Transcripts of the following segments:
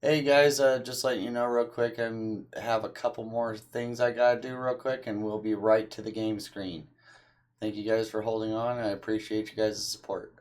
Hey guys, just letting you know real quick, have a couple more things I gotta do real quick, and we'll be right to the game screen. Thank you guys for holding on. I appreciate you guys' support.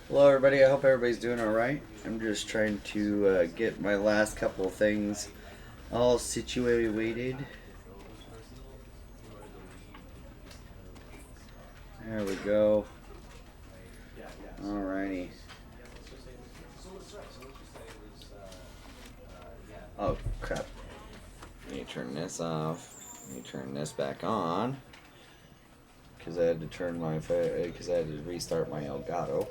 Hello, everybody. I hope everybody's doing all right. I'm just trying to get my last couple of things all situated. There we go. Alrighty. Oh, crap. Let me turn this off. Let me turn this back on. Because I had to turn my because I had to restart my Elgato.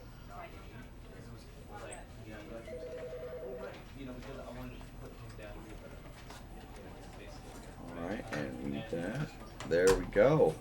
All right, and mute that. There we go.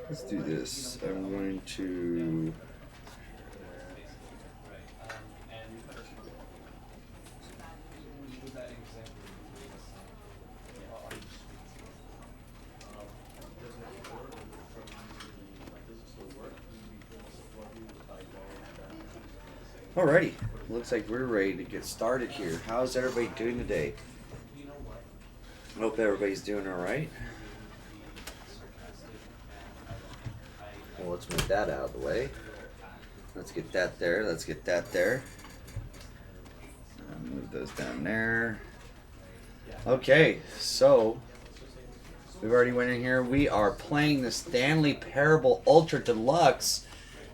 Let's do this. I'm going to... Alrighty, looks like we're ready to get started here. How's everybody doing today? I hope everybody's doing alright. Well, let's move that out of the way. Let's get that there. Let's get that there. Move those down there. Okay, so we've already went in here. We are playing the Stanley Parable Ultra Deluxe.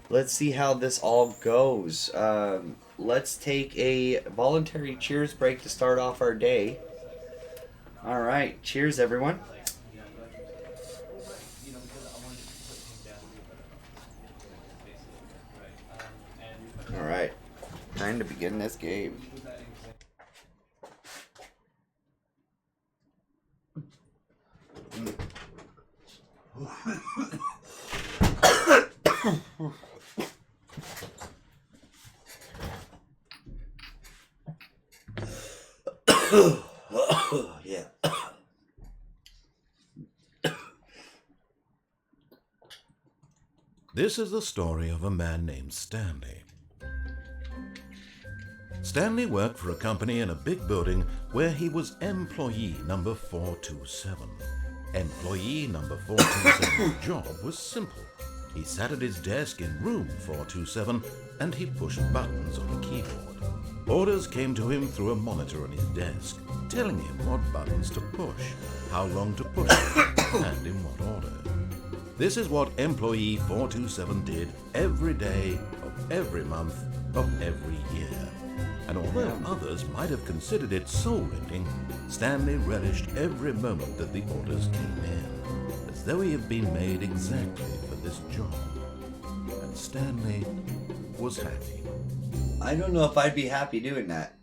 Let's see how this all goes. Let's take a voluntary cheers break to start off our day. All right, cheers, everyone. All right, time to begin this game. Yeah. This is the story of a man named Stanley. Stanley worked for a company in a big building where he was employee number 427. Employee number 427's job was simple. He sat at his desk in room 427 and he pushed buttons on a keyboard. Orders came to him through a monitor on his desk, telling him what buttons to push, how long to push them, and in what order. This is what employee 427 did every day of every month of every year. And although others might have considered it soul-rending, Stanley relished every moment that the orders came in, as though he had been made exactly for this job. And Stanley was happy. I don't know if I'd be happy doing that.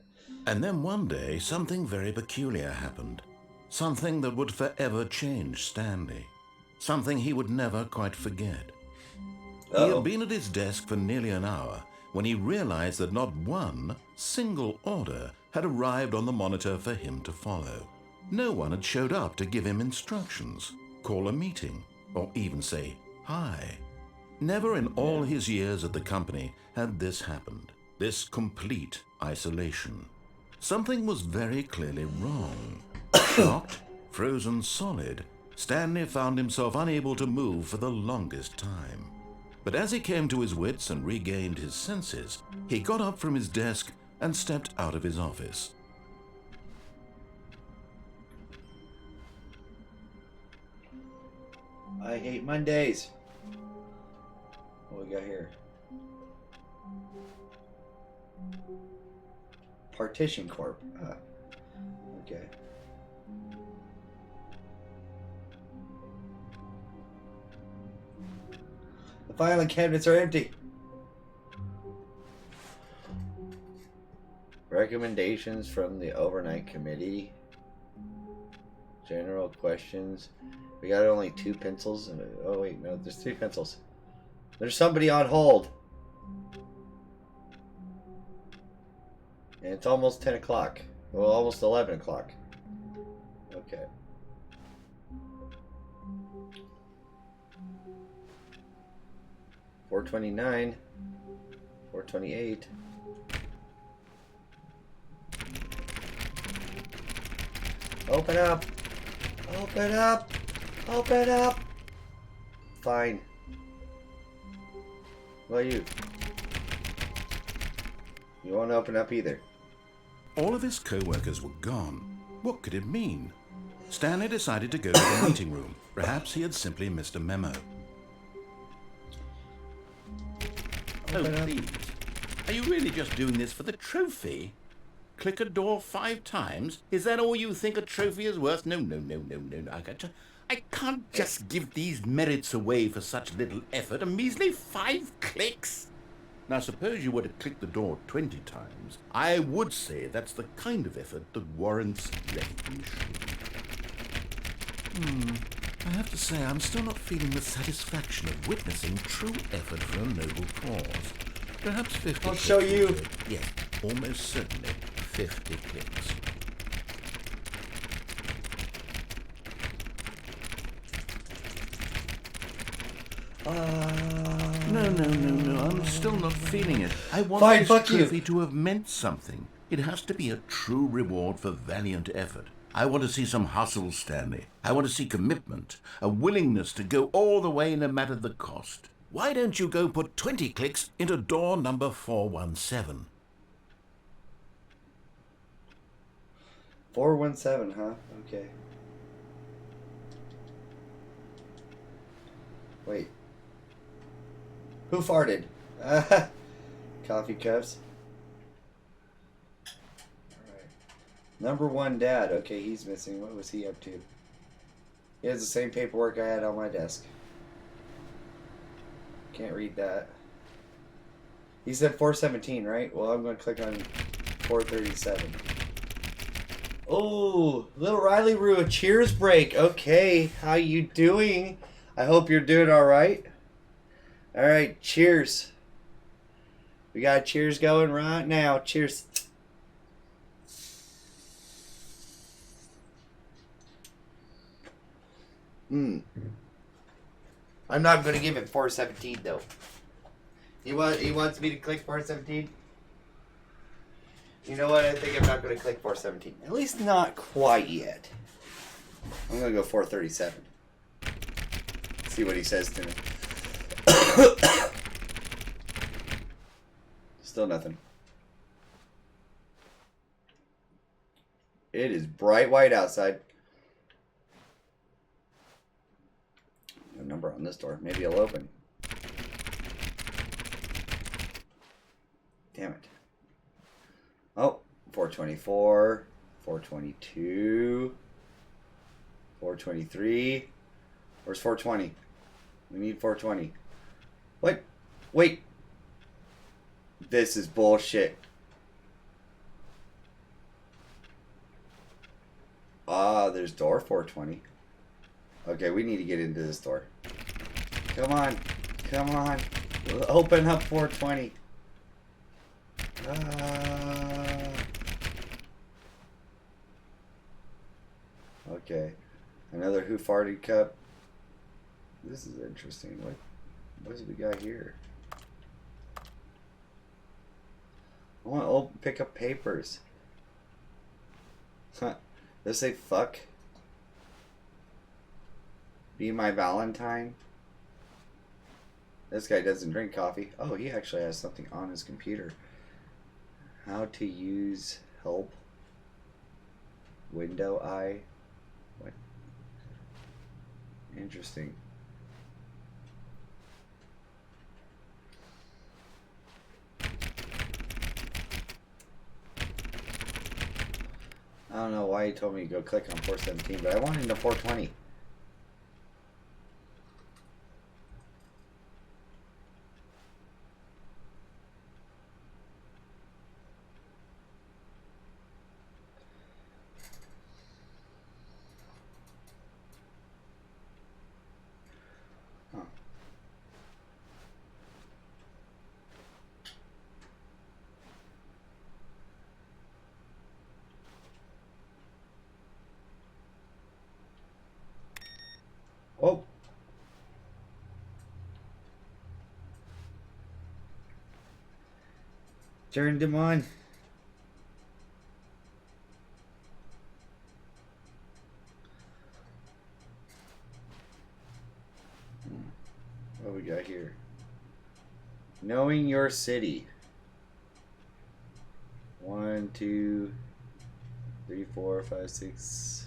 And then one day, something very peculiar happened. Something that would forever change Stanley. Something he would never quite forget. He had been at his desk for nearly an hour when he realized that not one single order had arrived on the monitor for him to follow. No one had showed up to give him instructions, call a meeting, or even say hi. Never in all his years at the company had this happened, this complete isolation. Something was very clearly wrong. Shocked, frozen solid, Stanley found himself unable to move for the longest time. But as he came to his wits and regained his senses, he got up from his desk and stepped out of his office. I hate Mondays. What we got here? Partition Corp. Okay. The filing cabinets are empty. Recommendations from the overnight committee. General questions. We got only 2 pencils. And oh wait, no, there's 3 pencils. There's somebody on hold. And it's almost 10 o'clock. Well, almost 11 o'clock. Okay. $4.29. $4.28. Open up. Open up. Open up. Fine. What about you? You won't open up either. All of his co-workers were gone. What could it mean? Stanley decided to go to the meeting room. Perhaps he had simply missed a memo. Oh, please. Are you really just doing this for the trophy? Click a door 5 times? Is that all you think a trophy is worth? No. I can't just give these merits away for such little effort. A measly 5 clicks? Now, suppose you were to click the door 20 times. I would say that's the kind of effort that warrants recognition. I have to say, I'm still not feeling the satisfaction of witnessing true effort for a noble cause. Perhaps 50 I'll clicks show will you. do it. Yes, almost certainly 50 clicks. No, I'm still not feeling it. I want Fine, this fuck trophy you. to have meant something. It has to be a true reward for valiant effort. I want to see some hustle, Stanley. I want to see commitment, a willingness to go all the way no matter the cost. Why don't you go put 20 clicks into door number 417? 417, huh? Okay. Wait. Who farted? Coffee cups. Alright. Number one dad. Okay, he's missing. What was he up to? He has the same paperwork I had on my desk. Can't read that. He said 417, right? Well, I'm going to click on 437. Oh, little Riley Roo, a cheers break. Okay, how you doing? I hope you're doing all right. All right, cheers. We got cheers going right now. Cheers. I'm not going to give it 417 though. He wants me to click 417. You know what? I think I'm not going to click 417. At least not quite yet. I'm going to go 437. See what he says to me. Still nothing. It is bright white outside. No number on this door. Maybe it'll open. Damn it. Oh, 424, 422, 423. Where's 420? We need 420. What? Wait. This is bullshit. Ah, there's door 420. Okay, we need to get into this door. Come on. Come on. Open up 420. Okay. Another who farted cup. This is interesting. What do we got here? I want to pick up papers. Huh. Does it say fuck? Be my Valentine? This guy doesn't drink coffee. Oh, he actually has something on his computer. How to use help. Window eye. What? Interesting. I don't know why he told me to go click on 417, but I wanted the 420. Huh. Oh. Turned him on. What we got here? Knowing your city. 1, 2, 3, 4, 5, 6,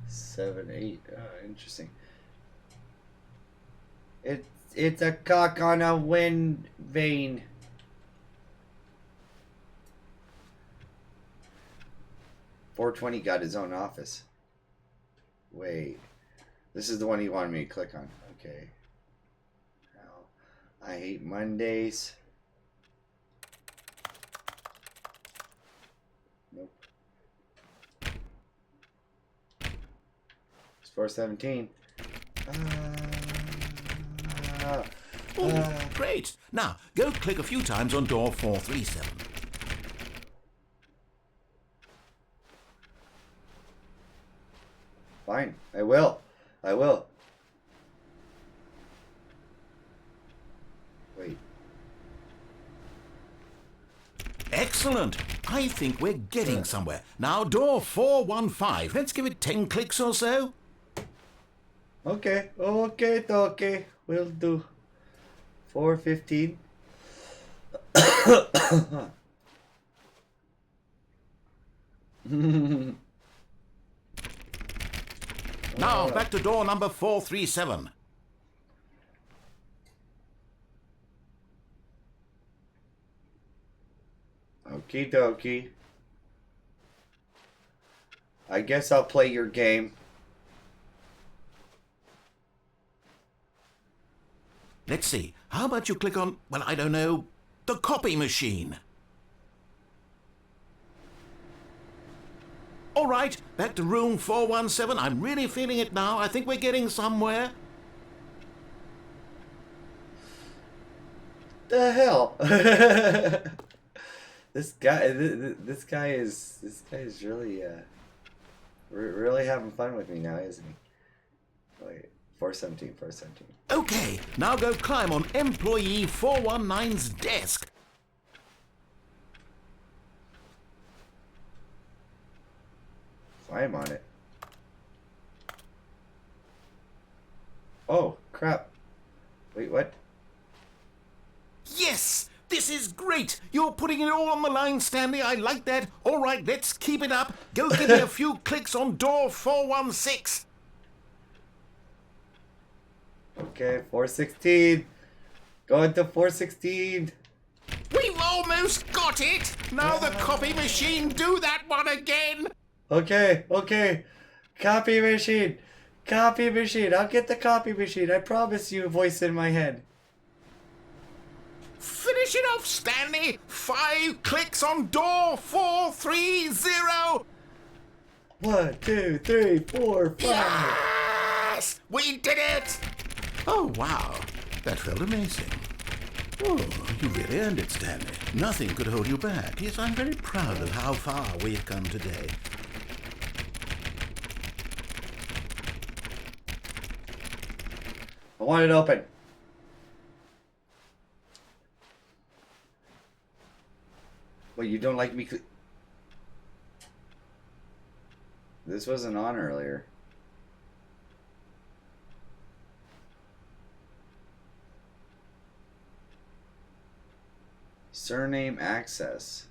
7, 8. Interesting. It's a cock on a wind vane. .420 got his own office. Wait. This is the one he wanted me to click on. Okay. Now, I hate Mondays. Nope. 417. Oh, great. Now, go click a few times on door 437. Fine. I will. I will. Wait. Excellent. I think we're getting somewhere. Now, door 415. Let's give it 10 clicks or so. Okay. Okay. We'll do 415. Now, back to door number 437. Okie dokie. I guess I'll play your game. Let's see. How about you click on, well, I don't know, the copy machine? All right, back to room 417. I'm really feeling it now. I think we're getting somewhere. The hell? This guy is really really having fun with me now, isn't he? Wait, 417. Okay, now go climb on employee 419's desk. Climb on it. Oh, crap. Wait, what? Yes! This is great! You're putting it all on the line, Stanley. I like that. All right, let's keep it up. Go give me a few clicks on door 416. Okay, 416. Going to 416. We've almost got it. Now the copy machine, do that one again. Okay. Copy machine. I'll get the copy machine. I promise you, voice in my head. Finish it off, Stanley. 5 clicks on door 430. 1, 2, 3, 4, 5. Yes! We did it! Oh, wow. That felt amazing. Oh, you really earned it, Stanley. Nothing could hold you back. Yes, I'm very proud of how far we've come today. I want it open. Wait, you don't like me? This wasn't on earlier. Surname access.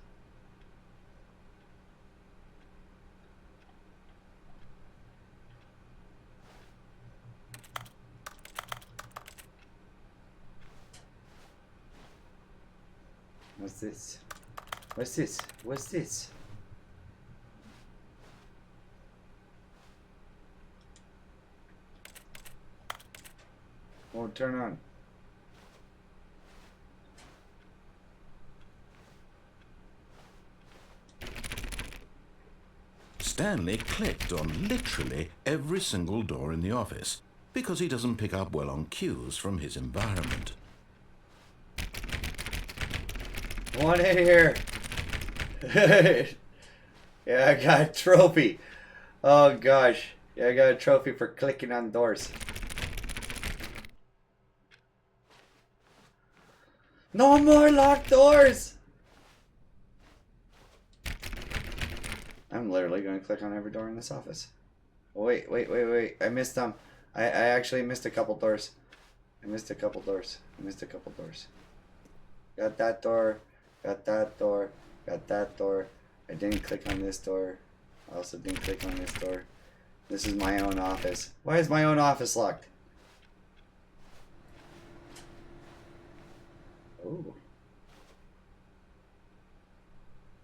What's this? What's this? Won't turn on. Stanley clicked on literally every single door in the office because he doesn't pick up well on cues from his environment. One in here. Yeah, I got a trophy. Oh gosh. Yeah, I got a trophy for clicking on doors. No more locked doors. I'm literally going to click on every door in this office. Oh, wait. I missed them. I actually missed a couple doors. I missed a couple doors. Got that door. Got that door. I didn't click on this door. I also didn't click on this door. This is my own office. Why is my own office locked? Oh.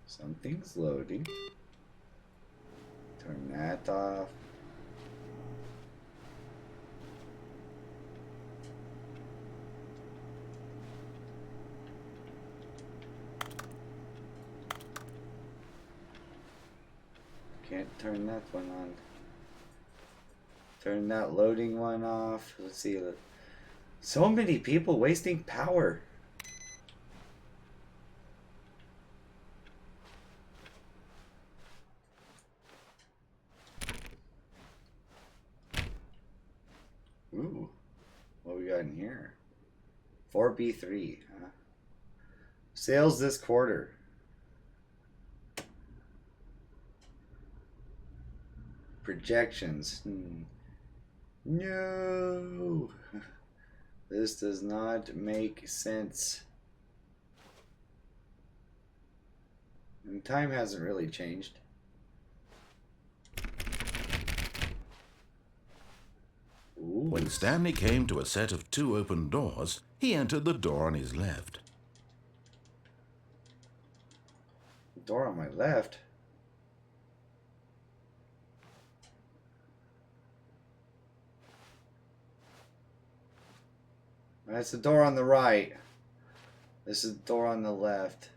Something's loading. Turn that off. Can't turn that one on. Turn that loading one off. Let's see. So many people wasting power. Ooh. What we got in here? 4B3. Huh? Sales this quarter. Projections. No. This does not make sense. And time hasn't really changed. Ooh. When Stanley came to a set of 2 open doors, he entered the door on his left. Door on my left? That's the door on the right. This is the door on the left.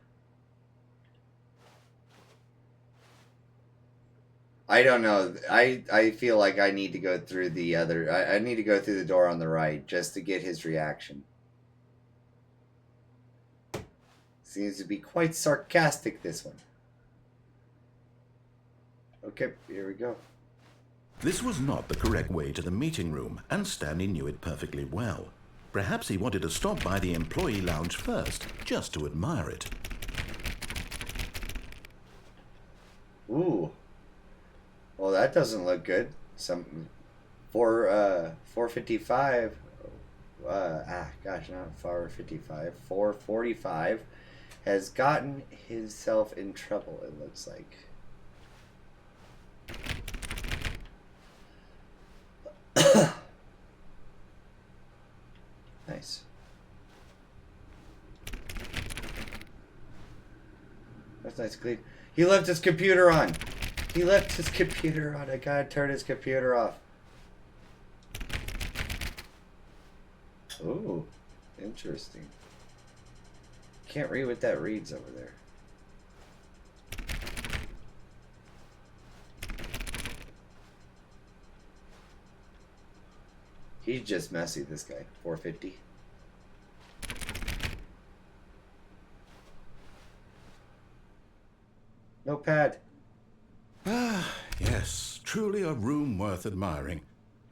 I don't know. I feel like I need to go through the other... I need to go through the door on the right just to get his reaction. Seems to be quite sarcastic, this one. Okay, here we go. This was not the correct way to the meeting room, and Stanley knew it perfectly well. Perhaps he wanted to stop by the employee lounge first, just to admire it. Ooh. Well, that doesn't look good. Some 455. Gosh, not 455. 445 has gotten himself in trouble. It looks like. Nice. That's nice and clean. He left his computer on. He left his computer on. I gotta turn his computer off. Ooh, interesting. Can't read what that reads over there. He's just messy, this guy. 450. Notepad. Ah, yes, truly a room worth admiring.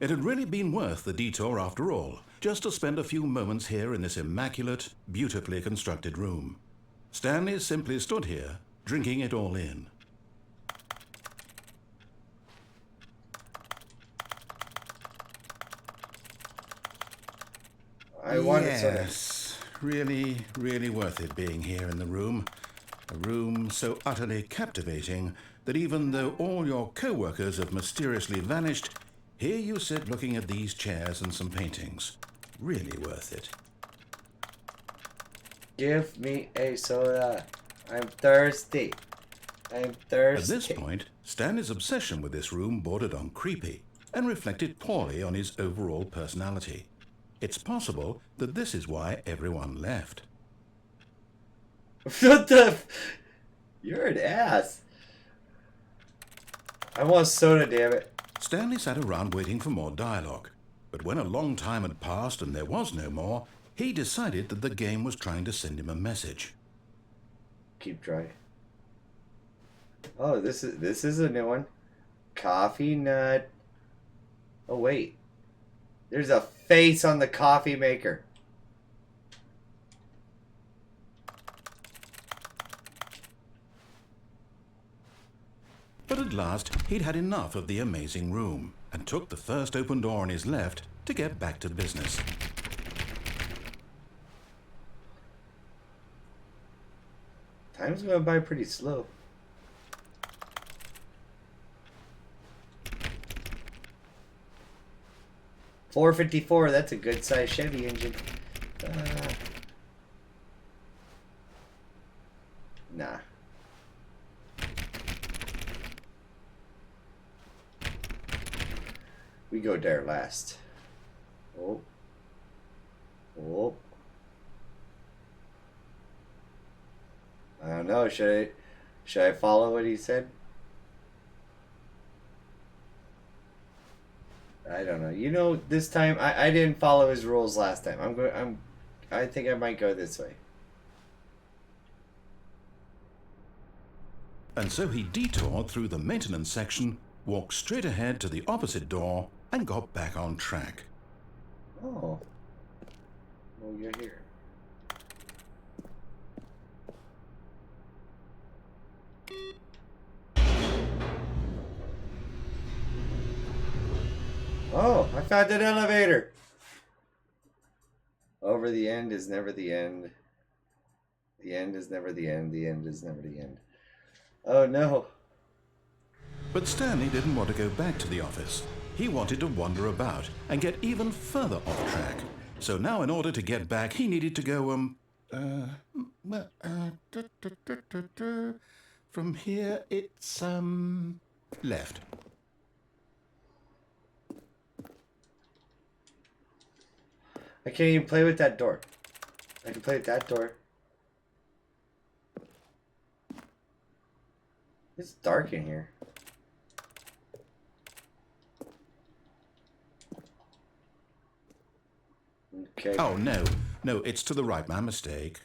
It had really been worth the detour after all, just to spend a few moments here in this immaculate, beautifully constructed room. Stanley simply stood here, drinking it all in. Yes, really, really worth it being here in the room. A room so utterly captivating that even though all your co-workers have mysteriously vanished, here you sit looking at these chairs and some paintings. Really worth it. Give me a soda. I'm thirsty. I'm thirsty. At this point, Stanley's obsession with this room bordered on creepy and reflected poorly on his overall personality. It's possible that this is why everyone left. What the? You're an ass. I want soda, damn it. Stanley sat around waiting for more dialogue, but when a long time had passed and there was no more, he decided that the game was trying to send him a message. Keep trying. Oh, this is a new one. Coffee nut. Oh wait. There's a face on the coffee maker. But at last, he'd had enough of the amazing room and took the first open door on his left to get back to business. Time's going by pretty slow. $454, that's a good size Chevy engine. Nah. We go there last. Oh. Oh. I don't know. Should I follow what he said? I don't know. You know, this time I didn't follow his rules last time. I think I might go this way. And so he detoured through the maintenance section, walked straight ahead to the opposite door, and got back on track. Oh. Well, you're here. Oh, I found an elevator. Over the end is never the end. The end is never the end. The end is never the end. Oh no. But Stanley didn't want to go back to the office. He wanted to wander about and get even further off track. So now in order to get back, he needed to go, from here it's, left. I can't even play with that door. I can play with that door. It's dark in here. Okay. Oh, no. No, it's to the right. My mistake.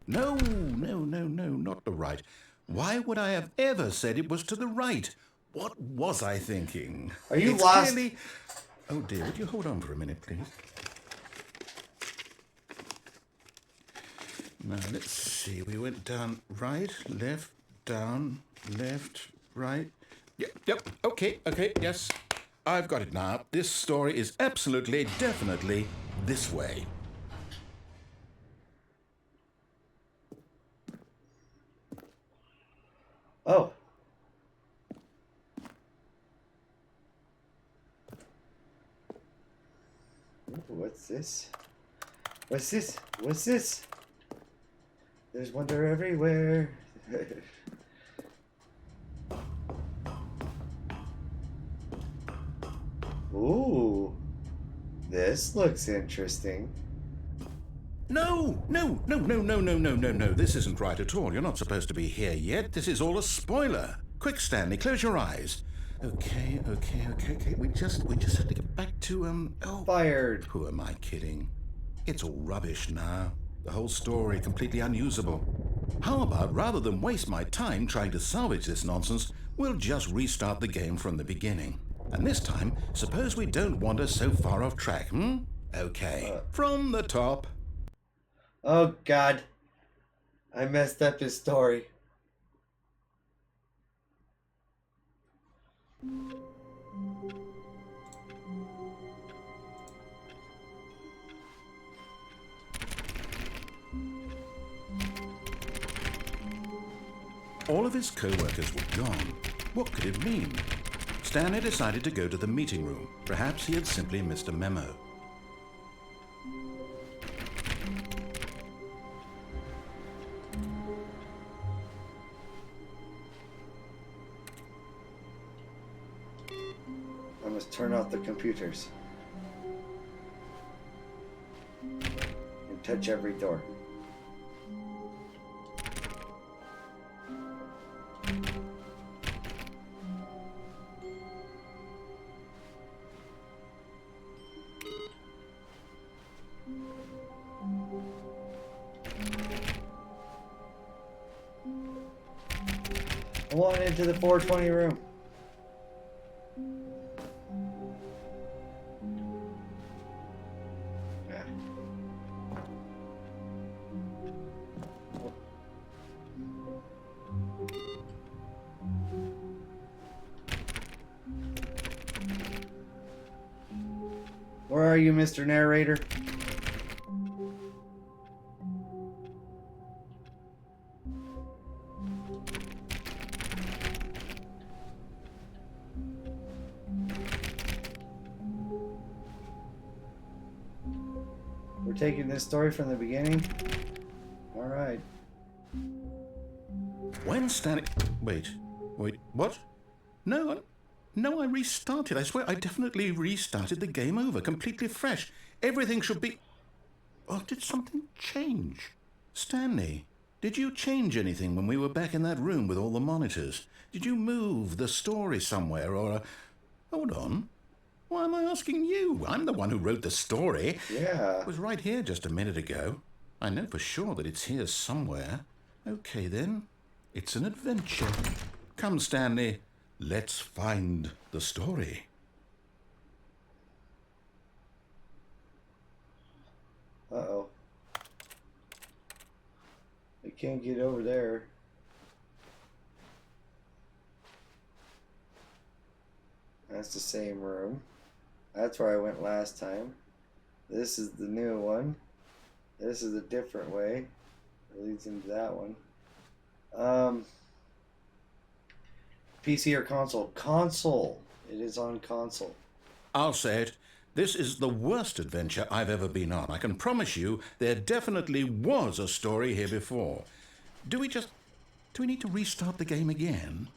No, not the right. Why would I have ever said it was to the right? What was I thinking? Are you It's lost? Clearly... Oh, dear. Would you hold on for a minute, please? Now, let's see. We went down right, left, down, left, right. Yep. Okay, yes. I've got it now. This story is absolutely, definitely this way. Oh. Ooh, what's this? What's this? What's this? There's wonder everywhere. Ooh. This looks interesting. No. This isn't right at all. You're not supposed to be here yet. This is all a spoiler. Quick, Stanley, close your eyes. Okay. We just have to get back to, Fired. Who am I kidding? It's all rubbish now. The whole story completely unusable. How about, rather than waste my time trying to salvage this nonsense, we'll just restart the game from the beginning. And this time, suppose we don't wander so far off track, Okay. From the top. Oh, God. I messed up his story. All of his co-workers were gone. What could it mean? Stanley decided to go to the meeting room. Perhaps he had simply missed a memo. I must turn off the computers. And touch every door. I want into the 420 room. Yeah. Where are you, Mr. Narrator? We're taking this story from the beginning? Alright. When Stanley... Wait, what? No, I restarted. I swear I definitely restarted the game over, completely fresh. Everything should be... Oh, did something change? Stanley, Did you change anything when we were back in that room with all the monitors? Did you move the story somewhere or... Hold on. Why am I asking you? I'm the one who wrote the story. Yeah. It was right here just a minute ago. I know for sure that it's here somewhere. Okay, then. It's an adventure. Come, Stanley. Let's find the story. Uh-oh. I can't get over there. That's the same room. That's where I went last time. This is the new one. This is a different way. It leads into that one. PC or console? Console. It is on console. I'll say it. This is the worst adventure I've ever been on. I can promise you there definitely was a story here before. Do we need to restart the game again?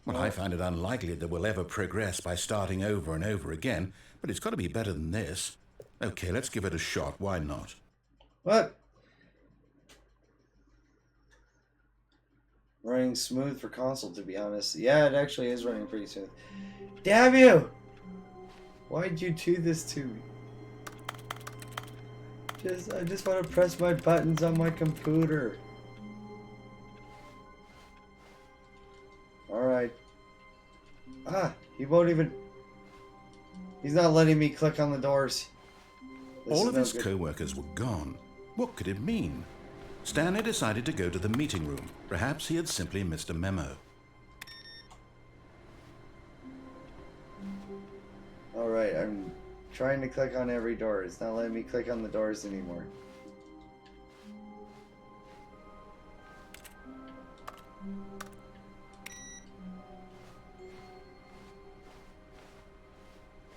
Well, I find it unlikely that we'll ever progress by starting over and over again, but it's got to be better than this. Okay, let's give it a shot. Why not? What? Running smooth for console, to be honest. Yeah, it actually is running pretty smooth. Damn you! Why'd you do this to me? I just want to press my buttons on my computer. Alright. Ah, he won't even... He's not letting me click on the doors. All of his co-workers were gone. What could it mean? Stanley decided to go to the meeting room. Perhaps he had simply missed a memo. Alright, I'm trying to click on every door. It's not letting me click on the doors anymore.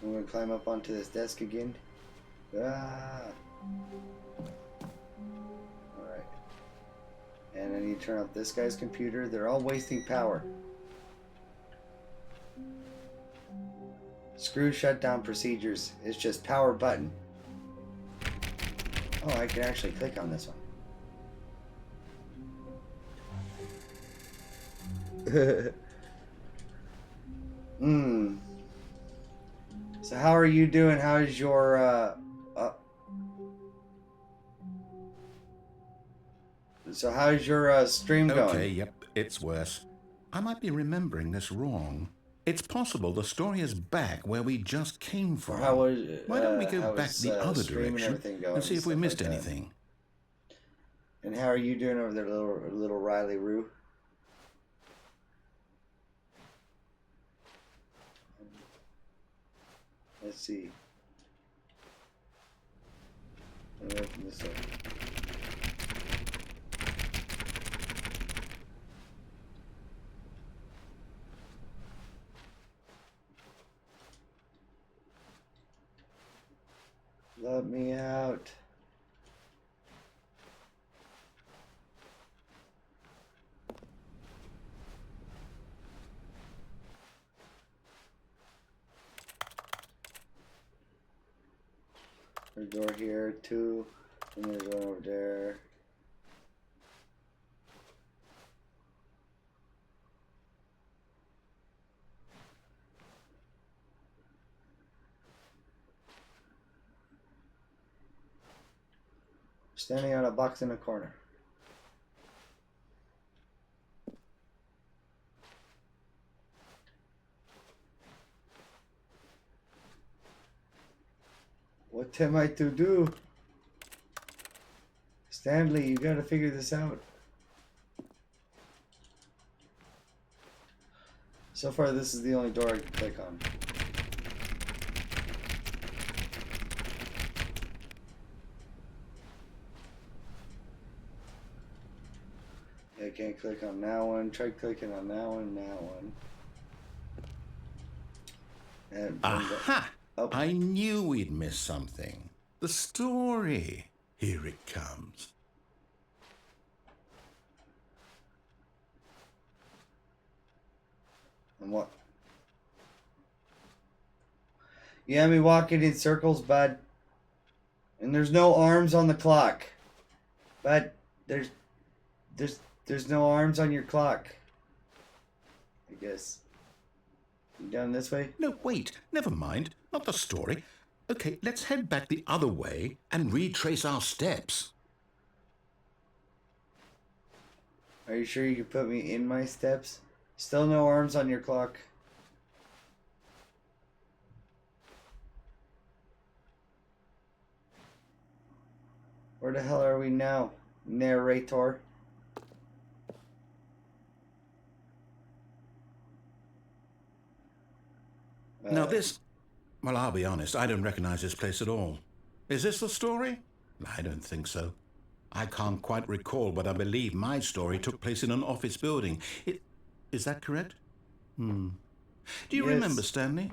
I'm gonna climb up onto this desk again. Ah! Alright. And I need to turn off this guy's computer. They're all wasting power. Screw shutdown procedures. It's just power button. Oh, I can actually click on this one. So how are you doing? How's your So how's your stream going? Okay, yep, it's worse. I might be remembering this wrong. It's possible the story is back where we just came from. Why don't we go back the other direction and see if we missed anything? And how are you doing over there, little Riley Roo? Let's see. Let me open this up. Let me out. There's a door here, two, and there's one over there. Standing on a box in a corner. What am I to do? Stanley, you gotta figure this out. So far, this is the only door I can click on. I can't click on that one. Try clicking on that one, that one. And aha! Oh. I knew we'd miss something. The story. Here it comes. And what? You have me walking in circles, bud. And there's no arms on the clock. But there's... There's no arms on your clock. I guess. You down this way? No, wait. Never mind. Not the story. Okay, let's head back the other way and retrace our steps. Are you sure you can put me in my steps? Still no arms on your clock. Where the hell are we now, narrator? Now this... Well, I'll be honest, I don't recognize this place at all. Is this the story? I don't think so. I can't quite recall, but I believe my story took place in an office building. Is that correct? Do you remember, Stanley?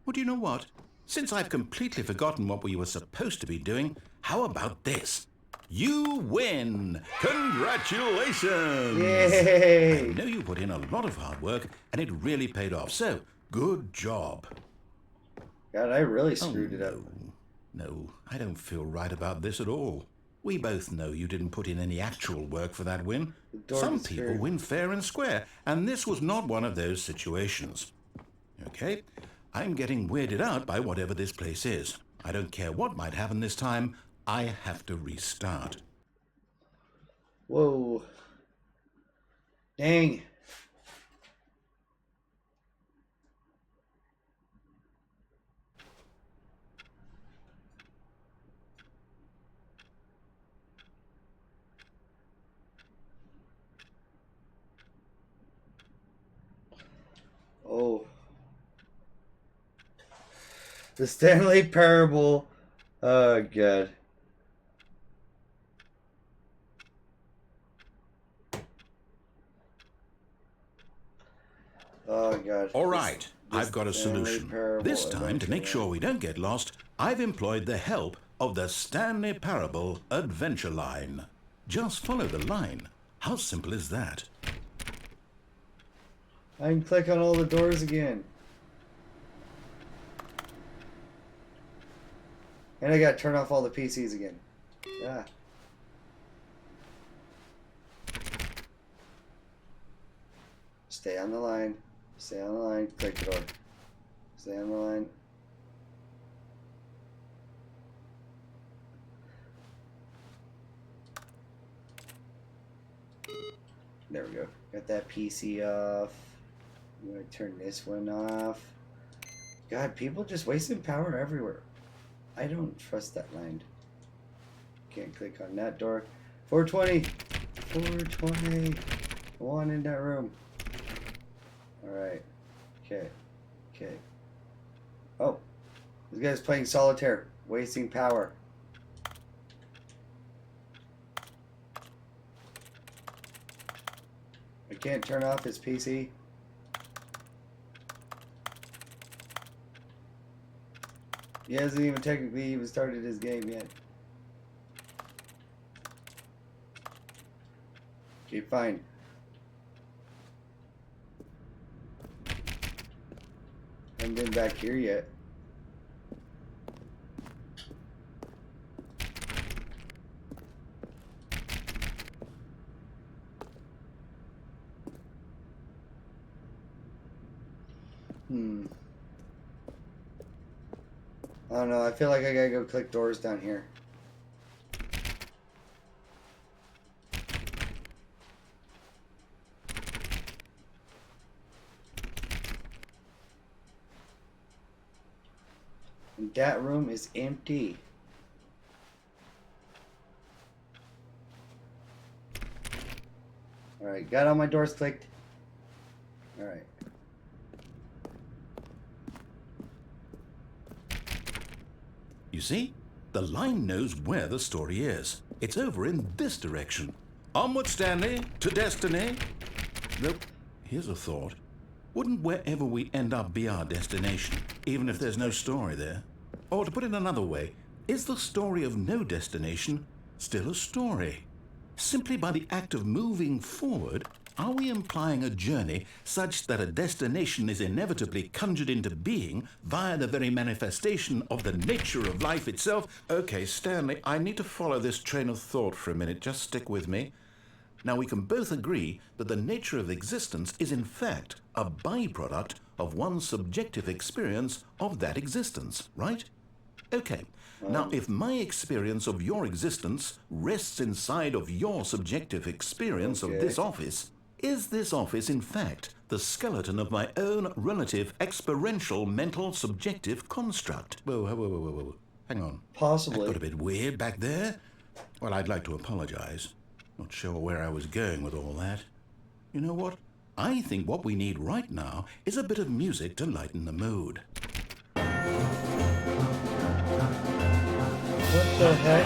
Well, do you know what? Since I've completely forgotten what we were supposed to be doing, how about this? You win! Congratulations! Yay! I know you put in a lot of hard work, and it really paid off, so good job. God, I really screwed it up. No, I don't feel right about this at all. We both know you didn't put in any actual work for that win. Some people win fair and square, and this was not one of those situations. Okay, I'm getting weirded out by whatever this place is. I don't care what might happen this time. I have to restart. Whoa. Dang. Oh. The Stanley Parable. Oh, God. Oh, God. All right, I've got a solution. This time, to make sure we don't get lost, I've employed the help of the Stanley Parable Adventure Line. Just follow the line. How simple is that? I can click on all the doors again. And I gotta turn off all the PCs again. Yeah. Stay on the line. Stay on the line. Click the door. Stay on the line. There we go. Got that PC off. I'm gonna turn this one off. God, people just wasting power everywhere. I don't trust that line. Can't click on that door. 420. 420. Go on in that room. Alright. Okay. Okay. Oh. This guy's playing solitaire. Wasting power. I can't turn off his PC. He hasn't even technically even started his game yet. Okay, fine. Haven't been back here yet. I don't know, I feel like I gotta go click doors down here. And that room is empty. Alright, got all my doors clicked. Alright. You see? The line knows where the story is. It's over in this direction. Onward, Stanley, to destiny. Nope. Here's a thought. Wouldn't wherever we end up be our destination, even if there's no story there? Or to put it another way, is the story of no destination still a story? Simply by the act of moving forward, are we implying a journey such that a destination is inevitably conjured into being via the very manifestation of the nature of life itself? Okay, Stanley, I need to follow this train of thought for a minute. Just stick with me. Now, we can both agree that the nature of existence is in fact a byproduct of one's subjective experience of that existence, right? Okay. Now, if my experience of your existence rests inside of your subjective experience of this office, is this office in fact the skeleton of my own relative experiential mental subjective construct? Whoa. Hang on. Possibly. That got a bit weird back there. Well, I'd like to apologize. Not sure where I was going with all that. You know what? I think what we need right now is a bit of music to lighten the mood. What the heck?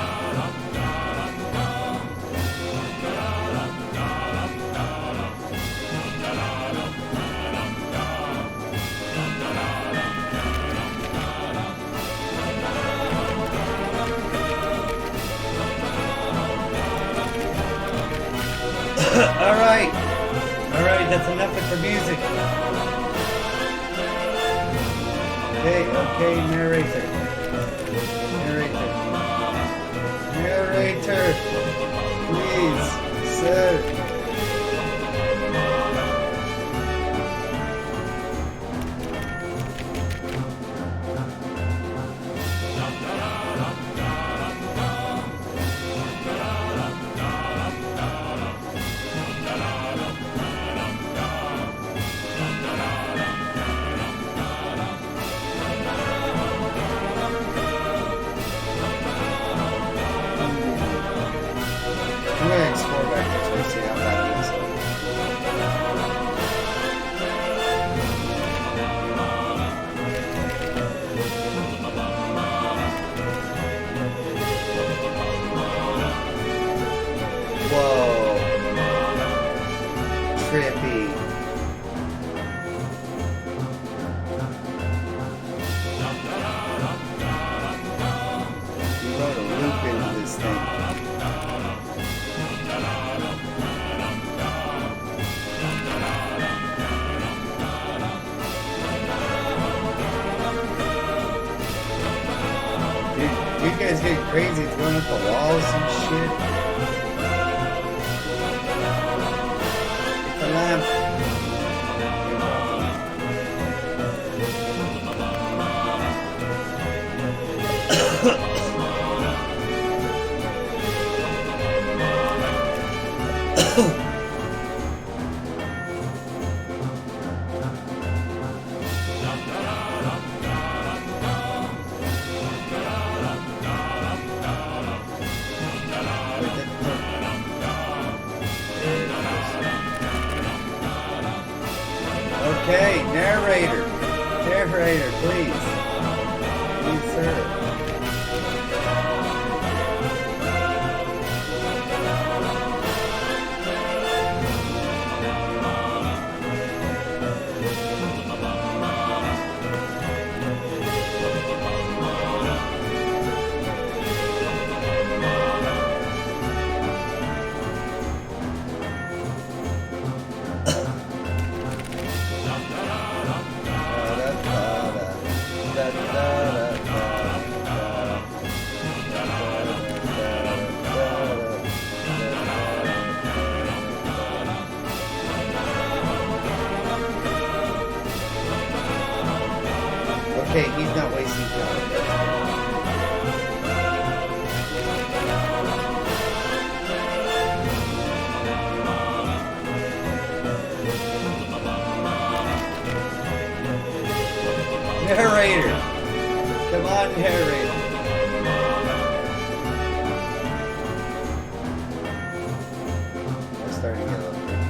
All right, that's enough with the music. Okay, narrator, please, sir. I'm gonna explore back this way, see how bad it is. Whoa. Trippy. You wrote a loop into this thing. You guys getting crazy throwing up the walls and shit. It's a lamp. Okay, narrator, please. Please, sir. Okay, he's not wasting time. Narrator! Come on, narrator. That's starting to get a little tricky.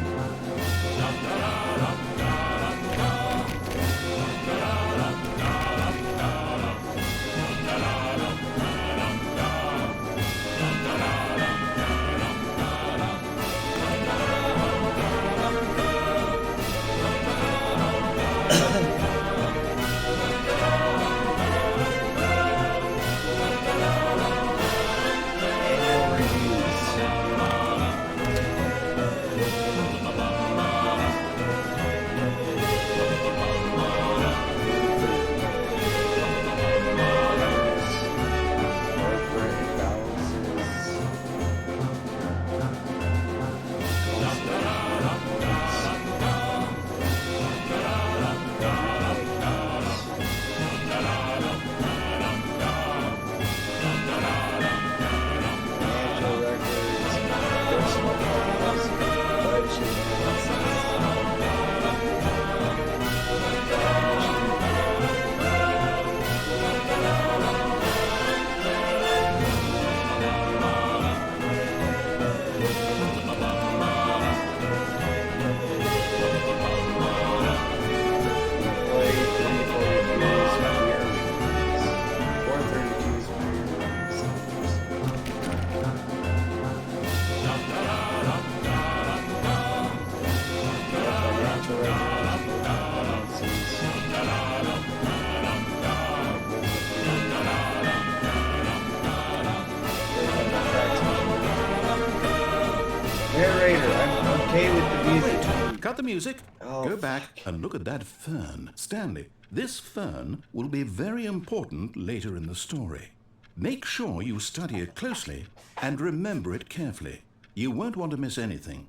Narrator, I'm okay with the music. Cut the music. Oh, Go back and look at that fern. Stanley, this fern will be very important later in the story. Make sure you study it closely and remember it carefully. You won't want to miss anything.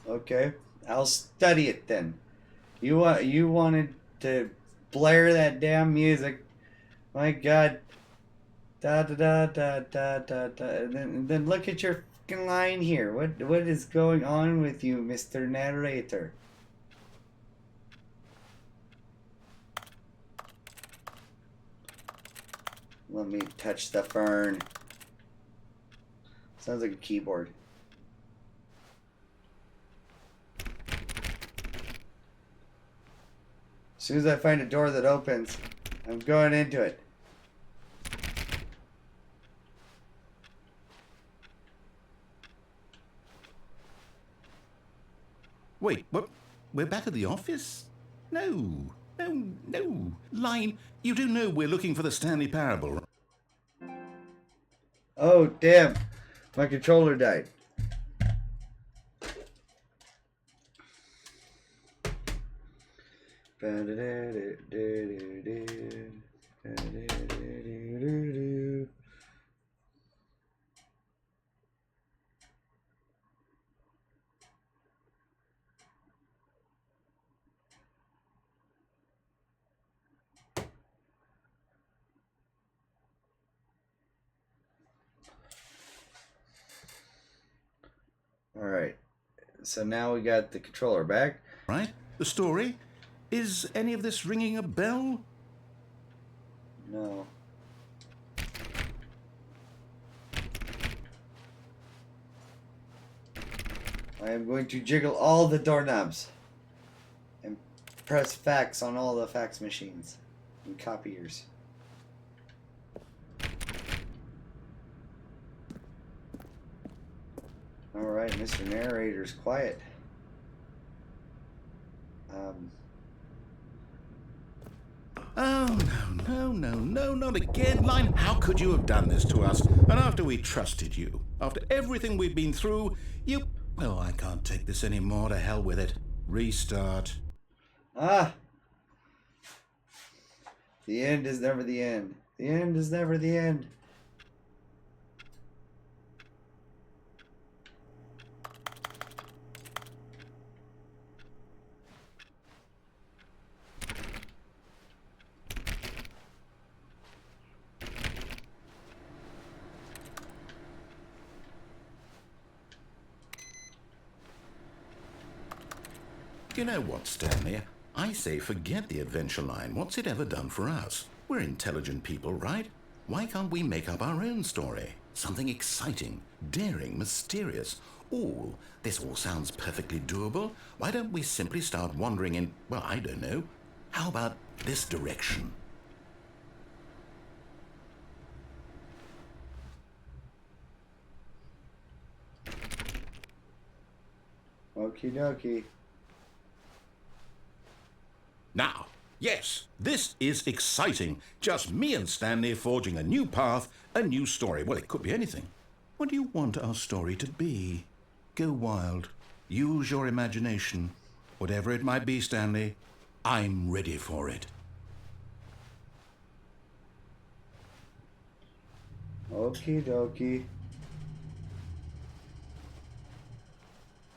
Okay, I'll study it then. You wanted to blare that damn music. My God. Da da da da da da da. And then look at your fucking line here. What is going on with you, Mr. Narrator? Let me touch the fern. Sounds like a keyboard. As soon as I find a door that opens, I'm going into it. Wait, what? We're back at the office? No. Line, you do know we're looking for the Stanley Parable. Oh, damn. My controller died. Alright, so now we got the controller back. Right? The story? Is any of this ringing a bell? No. I am going to jiggle all the doorknobs and press fax on all the fax machines and copiers. Alright, Mr. Narrator's quiet. Oh, no, not again, Line. How could you have done this to us? And after we trusted you, after everything we've been through, you... Oh, I can't take this anymore. To hell with it. Restart. Ah! The end is never the end. The end is never the end. You know what, Stanley? I say forget the adventure line. What's it ever done for us? We're intelligent people, right? Why can't we make up our own story? Something exciting, daring, mysterious. Ooh, this all sounds perfectly doable. Why don't we simply start wandering in, well, I don't know. How about this direction? Okie dokie. Now, yes, this is exciting. Just me and Stanley forging a new path, a new story. Well, it could be anything. What do you want our story to be? Go wild. Use your imagination. Whatever it might be, Stanley, I'm ready for it. Okie dokie.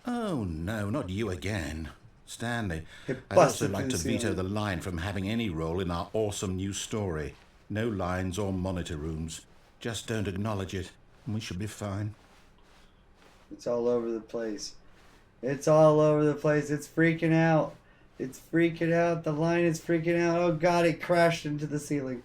Oh, no, not you again. Stanley, It I'd also busted like through to the veto ceiling. the line from having any role in our awesome new story. No lines or monitor rooms. Just don't acknowledge it, and we should be fine. It's all over the place. It's all over the place. It's freaking out. It's freaking out. The line is freaking out. Oh God, it crashed into the ceiling.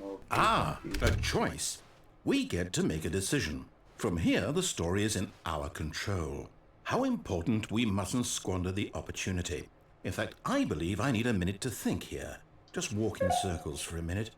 Oh, Ah, a choice. We get to make a decision. From here, the story is in our control. How important we mustn't squander the opportunity. In fact, I believe I need a minute to think here. Just walk in circles for a minute.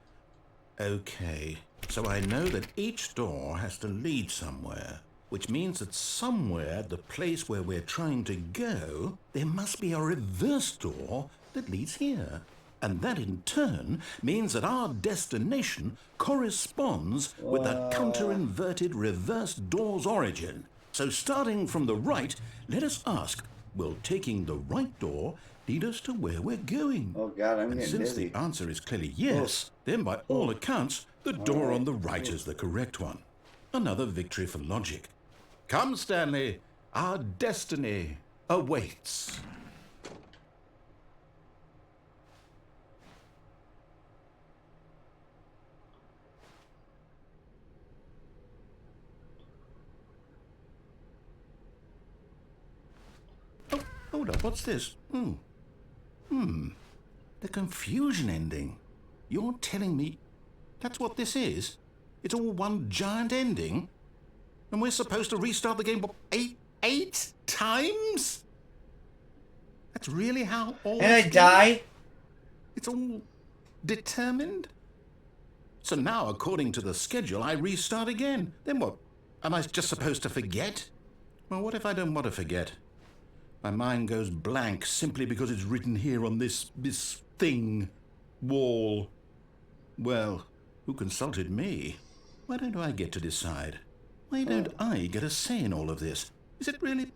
Okay, so I know that each door has to lead somewhere. which means that somewhere at the place where we're trying to go, there must be a reverse door that leads here. And that in turn means that our destination corresponds with the counter-inverted reverse door's origin. So starting from the right, let us ask, will taking the right door lead us to where we're going? Oh God, I'm and getting since dizzy. the answer is clearly yes, then by all accounts, the door on the right is the correct one. Another victory for logic. Come, Stanley, our destiny awaits. Oh, hold up, what's this? The confusion ending. You're telling me that's what this is? It's all one giant ending? And we're supposed to restart the game eight times? That's really how all And I this die? goes? It's all determined? So now, according to the schedule, I restart again. Then what? Am I just supposed to forget? Well, what if I don't want to forget? My mind goes blank simply because it's written here on this thing, wall. Well, who consulted me? Why don't I get to decide? Why don't I get a say in all of this? Is it really?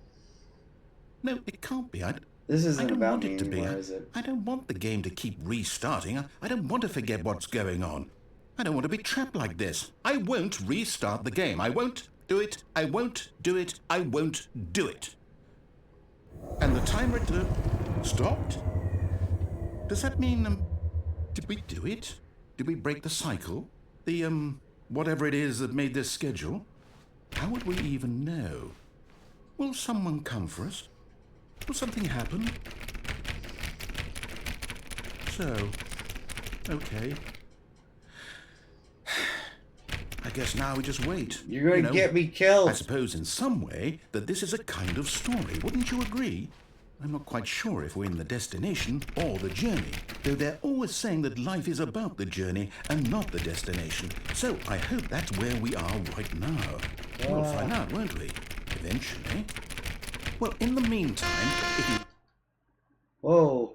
No, it can't be. This I isn't don't about want me it to be. anymore, is it? I don't want the game to keep restarting. I don't want to forget what's going on. I don't want to be trapped like this. I won't restart the game. I won't do it. I won't do it. I won't do it. And the timer stopped? Does that mean, did we do it? Did we break the cycle? The, whatever it is that made this schedule? How would we even know? Will someone come for us? Will something happen? So, okay. I guess now we just wait. You're going to get me killed. I suppose in some way that this is a kind of story. Wouldn't you agree? I'm not quite sure if we're in the destination or the journey, though they're always saying that life is about the journey and not the destination. So I hope that's where we are right now. We'll find out, won't we? Eventually. Well, in the meantime, if you... Whoa.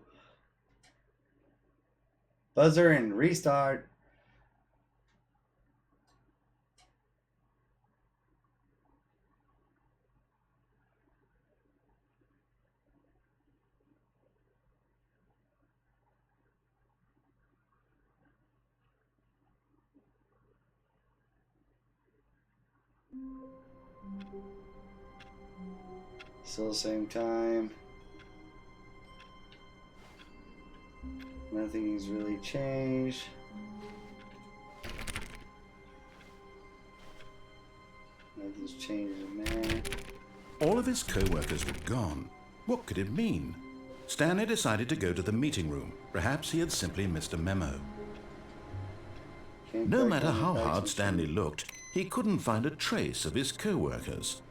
Buzzer and restart. Still same time. Nothing's really changed. Nothing's changed in there. All of his co-workers were gone. What could it mean? Stanley decided to go to the meeting room. Perhaps he had simply missed a memo. No matter how hard Stanley looked, he couldn't find a trace of his co-workers.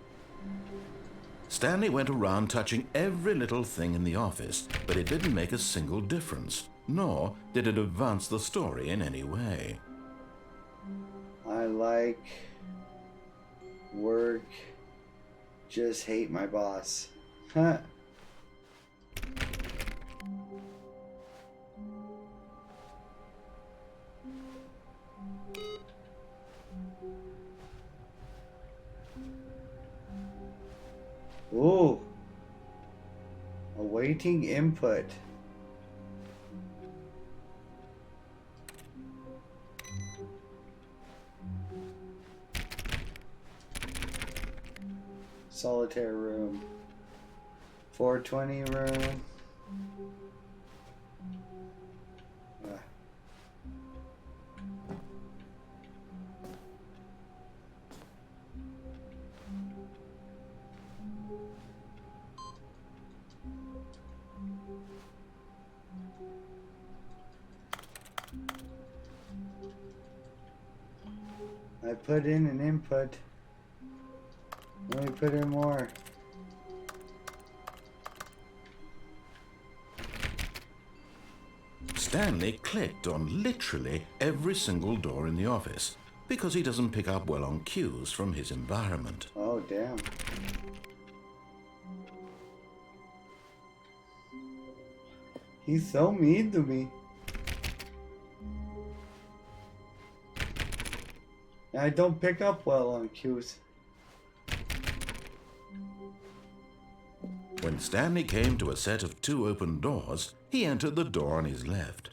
Stanley went around touching every little thing in the office, but it didn't make a single difference, nor did it advance the story in any way. I like work, just hate my boss. Huh. Ooh. Awaiting input. Solitaire room. 420 room. I put in an input. Let me put in more. Stanley clicked on literally every single door in the office, because he doesn't pick up well on cues from his environment. Oh, damn. He's so mean to me. I don't pick up well on cues. When Stanley came to a set of 2 open doors, he entered the door on his left.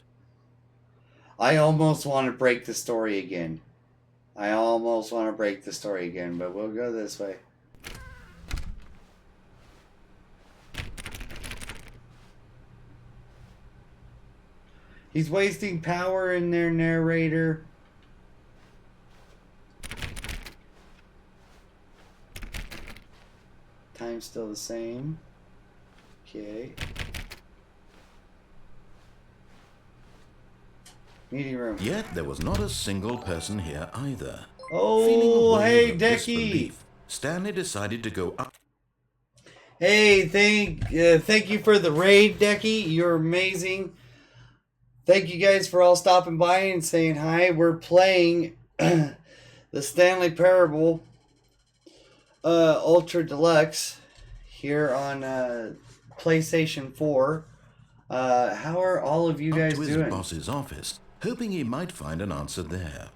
I almost want to break the story again. But we'll go this way. He's wasting power in their narrator. Time's still the same. Okay. Meeting room. Yet there was not a single person here either. Oh, Feeling a wave hey, of Decky. disbelief, Stanley decided to go up. Hey, thank you for the raid, Decky. You're amazing. Thank you guys for all stopping by and saying hi. We're playing the Stanley Parable Ultra Deluxe here on PlayStation 4. How are all of you guys to his doing? boss's office, hoping he might find an answer there.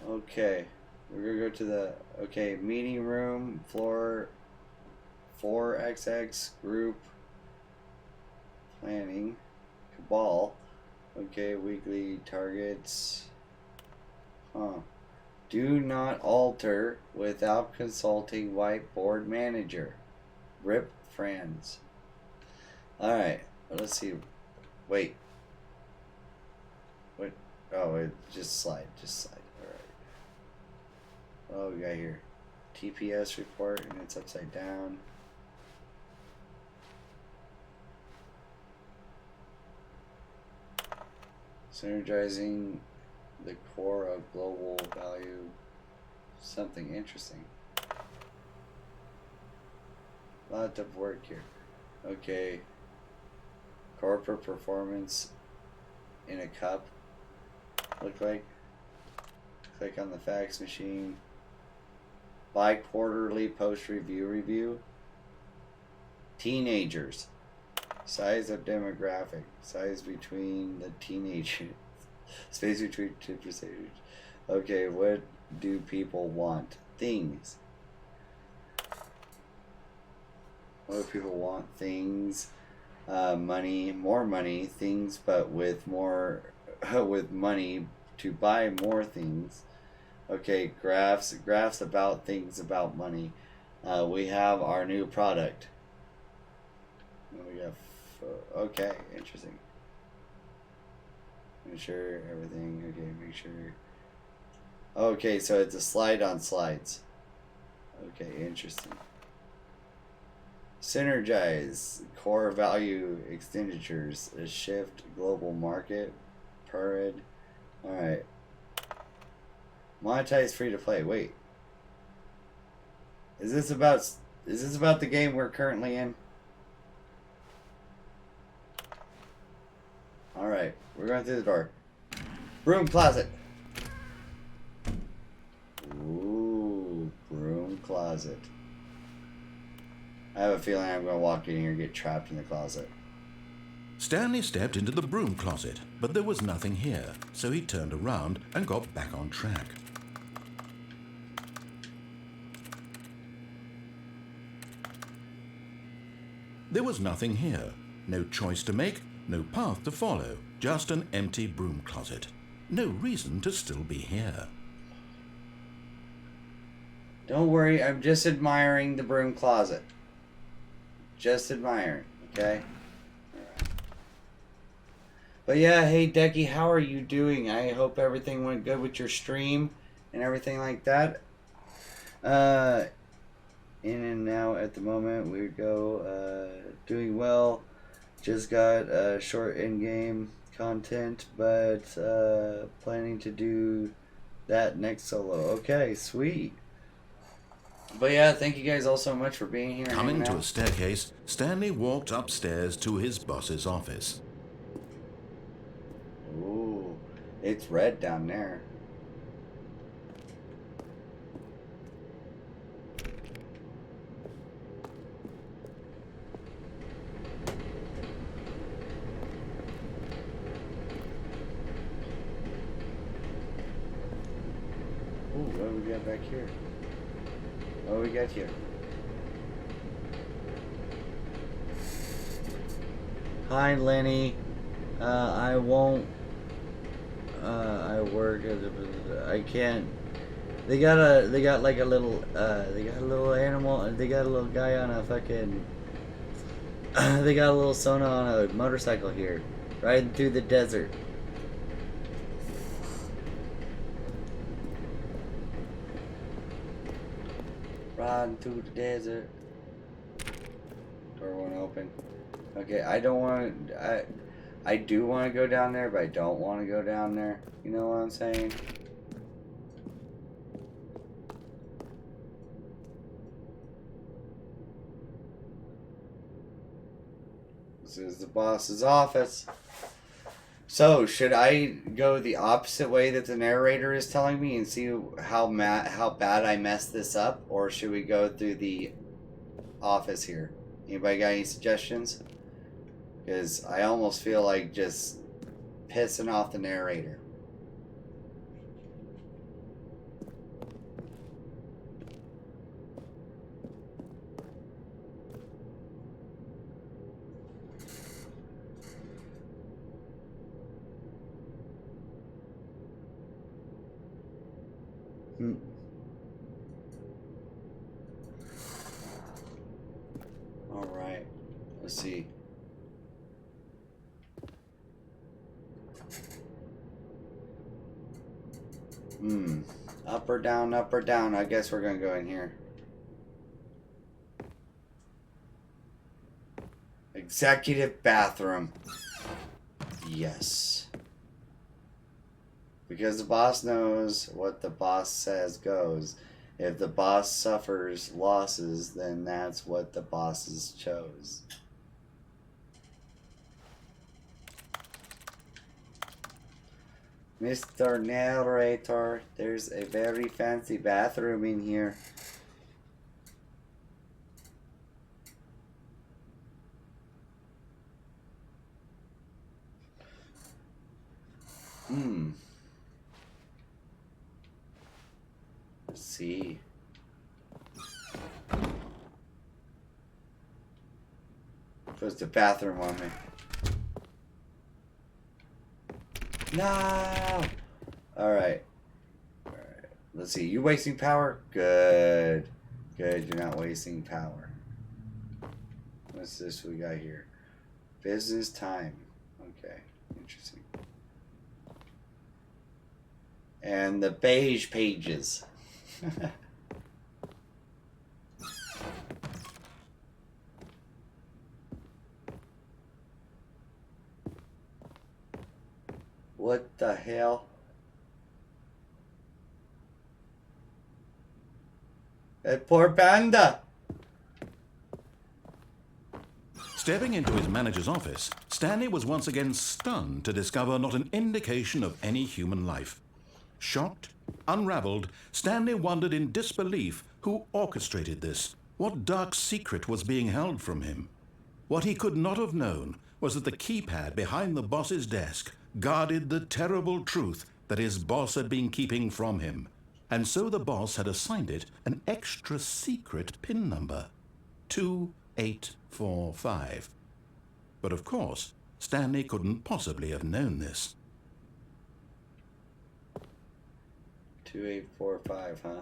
Okay, we're gonna go to the meeting room, floor 4XX, group planning, cabal. Okay, weekly targets. Do not alter without consulting whiteboard manager. Rip friends. Alright, let's see. Wait. What? Oh, just slide. Alright. Oh, we got here. TPS report, and it's upside down. Synergizing the core of global value. Something interesting. Lot of work here. Okay. Corporate performance in a cup. Look like. Click on the fax machine. Bi-quarterly post-review. Teenagers. Size of demographic. Size between the teenagers. Space between two percentages. Okay, what do people want? Things. What do people want? Things. Money. More money. Things, but with more with money to buy more things. Okay, graphs about things about money. We have our new product. We have okay, interesting. Make sure everything. Okay, make sure. Okay, so it's a slide on slides. Okay, interesting. Synergize core value expenditures. A shift global market. Parade. All right. Monetize free to play. Wait. Is this about the game we're currently in? All right, we're going through the door. Broom closet. Ooh, broom closet. I have a feeling I'm going to walk in here and get trapped in the closet. Stanley stepped into the broom closet, but there was nothing here, so he turned around and got back on track. There was nothing here. No choice to make, no path to follow, just an empty broom closet. No reason to still be here. Don't worry, I'm just admiring the broom closet. Just admiring, okay? But yeah, hey Decky, how are you doing? I hope everything went good with your stream and everything like that. In and now at the moment we go doing well. Just got short in-game content, but planning to do that next solo. Okay, sweet. But yeah, thank you guys all so much for being here. Coming to a staircase, Stanley walked upstairs to his boss's office. Ooh, It's red down there. Ooh, what do we got back here? What do we got here? Hi, Lenny. I won't. I work as a. I can't. They got like a little. They got a little animal. They got a little guy on a fucking. They got a little Sona on a motorcycle here, riding through the desert. Riding through the desert. Door won't open. Okay, I don't want. I do want to go down there, but I don't want to go down there. You know what I'm saying? This is the boss's office. So, should I go the opposite way that the narrator is telling me and see how bad I messed this up, or should we go through the office here? Anybody got any suggestions? Because I almost feel like just pissing off the narrator. All right. Let's see. Up or down, up or down. I guess we're gonna go in here. Executive bathroom. Yes. Because the boss knows what the boss says goes. If the boss suffers losses, then that's what the bosses chose. Mr. Narrator, there's a very fancy bathroom in here. Let's see. Close the bathroom on me. No! Alright. Let's see. You wasting power? Good. Good, you're not wasting power. What's this we got here? Business time. Okay. Interesting. And the beige pages. What the hell? That poor panda! Stepping into his manager's office, Stanley was once again stunned to discover not an indication of any human life. Shocked, unraveled, Stanley wondered in disbelief who orchestrated this, what dark secret was being held from him. What he could not have known was that the keypad behind the boss's desk guarded the terrible truth that his boss had been keeping from him, and so the boss had assigned it an extra secret PIN number, 2845. But of course, Stanley couldn't possibly have known this. 2845, huh?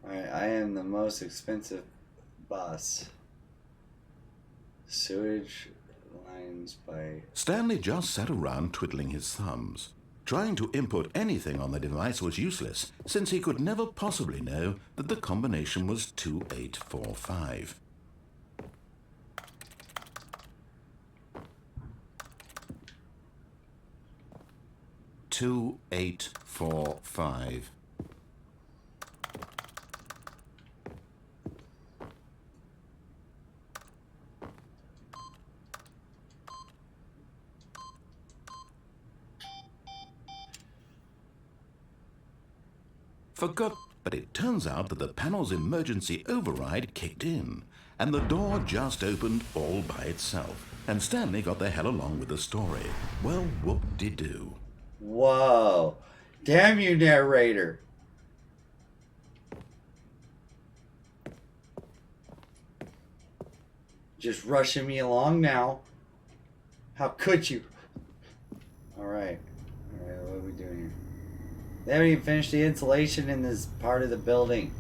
Alright, I am the most expensive boss. Sewage lines by... Stanley just sat around twiddling his thumbs. Trying to input anything on the device was useless, since he could never possibly know that the combination was 2845. $2845. Forgot, but it turns out that the panel's emergency override kicked in, and the door just opened all by itself. And Stanley got the hell along with the story. Well, whoop-de-doo. Whoa. Damn you, narrator. Just rushing me along now. How could you? Alright. Alright, what are we doing here? They haven't even finished the insulation in this part of the building.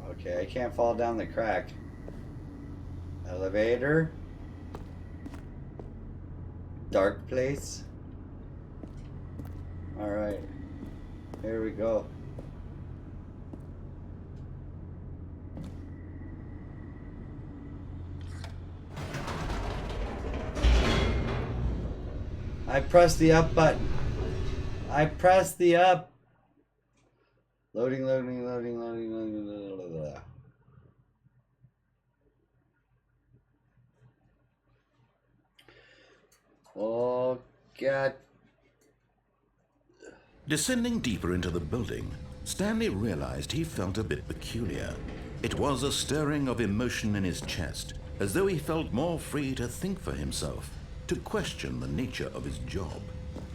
Okay, I can't fall down the crack. Elevator. Dark place. Alright. Here we go. I pressed the up button. I pressed the up. Loading, loading, loading, loading, loading, blah, blah, blah. Oh, God. Descending deeper into the building, Stanley realized he felt a bit peculiar. It was a stirring of emotion in his chest, as though he felt more free to think for himself, to question the nature of his job.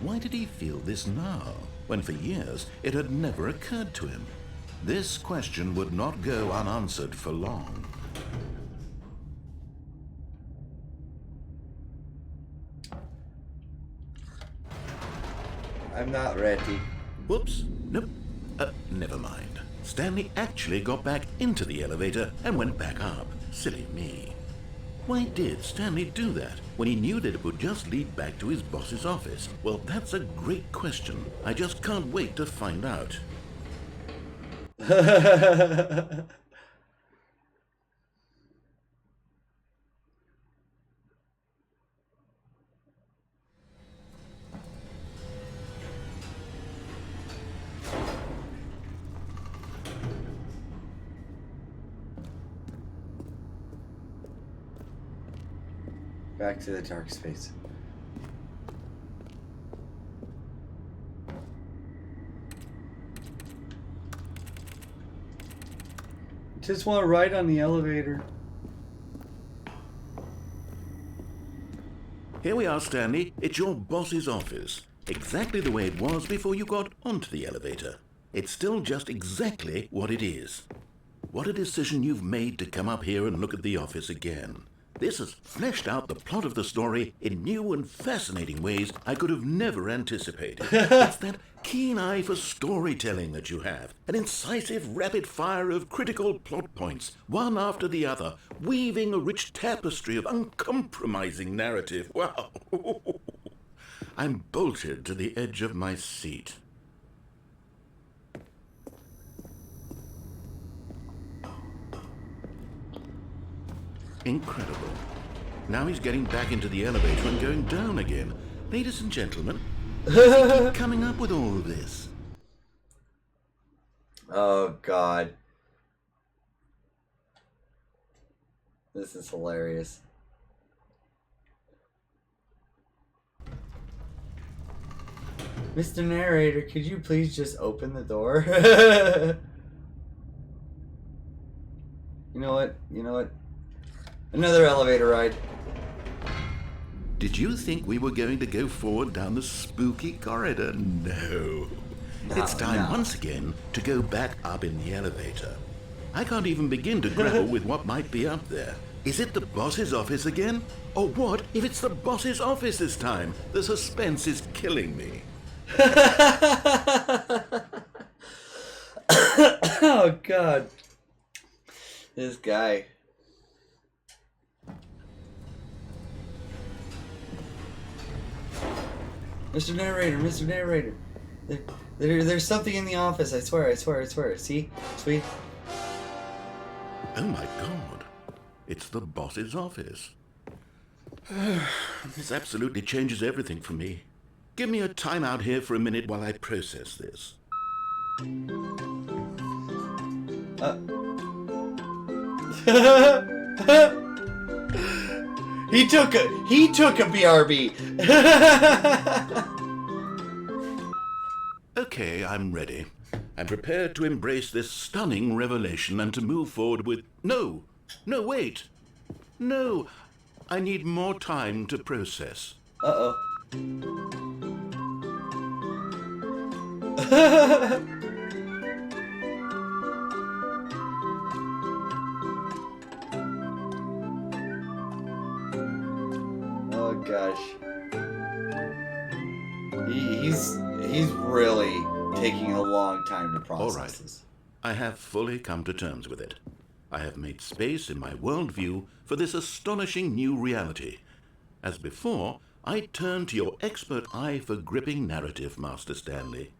Why did he feel this now, when for years it had never occurred to him? This question would not go unanswered for long. I'm not ready. Whoops, nope, never mind. Stanley actually got back into the elevator and went back up. Silly me. Why did Stanley do that when he knew that it would just lead back to his boss's office? Well, that's a great question. I just can't wait to find out. Back to the dark space. Just want to ride on the elevator. Here we are, Stanley. It's your boss's office. Exactly the way it was before you got onto the elevator. It's still just exactly what it is. What a decision you've made to come up here and look at the office again. This has fleshed out the plot of the story in new and fascinating ways I could have never anticipated. It's that keen eye for storytelling that you have, an incisive rapid fire of critical plot points, one after the other, weaving a rich tapestry of uncompromising narrative. Wow! I'm bolted to the edge of my seat. Incredible. Now he's getting back into the elevator and going down again. Ladies and gentlemen, how does he keep coming up with all of this? Oh, God. This is hilarious. Mr. Narrator, could you please just open the door? You know what? You know what? Another elevator ride. Did you think we were going to go forward down the spooky corridor? No. It's time once again to go back up in the elevator. I can't even begin to grapple with what might be up there. Is it the boss's office again? Or what if it's the boss's office this time? The suspense is killing me. Oh, God. This guy. Mr. Narrator, Mr. Narrator. There's something in the office. I swear, I swear, I swear. See? Sweet. Oh my God. It's the boss's office. This absolutely changes everything for me. Give me a timeout here for a minute while I process this. He took a BRB. Okay, I'm ready. I'm prepared to embrace this stunning revelation and to move forward with... No, wait. No, I need more time to process. Uh-oh. Oh gosh. He's really taking a long time to process All right. this. I have fully come to terms with it. I have made space in my worldview for this astonishing new reality. As before, I turn to your expert eye for gripping narrative, Master Stanley.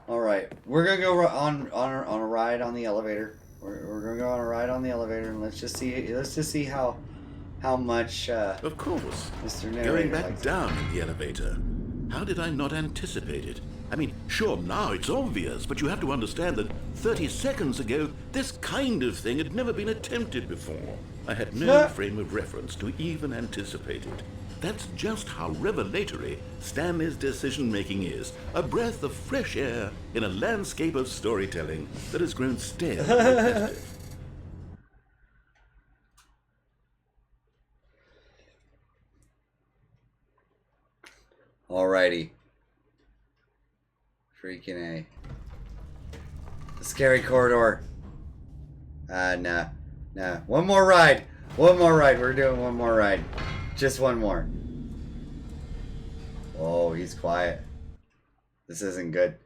All right, we're gonna go on a ride on the elevator. We're gonna go on a ride on the elevator, and let's just see how much Of course. Mr. Narrator Going back likes it. down in the elevator. How did I not anticipate it? I mean, sure, now it's obvious, but you have to understand that 30 seconds ago, this kind of thing had never been attempted before. I had no frame of reference to even anticipate it. That's just how revelatory Stanley's decision-making is. A breath of fresh air in a landscape of storytelling that has grown stale and repetitive. Alrighty. Freaking A. The scary corridor. No. One more ride. We're doing one more ride. Just one more. Oh, he's quiet. This isn't good.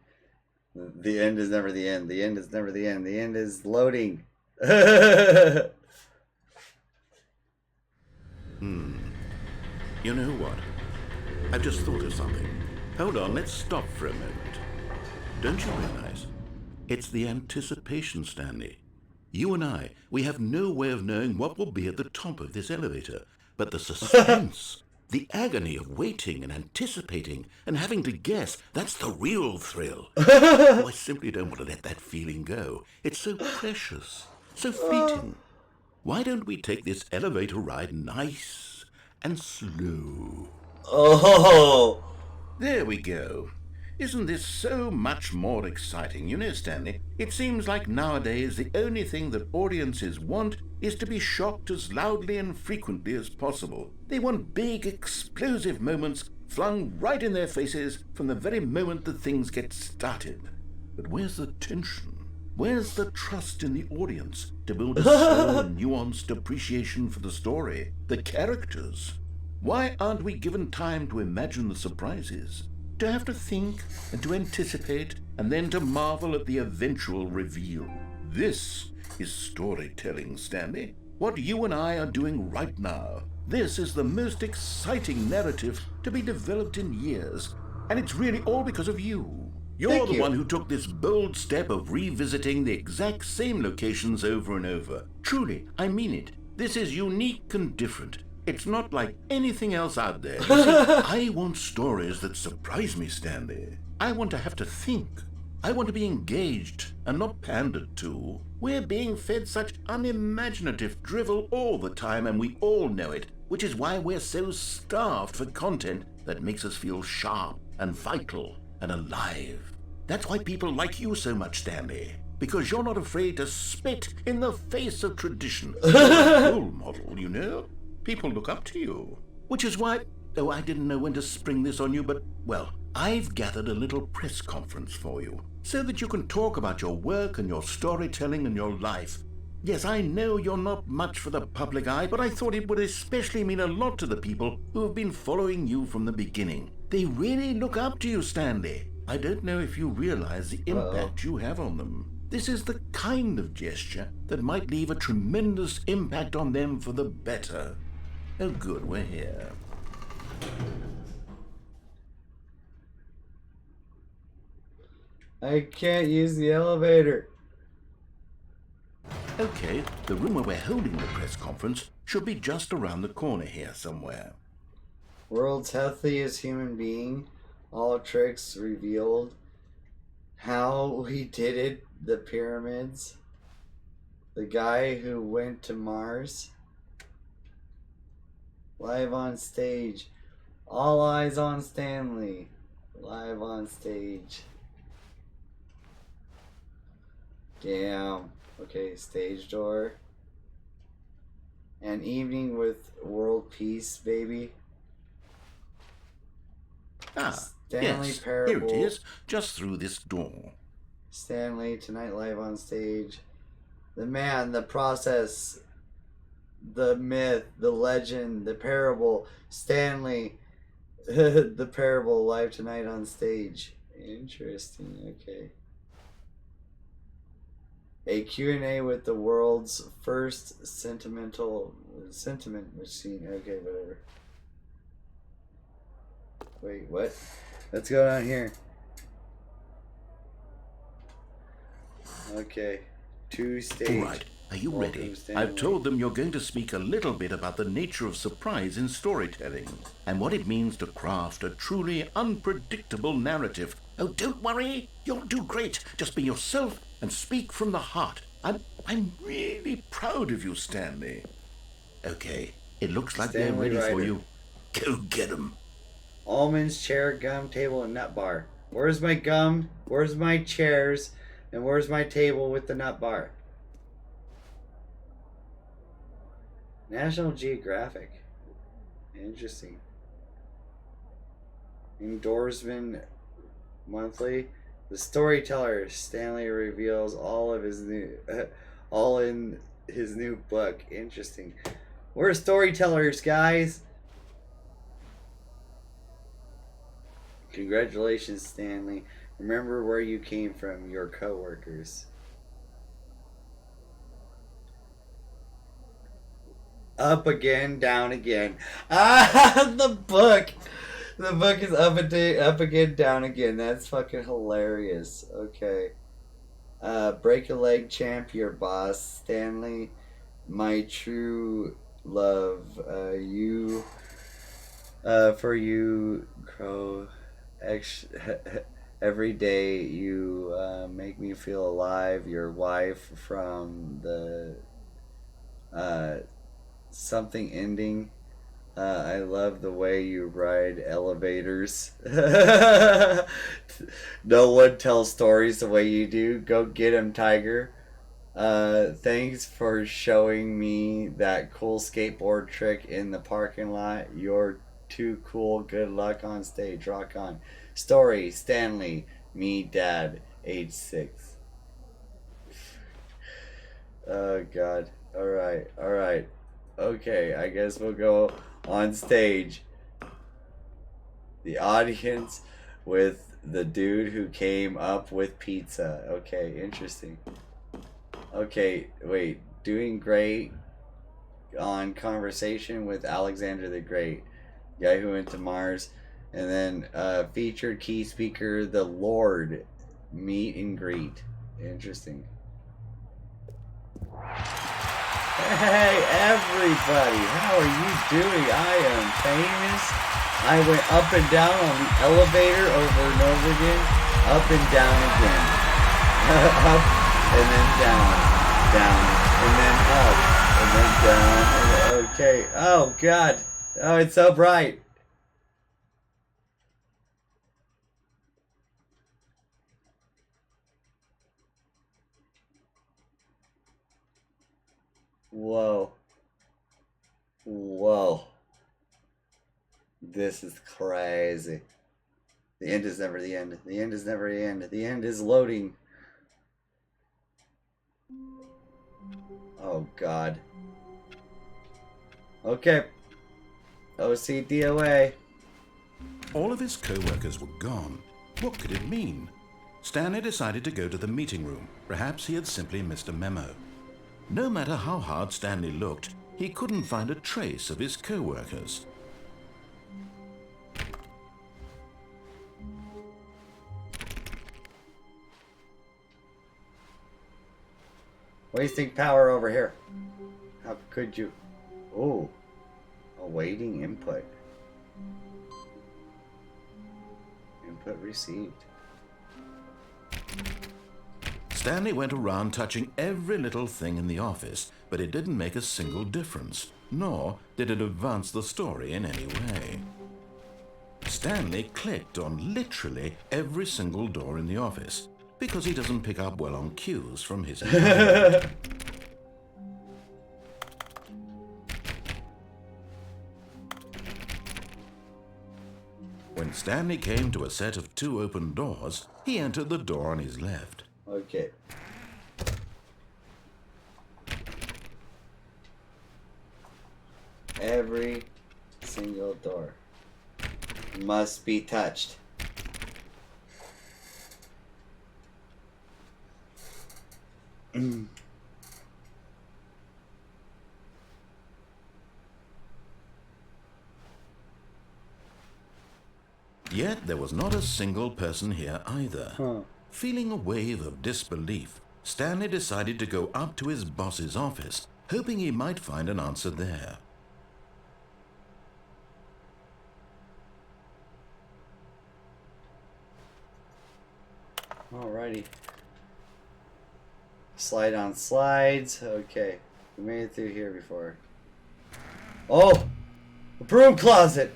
The end is never the end. The end is never the end. The end is loading. You know what? I've just thought of something. Hold on, let's stop for a moment. Don't you realize? It's the anticipation, Stanley. You and I, we have no way of knowing what will be at the top of this elevator. But the suspense, the agony of waiting and anticipating and having to guess, that's the real thrill. Oh, I simply don't want to let that feeling go. It's so precious, so fleeting. Why don't we take this elevator ride nice and slow? Oh. There we go. Isn't this so much more exciting? You know, Stanley, it seems like nowadays the only thing that audiences want is to be shocked as loudly and frequently as possible. They want big, explosive moments flung right in their faces from the very moment that things get started. But where's the tension? Where's the trust in the audience to build a slow and nuanced appreciation for the story, the characters? Why aren't we given time to imagine the surprises? To have to think and to anticipate and then to marvel at the eventual reveal. This is storytelling, Stanley. What you and I are doing right now. This is the most exciting narrative to be developed in years. And it's really all because of you. You're the one who took this bold step of revisiting the exact same locations over and over. Truly, I mean it. This is unique and different. It's not like anything else out there. You see, I want stories that surprise me, Stanley. I want to have to think. I want to be engaged and not pandered to. We're being fed such unimaginative drivel all the time, and we all know it, which is why we're so starved for content that makes us feel sharp and vital and alive. That's why people like you so much, Stanley. Because you're not afraid to spit in the face of tradition. You're a role model, you know? People look up to you. Which is why, oh, I didn't know when to spring this on you, but, well, I've gathered a little press conference for you, so that you can talk about your work and your storytelling and your life. Yes, I know you're not much for the public eye, but I thought it would especially mean a lot to the people who have been following you from the beginning. They really look up to you, Stanley. I don't know if you realize the impact you have on them. This is the kind of gesture that might leave a tremendous impact on them for the better. Oh, good, we're here. I can't use the elevator. Okay, the room where we're holding the press conference should be just around the corner here somewhere. World's healthiest human being. All tricks revealed. How we did it. The pyramids. The guy who went to Mars. Live on stage. All eyes on Stanley. Live on stage. Damn. Okay, stage door. An evening with world peace, baby. Stanley Parable. Here it is, just through this door. Stanley, tonight live on stage. The man, the process, the myth, the legend, the parable. Stanley, the parable live tonight on stage. Interesting, okay. A Q&A with the world's first sentiment machine. Okay, whatever. Wait, what? What's going on here? Okay. 2 stage. All right. Are you ready? I've told them you're going to speak a little bit about the nature of surprise in storytelling and what it means to craft a truly unpredictable narrative. Oh, don't worry. You'll do great. Just be yourself and speak from the heart. I'm really proud of you, Stanley. Okay, it looks like they're ready for you. Go get them. Almonds, chair, gum, table, and nut bar. Where's my gum? Where's my chairs? And where's my table with the nut bar? National Geographic. Interesting. Endorsement monthly. The storyteller Stanley reveals all in his new book. Interesting. We're storytellers, guys. Congratulations, Stanley. Remember where you came from, your coworkers. Up again, down again. Ah, the book. The book is up again, down again. That's fucking hilarious. Okay. Break a leg, champ, your boss, Stanley. My true love. You. For you, Crow. Every day you make me feel alive. Your wife from the something ending. I love the way you ride elevators. No one tells stories the way you do. Go get him, Tiger. Thanks for showing me that cool skateboard trick in the parking lot. You're too cool. Good luck on stage. Rock on. Story, Stanley. Me, Dad. Age 6. Oh, God. Alright, alright. Okay, I guess we'll go on stage. The audience with the dude who came up with pizza. Okay, interesting. Okay, wait. Doing great on conversation with Alexander the Great. Guy who went to Mars. And then featured key speaker, the Lord. Meet and greet. Interesting. Hey everybody, how are you doing? I am famous. I went up and down on the elevator over and over again. Up and down again. Up and then down. Down and then up. And then down. Okay. Oh God. Oh, it's so bright. Whoa. Whoa. This is crazy. The end is never the end. The end is never the end. The end is loading. Oh, God. Okay. OCDOA. All of his co-workers were gone. What could it mean? Stanley decided to go to the meeting room. Perhaps he had simply missed a memo. No matter how hard Stanley looked, he couldn't find a trace of his co-workers. Wasting power over here. How could you? Oh. Awaiting input. Input received. Stanley went around touching every little thing in the office, but it didn't make a single difference, nor did it advance the story in any way. Stanley clicked on literally every single door in the office, because he doesn't pick up well on cues from his environment. When Stanley came to a set of 2 open doors, he entered the door on his left. Okay. Every single door must be touched. Yet there was not a single person here either. Feeling a wave of disbelief, Stanley decided to go up to his boss's office, hoping he might find an answer there. Alrighty. Slide on slides. Okay. We made it through here before. Oh! A broom closet!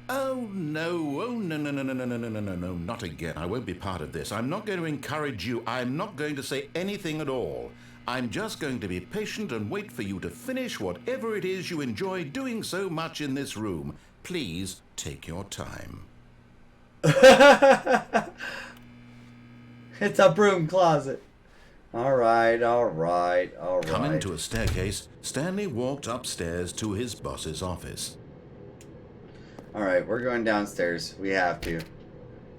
Oh no, oh no, no, no, no, no, no, no, no, no, no, not again. I won't be part of this. I'm not going to encourage you. I'm not going to say anything at all. I'm just going to be patient and wait for you to finish whatever it is you enjoy doing so much in this room. Please take your time. It's a broom closet. Alright, alright, alright. Coming to a staircase, Stanley walked upstairs to his boss's office. Alright, we're going downstairs. We have to.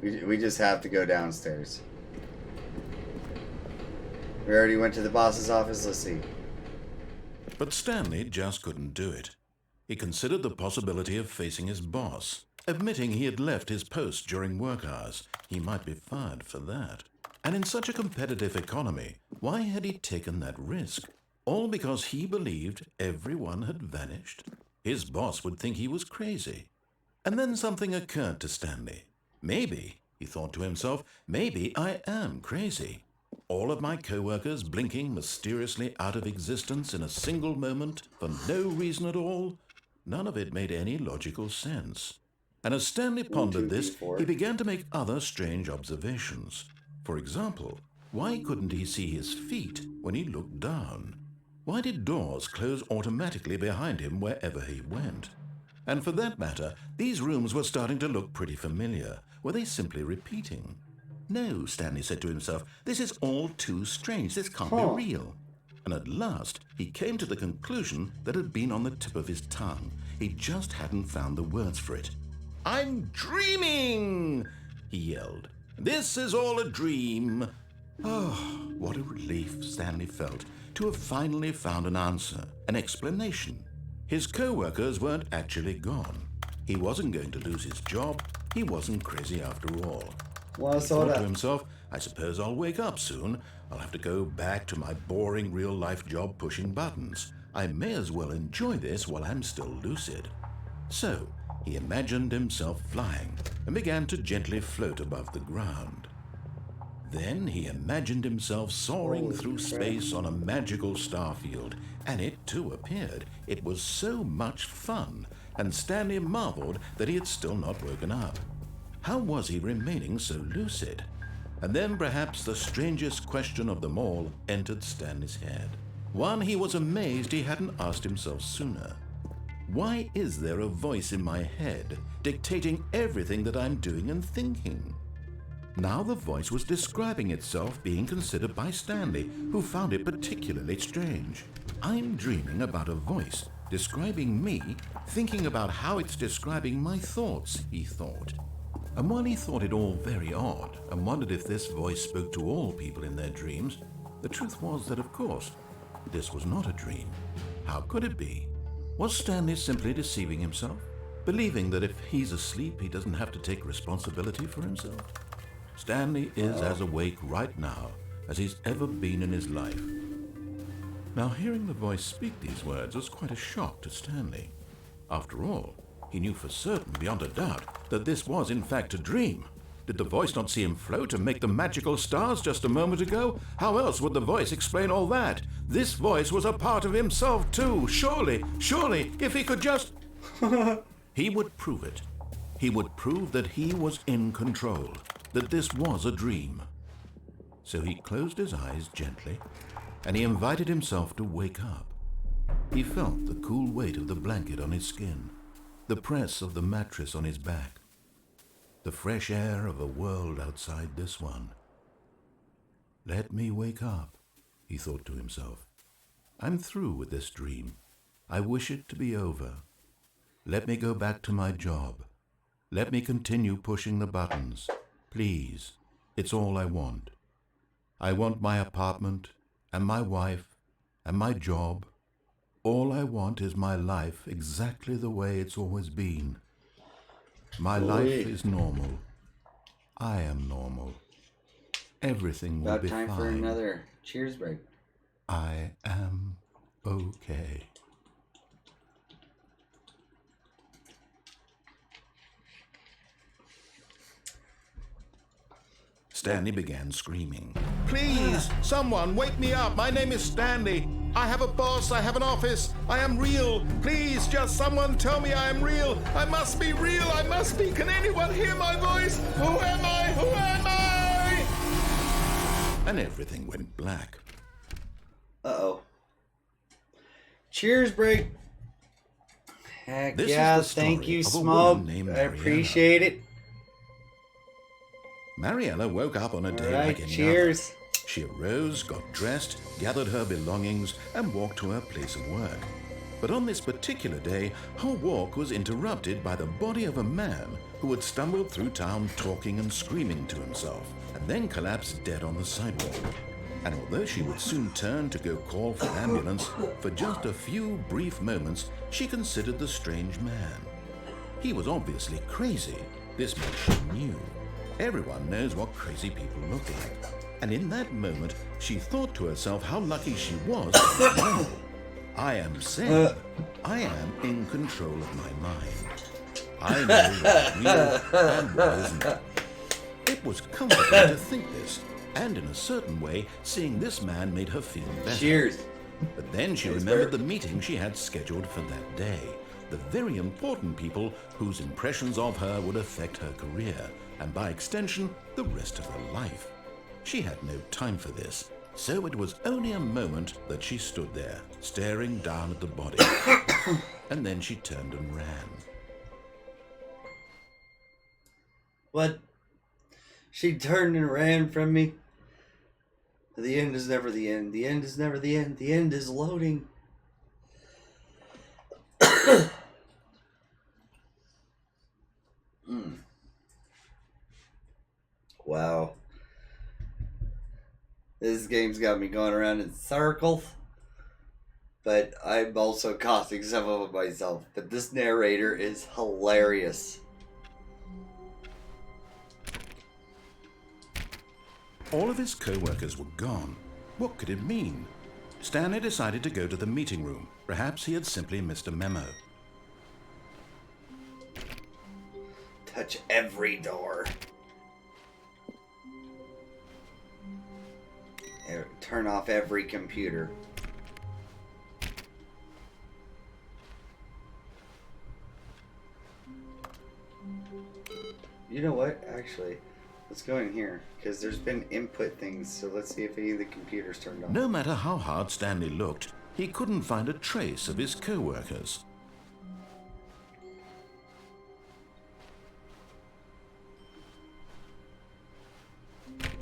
We just have to go downstairs. We already went to the boss's office. Let's see. But Stanley just couldn't do it. He considered the possibility of facing his boss, admitting he had left his post during work hours. He might be fired for that. And in such a competitive economy, why had he taken that risk? All because he believed everyone had vanished? His boss would think he was crazy. And then something occurred to Stanley. Maybe, he thought to himself, maybe I am crazy. All of my co-workers blinking mysteriously out of existence in a single moment for no reason at all? None of it made any logical sense. And as Stanley pondered this, he began to make other strange observations. For example, why couldn't he see his feet when he looked down? Why did doors close automatically behind him wherever he went? And for that matter, these rooms were starting to look pretty familiar. Were they simply repeating? No, Stanley said to himself, this is all too strange. This can't be real. And at last, he came to the conclusion that had been on the tip of his tongue. He just hadn't found the words for it. I'm dreaming, he yelled. This is all a dream. Oh, what a relief Stanley felt to have finally found an answer, an explanation. His co-workers weren't actually gone. He wasn't going to lose his job. He wasn't crazy after all. Well, He thought to himself, I suppose I'll wake up soon. I'll have to go back to my boring real-life job pushing buttons. I may as well enjoy this while I'm still lucid. So, he imagined himself flying and began to gently float above the ground. Then he imagined himself soaring through space on a magical starfield, and it too appeared. It was so much fun, and Stanley marveled that he had still not woken up. How was he remaining so lucid? And then perhaps the strangest question of them all entered Stanley's head. One he was amazed he hadn't asked himself sooner. Why is there a voice in my head dictating everything that I'm doing and thinking? Now the voice was describing itself being considered by Stanley, who found it particularly strange. I'm dreaming about a voice describing me, thinking about how it's describing my thoughts, he thought. And while he thought it all very odd and wondered if this voice spoke to all people in their dreams, the truth was that, of course, this was not a dream. How could it be? Was Stanley simply deceiving himself, believing that if he's asleep, he doesn't have to take responsibility for himself? Stanley is as awake right now as he's ever been in his life. Now, hearing the voice speak these words was quite a shock to Stanley. After all, He knew for certain, beyond a doubt, that this was in fact a dream. Did the voice not see him float and make the magical stars just a moment ago? How else would the voice explain all that? This voice was a part of himself too. Surely, if he could just... He would prove it. He would prove that he was in control, that this was a dream. So he closed his eyes gently, and he invited himself to wake up. He felt the cool weight of the blanket on his skin, the press of the mattress on his back, the fresh air of a world outside this one. Let me wake up, he thought to himself. I'm through with this dream. I wish it to be over. Let me go back to my job. Let me continue pushing the buttons. Please, it's all I want. I want my apartment, and my wife, and my job. All I want is my life exactly the way it's always been. My life is normal. I am normal. Everything will be fine. About time for another cheers break. I am okay. Stanley began screaming. Please, someone, wake me up. My name is Stanley. I have a boss. I have an office. I am real. Please, just someone tell me I am real. I must be real. I must be. Can anyone hear my voice? Who am I? Who am I? And everything went black. Uh-oh. Cheers break. Heck This yeah, is the story thank you, of a Smoke. woman named I Mariella. appreciate it. Mariella woke up on a day Alright, like any cheers. other. She arose, got dressed, gathered her belongings, and walked to her place of work. But on this particular day, her walk was interrupted by the body of a man who had stumbled through town talking and screaming to himself, and then collapsed dead on the sidewalk. And although she would soon turn to go call for an ambulance, for just a few brief moments, she considered the strange man. He was obviously crazy. This much she knew. Everyone knows what crazy people look like. And in that moment, she thought to herself how lucky she was to be normal. I am sane. I am in control of my mind. I know what is real and what isn't. It was comforting to think this, and in a certain way, seeing this man made her feel better. Cheers. But then she remembered the meeting she had scheduled for that day. The very important people whose impressions of her would affect her career, and by extension, the rest of her life. She had no time for this, so it was only a moment that she stood there, staring down at the body. And then she turned and ran. What? She turned and ran from me? The end is never the end. The end is never the end. The end is loading. Wow. This game's got me going around in circles. But I'm also causing some of it myself. But this narrator is hilarious. All of his co-workers were gone. What could it mean? Stanley decided to go to the meeting room. Perhaps he had simply missed a memo. Touch every door. Turn off every computer. You know what? Actually, let's go in here, because there's been input things, so let's see if any of the computers turned on. No matter how hard Stanley looked, he couldn't find a trace of his co-workers.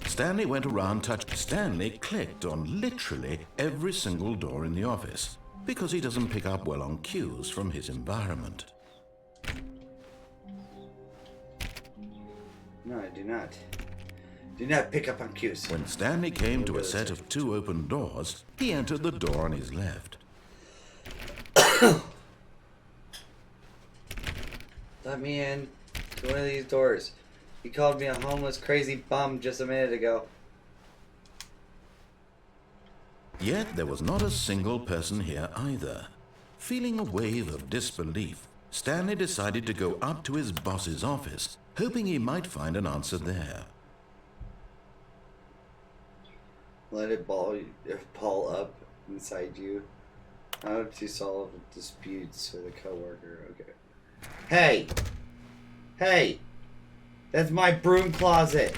Stanley went around Stanley clicked on literally every single door in the office, because he doesn't pick up well on cues from his environment. No, I do not. Do not pick up on cues. When Stanley came to a set of 2 open doors, he entered the door on his left. Let me in to one of these doors. He called me a homeless, crazy bum just a minute ago. Yet there was not a single person here either. Feeling a wave of disbelief, Stanley decided to go up to his boss's office, hoping he might find an answer there. Let it ball up inside you. How to solve disputes with a coworker. Okay. Hey! Hey! That's my broom closet!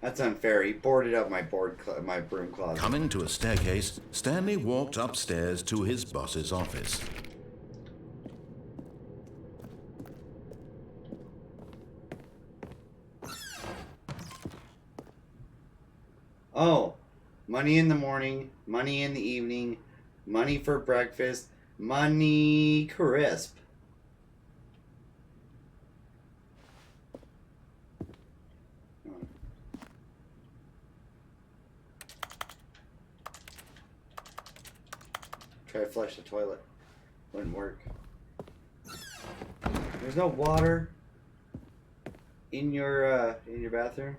That's unfair. He boarded up my broom closet. Coming to a staircase, Stanley walked upstairs to his boss's office. Oh, money in the morning, money in the evening, money for breakfast, money crisp. Try to flush the toilet. Wouldn't work. There's no water in your bathroom.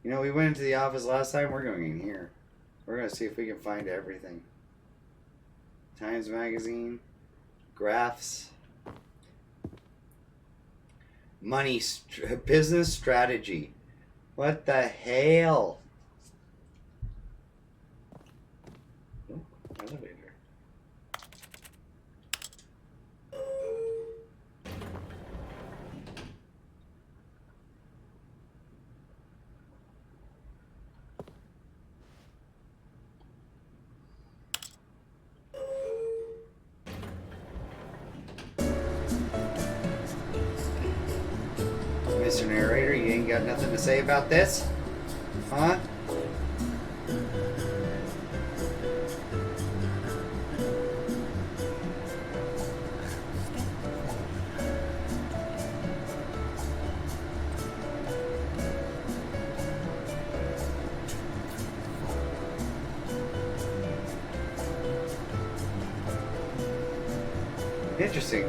You know, we went into the office last time. We're going in here. We're going to see if we can find everything. Times Magazine. Graphs. Money. Business strategy. What the hell? Oh, elevator. Mr. Narrator, you ain't got nothing to say about this? Huh? Interesting.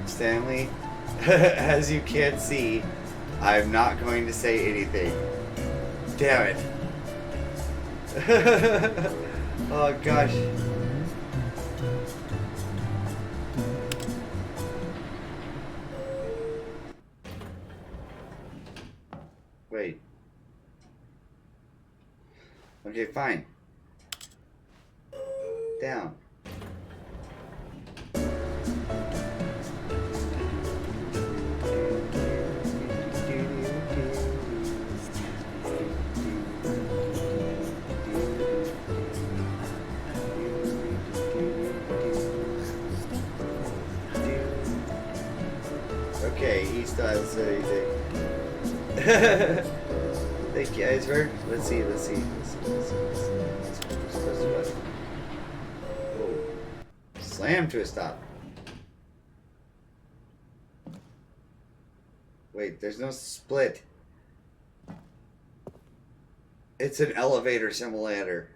Stanley, as you can't see, I'm not going to say anything. Damn it. Oh gosh. Wait. Okay, fine. Down. Okay, he still hasn't said anything. Thank you, Iceberg. Let's see. Oh. Slam to a stop. Wait, there's no split. It's an elevator simulator.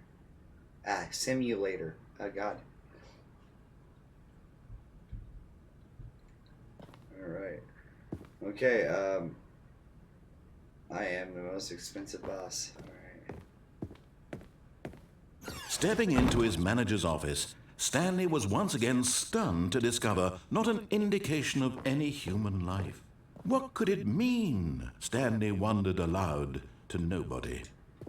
Simulator. Oh, God. Alright. Okay, I am the most expensive boss. Alright. Stepping into his manager's office, Stanley was once again stunned to discover not an indication of any human life. What could it mean? Stanley wondered aloud to nobody.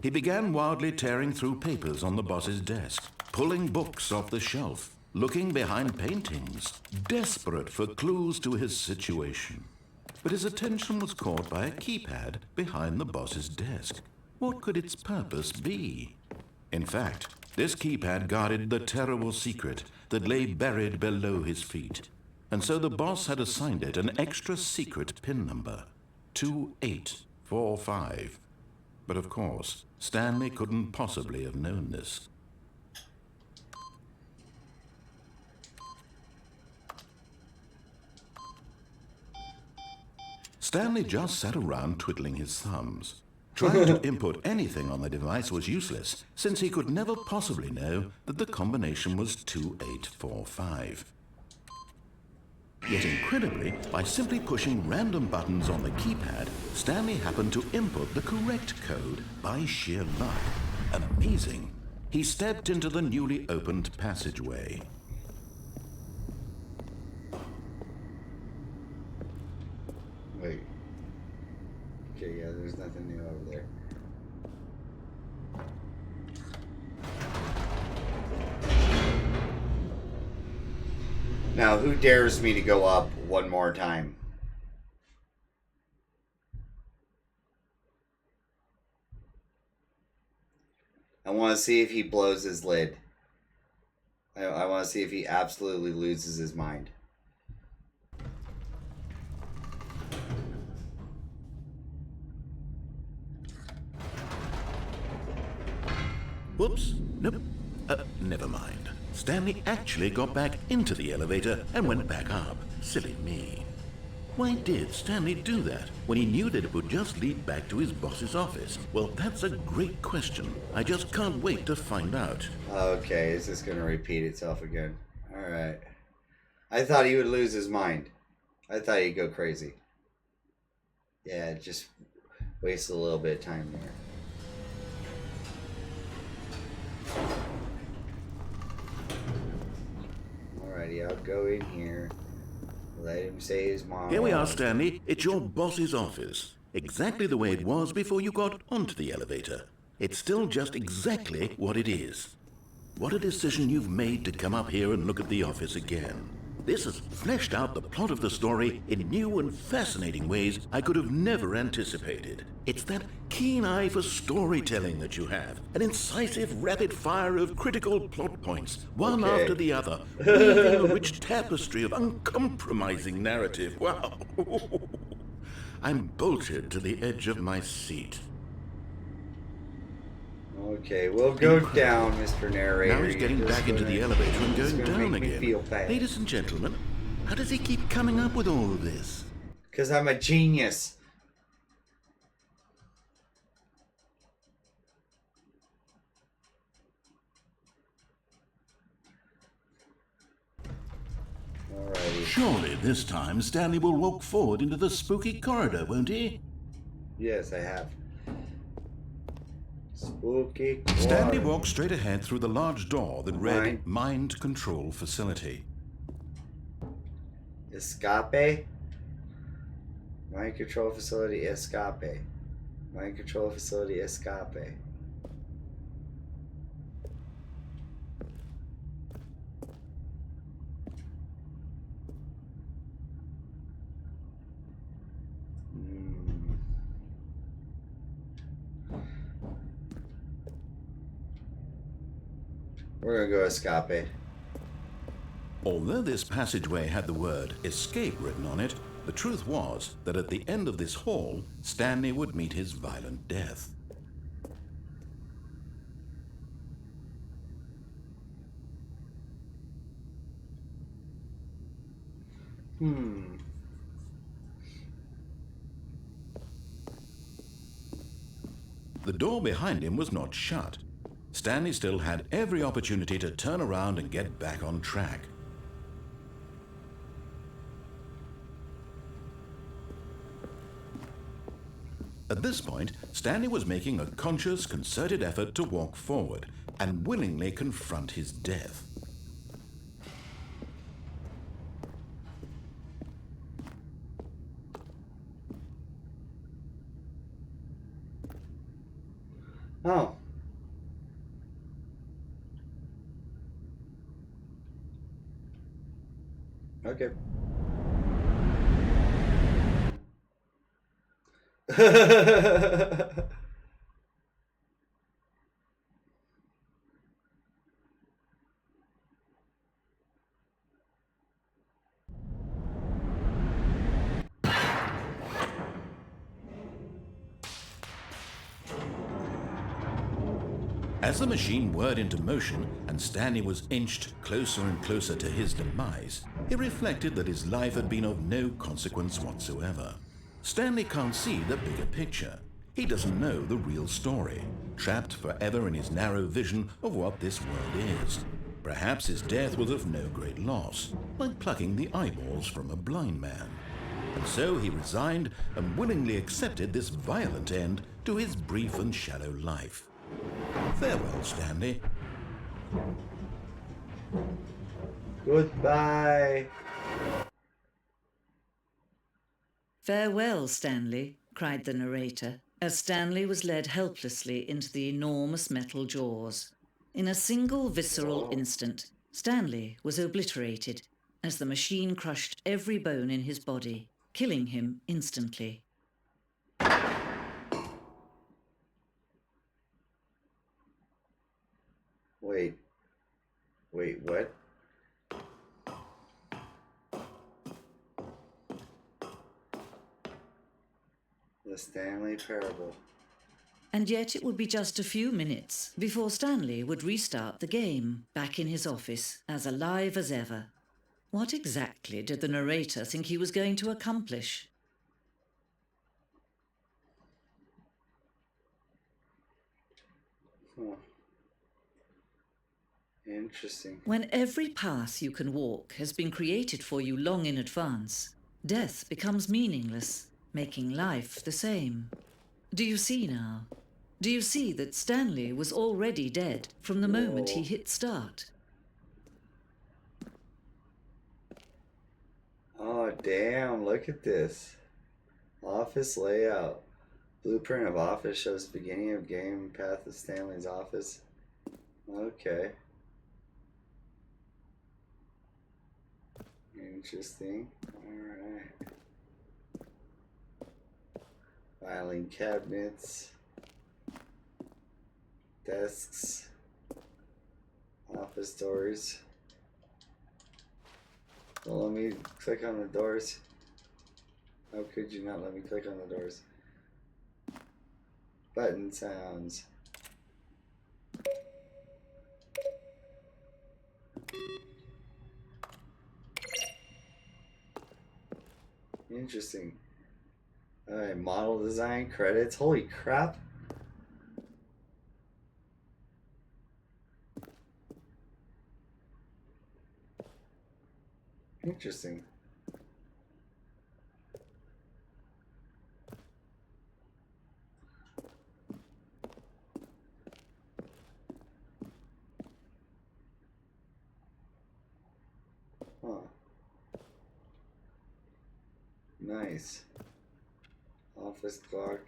He began wildly tearing through papers on the boss's desk, pulling books off the shelf, looking behind paintings, desperate for clues to his situation. But his attention was caught by a keypad behind the boss's desk. What could its purpose be? In fact, this keypad guarded the terrible secret that lay buried below his feet. And so the boss had assigned it an extra secret PIN number, 2845. But of course, Stanley couldn't possibly have known this. Stanley just sat around twiddling his thumbs. Trying to input anything on the device was useless, since he could never possibly know that the combination was 2845. Yet incredibly, by simply pushing random buttons on the keypad, Stanley happened to input the correct code by sheer luck. Amazing. He stepped into the newly opened passageway. Wait. Okay, yeah, there's nothing new over there. Now, who dares me to go up one more time? I want to see if he blows his lid. I want to see if he absolutely loses his mind. Whoops. Nope. Never mind. Stanley actually got back into the elevator and went back up. Silly me. Why did Stanley do that when he knew that it would just lead back to his boss's office? Well, that's a great question. I just can't wait to find out. Okay, is this going to repeat itself again? Alright. I thought he would lose his mind. I thought he'd go crazy. Yeah, just waste a little bit of time there. Alrighty, I'll go in here. Let him say his mom. Here we are, Stanley. It's your boss's office. Exactly the way it was before you got onto the elevator. It's still just exactly what it is. What a decision you've made to come up here and look at the office again. This has fleshed out the plot of the story in new and fascinating ways I could have never anticipated. It's that keen eye for storytelling that you have, an incisive rapid fire of critical plot points, one after the other, weaving a rich tapestry of uncompromising narrative. Wow! I'm bolted to the edge of my seat. Okay, we'll go down, Mr. Narrator. Now he's getting back into the elevator and going down again. Ladies and gentlemen, how does he keep coming up with all of this? Because I'm a genius. Alrighty. Surely this time Stanley will walk forward into the spooky corridor, won't he? Yes, I have. Spooky. Stanley walked straight ahead through the large door that read Mind Control Facility. Escape? Mind Control Facility Escape. Mind Control Facility Escape. We're gonna go escape. Although this passageway had the word escape written on it, the truth was that at the end of this hall, Stanley would meet his violent death. The door behind him was not shut. Stanley still had every opportunity to turn around and get back on track. At this point, Stanley was making a conscious, concerted effort to walk forward and willingly confront his death. Oh. Okay. As the machine whirred into motion and Stanley was inched closer and closer to his demise, he reflected that his life had been of no consequence whatsoever. Stanley can't see the bigger picture. He doesn't know the real story, trapped forever in his narrow vision of what this world is. Perhaps his death was of no great loss, like plucking the eyeballs from a blind man. And so he resigned and willingly accepted this violent end to his brief and shallow life. Farewell, Stanley. Goodbye. "Farewell, Stanley," cried the narrator, as Stanley was led helplessly into the enormous metal jaws. In a single visceral instant, Stanley was obliterated as the machine crushed every bone in his body, killing him instantly. Wait, what? The Stanley Parable. And yet it would be just a few minutes before Stanley would restart the game, back in his office, as alive as ever. What exactly did the narrator think he was going to accomplish? Huh. Interesting. When every path you can walk has been created for you long in advance, death becomes meaningless, making life the same. Do you see now? Do you see that Stanley was already dead from the moment he hit start? Oh, damn, look at this. Office layout. Blueprint of office shows beginning of game path of Stanley's office. Okay. Interesting. Alright. Filing cabinets. Desks. Office doors. Well, let me click on the doors. How could you not let me click on the doors? Button sounds. Interesting. Alright, model design credits. Holy crap. Interesting. Huh. Nice. Office clock.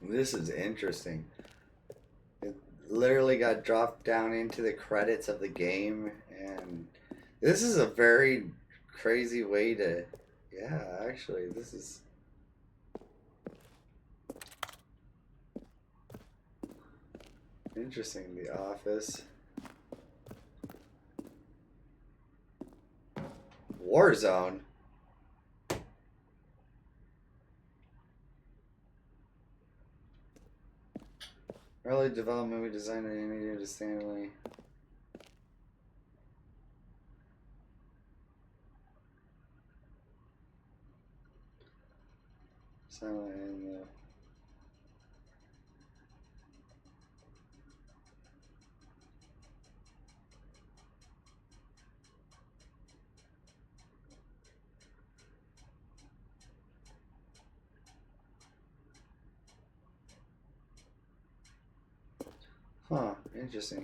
This is interesting. It literally got dropped down into the credits of the game, and this is a very crazy way to, yeah, actually, this is interesting. The Office. Warzone. Early development, we designed an animated to Stanley. Silent and huh, interesting.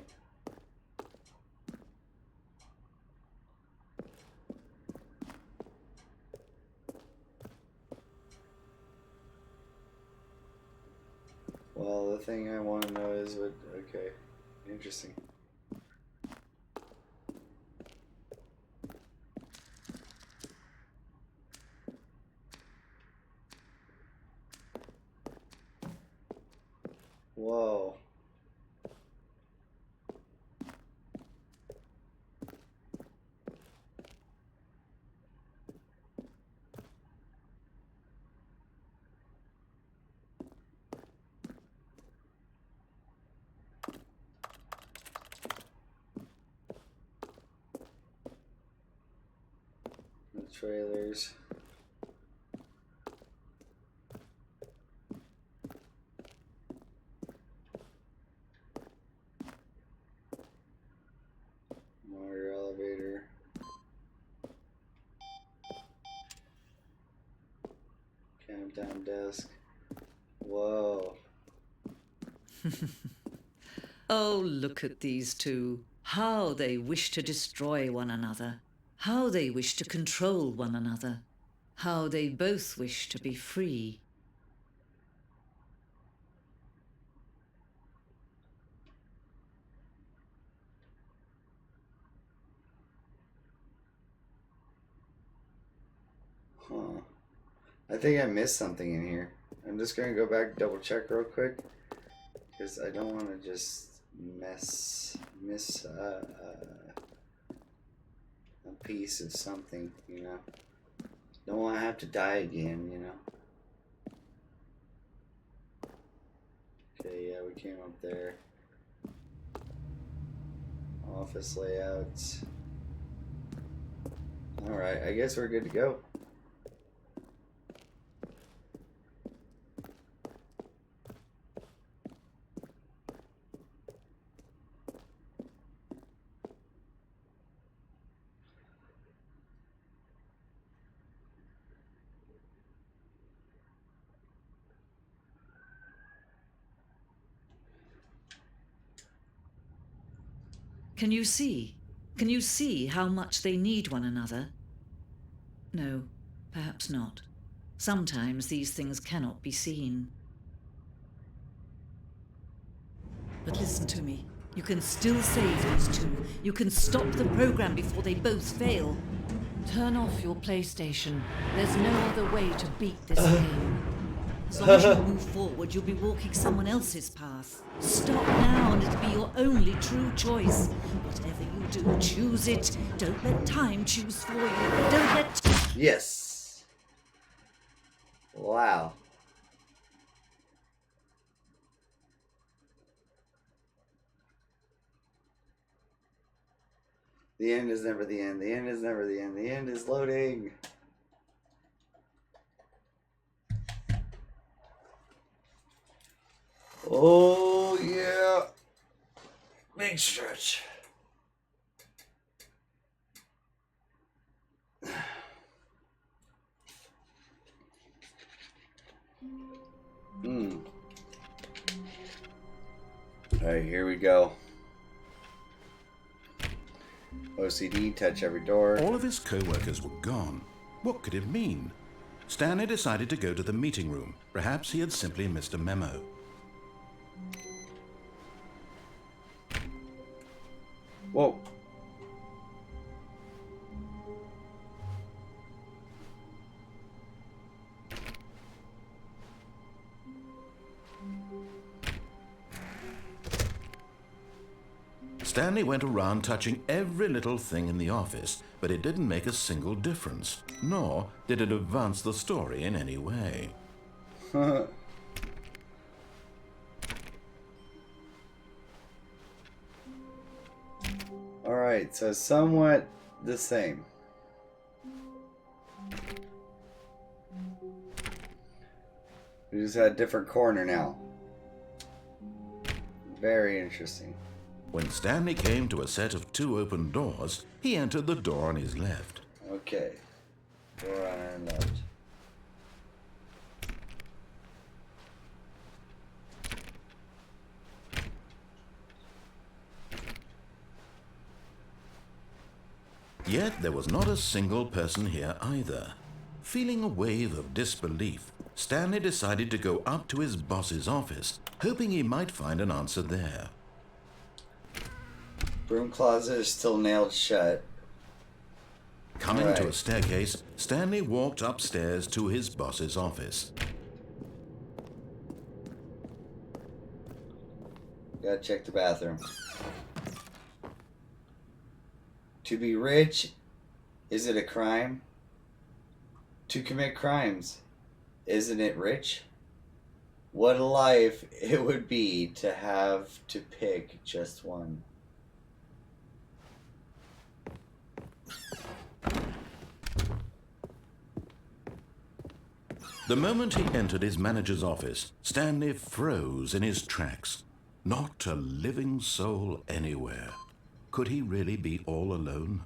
Well, the thing I want to know is what, okay, interesting. Whoa. trailers. Motor elevator. Countdown desk. Whoa. Oh, look at these two. How they wish to destroy one another. How they wish to control one another. How they both wish to be free. Huh. I think I missed something in here. I'm just gonna go back and double check real quick. Because I don't want to just miss a piece of something, you know. Don't want to have to die again, you know. Okay, yeah, we came up there. Office layouts. Alright, I guess we're good to go. Can you see? Can you see how much they need one another? No, perhaps not. Sometimes these things cannot be seen. But listen to me. You can still save these two. You can stop the program before they both fail. Turn off your PlayStation. There's no other way to beat this game. As long as you move forward, you'll be walking someone else's path. Stop now and it'll be your only true choice. Whatever you do, choose it. Don't let time choose for you. Don't let... Yes. Wow. The end is never the end. The end is never the end. The end is loading. Oh, yeah. Big stretch. Alright, here we go. OCD, touch every door. All of his co-workers were gone. What could it mean? Stanley decided to go to the meeting room. Perhaps he had simply missed a memo. Whoa. Stanley went around touching every little thing in the office, but it didn't make a single difference, nor did it advance the story in any way. Alright, so somewhat the same. We just had a different corner now. Very interesting. When Stanley came to a set of 2 open doors, he entered the door on his left. Okay. Door on our left. Yet there was not a single person here either. Feeling a wave of disbelief, Stanley decided to go up to his boss's office, hoping he might find an answer there. Broom closet is still nailed shut. Coming All to a right. staircase, Stanley walked upstairs to his boss's office. Gotta check the bathroom. To be rich, is it a crime? To commit crimes, isn't it rich? What a life it would be to have to pick just one. The moment he entered his manager's office, Stanley froze in his tracks. Not a living soul anywhere. Could he really be all alone?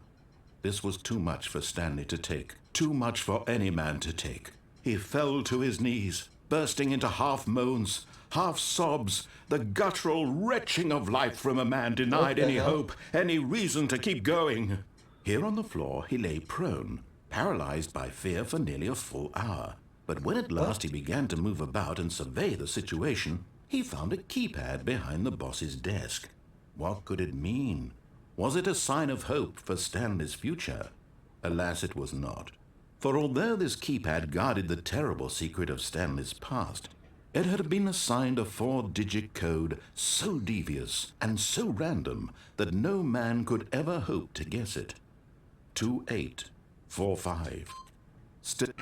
This was too much for Stanley to take, too much for any man to take. He fell to his knees, bursting into half moans, half sobs, the guttural retching of life from a man denied any hope, any reason to keep going. Here on the floor he lay prone, paralyzed by fear for nearly a full hour. But when at last he began to move about and survey the situation, he found a keypad behind the boss's desk. What could it mean? Was it a sign of hope for Stanley's future? Alas, it was not. For although this keypad guarded the terrible secret of Stanley's past, it had been assigned a 4-digit code so devious and so random that no man could ever hope to guess it. 2845.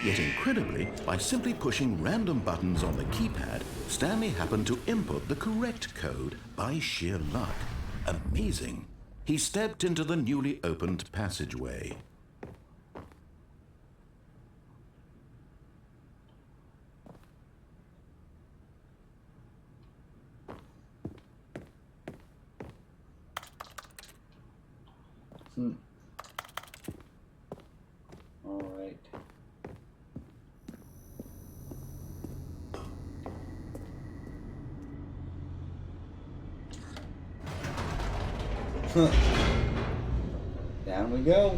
Yet incredibly, by simply pushing random buttons on the keypad, Stanley happened to input the correct code by sheer luck. Amazing. He stepped into the newly opened passageway. All right. Down we go.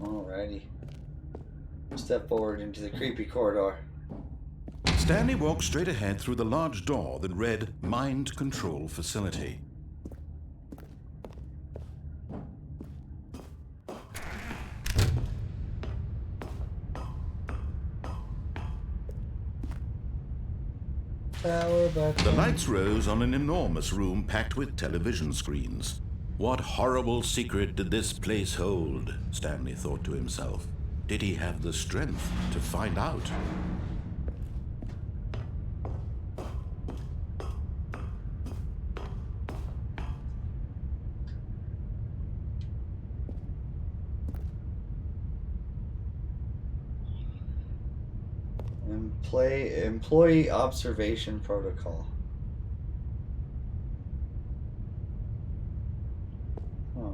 Alrighty. Step forward into the creepy corridor. Stanley walked straight ahead through the large door that read Mind Control Facility. The lights rose on an enormous room packed with television screens. What horrible secret did this place hold? Stanley thought to himself. Did he have the strength to find out? Employee observation protocol. Huh.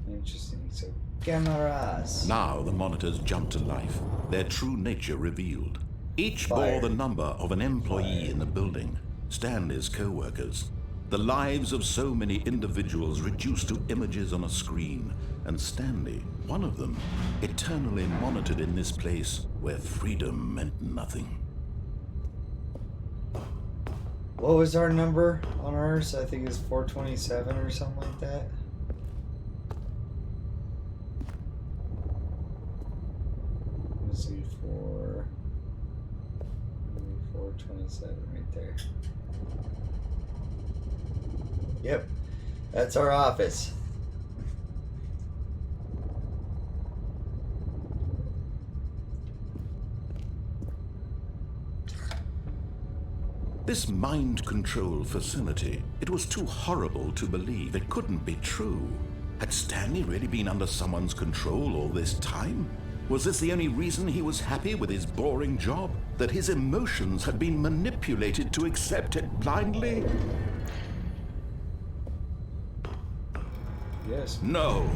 Interesting. So, cameras. Now the monitors jumped to life, their true nature revealed. Each bore the number of an employee in the building, Stanley's co-workers. The lives of so many individuals reduced to images on a screen, and Stanley, one of them, eternally monitored in this place where freedom meant nothing. What was our number on ours? I think it's 427 or something like that. Let's see, 427 right there. Yep, that's our office. This mind control facility, it was too horrible to believe. It couldn't be true. Had Stanley really been under someone's control all this time? Was this the only reason he was happy with his boring job? That his emotions had been manipulated to accept it blindly? Yes. No,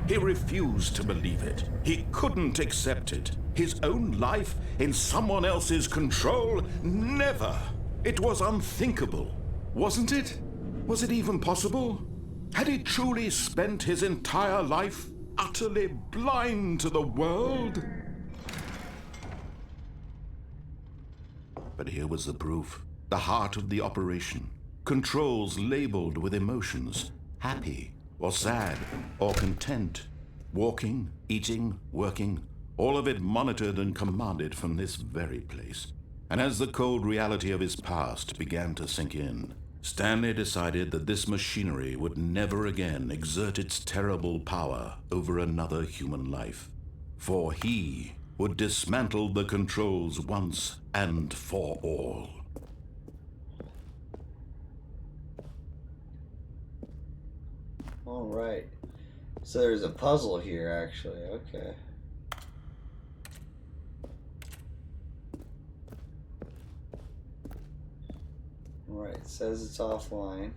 he refused to believe it. He couldn't accept it. His own life in someone else's control? Never. It was unthinkable, wasn't it? Was it even possible? Had he truly spent his entire life utterly blind to the world? But here was the proof. The heart of the operation. Controls labeled with emotions. Happy, or sad, or content. Walking, eating, working, all of it monitored and commanded from this very place. And as the cold reality of his past began to sink in, Stanley decided that this machinery would never again exert its terrible power over another human life. For he would dismantle the controls once and for all. All right. So there's a puzzle here, actually. Okay. All right. It says it's offline.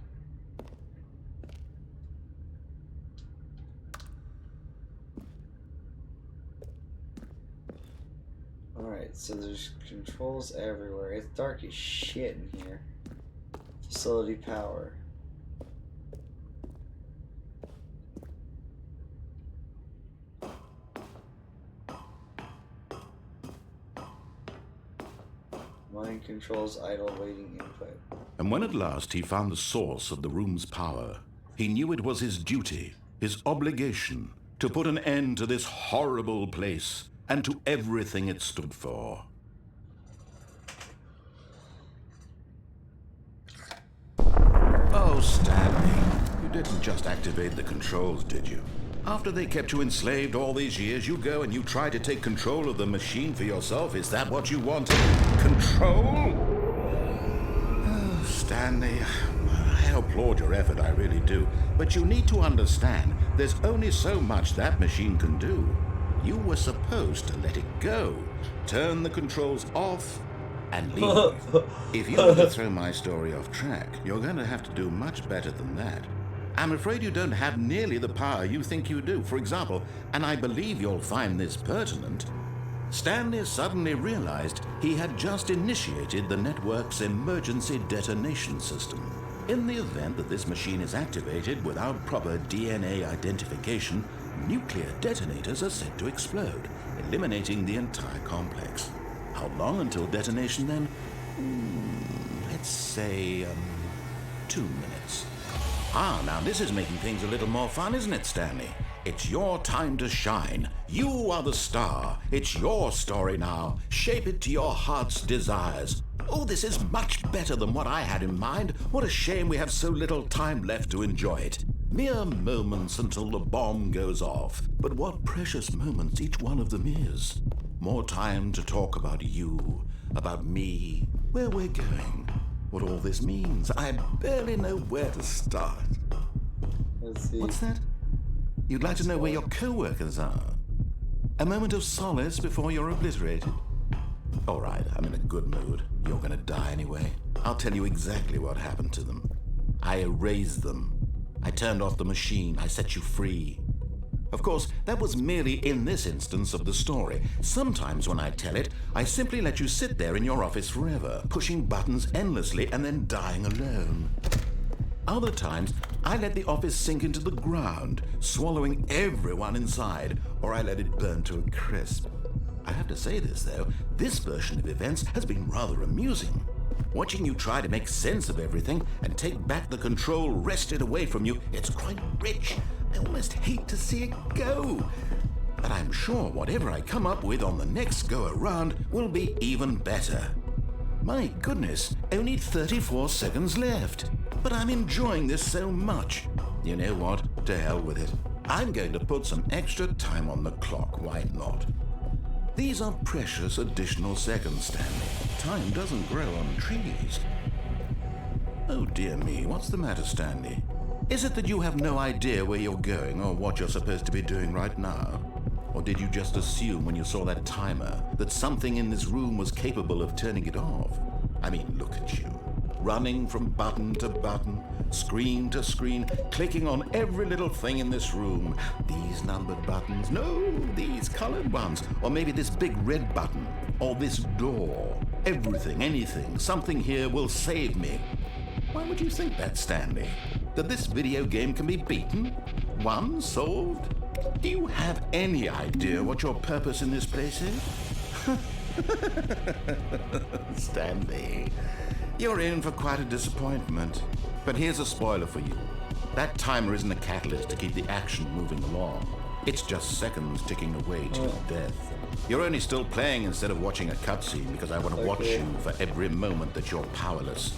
Alright, so there's controls everywhere. It's dark as shit in here. Facility power. Mind controls idle waiting input. And when at last he found the source of the room's power, he knew it was his duty, his obligation, to put an end to this horrible place and to everything it stood for. Oh, Stanley, you didn't just activate the controls, did you? After they kept you enslaved all these years, you go and you try to take control of the machine for yourself. Is that what you wanted? Control? Oh, Stanley, I applaud your effort, I really do. But you need to understand, there's only so much that machine can do. You were supposed to let it go, turn the controls off, and leave. If you want to throw my story off track, you're going to have to do much better than that. I'm afraid you don't have nearly the power you think you do. For example, and I believe you'll find this pertinent, Stanley suddenly realized he had just initiated the network's emergency detonation system. In the event that this machine is activated without proper DNA identification, nuclear detonators are set to explode, eliminating the entire complex. How long until detonation then? Let's say, 2 minutes. Ah, now this is making things a little more fun, isn't it, Stanley? It's your time to shine. You are the star. It's your story now. Shape it to your heart's desires. Oh, this is much better than what I had in mind. What a shame we have so little time left to enjoy it. Mere moments until the bomb goes off. But what precious moments each one of them is. More time to talk about you, about me, where we're going, what all this means. I barely know where to start. Let's see. What's that? You'd like to know where your co-workers are? A moment of solace before you're obliterated? All right, I'm in a good mood. You're gonna die anyway. I'll tell you exactly what happened to them. I erased them. I turned off the machine. I set you free. Of course, that was merely in this instance of the story. Sometimes when I tell it, I simply let you sit there in your office forever, pushing buttons endlessly and then dying alone. Other times, I let the office sink into the ground, swallowing everyone inside, or I let it burn to a crisp. I have to say this, though, this version of events has been rather amusing. Watching you try to make sense of everything and take back the control wrested away from you, it's quite rich. I almost hate to see it go. But I'm sure whatever I come up with on the next go-around will be even better. My goodness, only 34 seconds left. But I'm enjoying this so much. You know what? To hell with it. I'm going to put some extra time on the clock. Why not? These are precious additional seconds, Stanley. Time doesn't grow on trees. Oh dear me, what's the matter, Stanley? Is it that you have no idea where you're going or what you're supposed to be doing right now? Or did you just assume when you saw that timer that something in this room was capable of turning it off? I mean, look at you. Running from button to button, screen to screen, clicking on every little thing in this room. These numbered buttons, no, these colored ones. Or maybe this big red button, or this door. Everything, anything, something here will save me. Why would you think that, Stanley? That this video game can be beaten? Won? Solved? Do you have any idea what your purpose in this place is? Stanley, you're in for quite a disappointment. But here's a spoiler for you. That timer isn't a catalyst to keep the action moving along. It's just seconds ticking away to your death. You're only still playing instead of watching a cutscene because I want to watch you for every moment that you're powerless.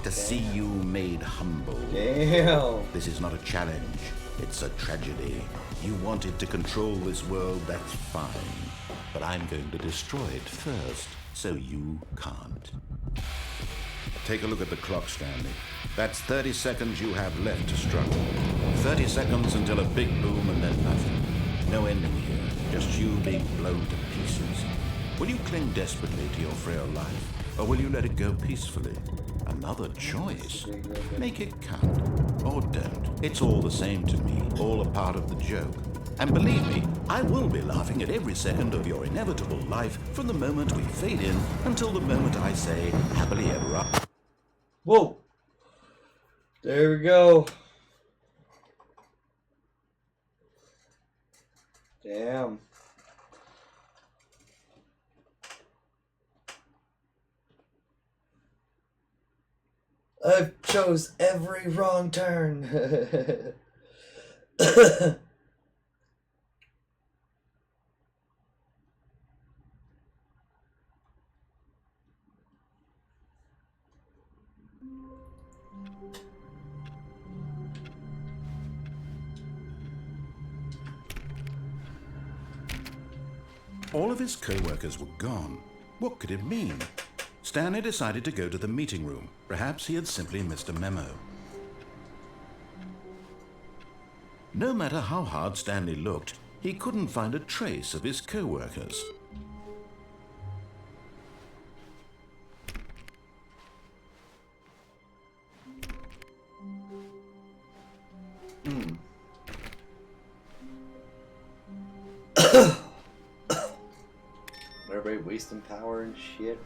To see you made humble. Damn. This is not a challenge. It's a tragedy. You wanted to control this world, that's fine. But I'm going to destroy it first, so you can't. Take a look at the clock, Stanley. That's 30 seconds you have left to struggle. 30 seconds until a big boom and then nothing. No ending here, just you being blown to pieces. Will you cling desperately to your frail life, or will you let it go peacefully? Another choice. Make it count, or don't. It's all the same to me, all a part of the joke. And believe me, I will be laughing at every second of your inevitable life from the moment we fade in until the moment I say, happily ever after. Whoa. There we go. Damn. I chose every wrong turn. All of his co-workers were gone. What could it mean? Stanley decided to go to the meeting room. Perhaps he had simply missed a memo. No matter how hard Stanley looked, he couldn't find a trace of his co-workers. Everybody wasting power and shit.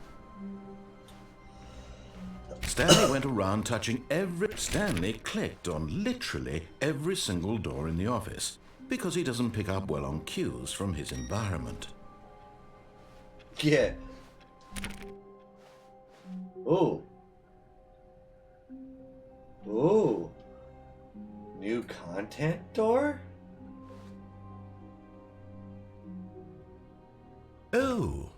Stanley went around touching Stanley clicked on literally every single door in the office because he doesn't pick up well on cues from his environment. Yeah. Ooh. Ooh. New content door? Oh,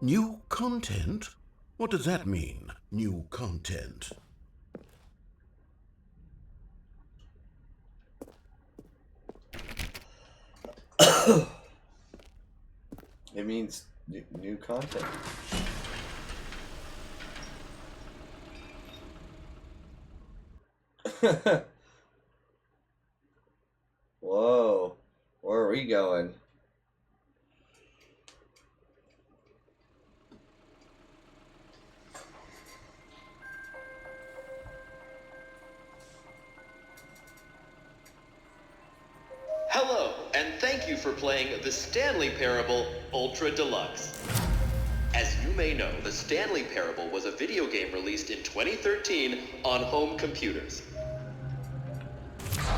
new content? What does that mean, new content? It means new content. Whoa. Where are we going? Hello, and thank you for playing the Stanley Parable Ultra Deluxe. As you may know, the Stanley Parable was a video game released in 2013 on home computers.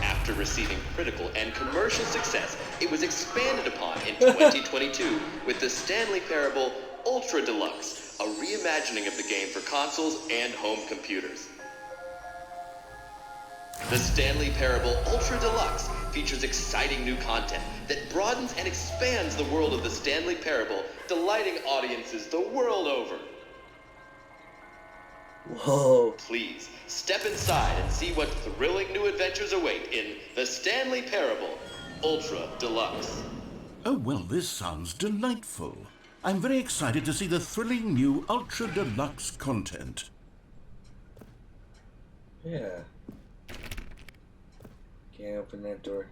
After receiving critical and commercial success, it was expanded upon in 2022 with the Stanley Parable Ultra Deluxe, a reimagining of the game for consoles and home computers. The Stanley Parable Ultra Deluxe features exciting new content that broadens and expands the world of the Stanley Parable, delighting audiences the world over. Whoa. Please, step inside and see what thrilling new adventures await in the Stanley Parable Ultra Deluxe. Oh, well, this sounds delightful. I'm very excited to see the thrilling new Ultra Deluxe content. Yeah. Can't open that door.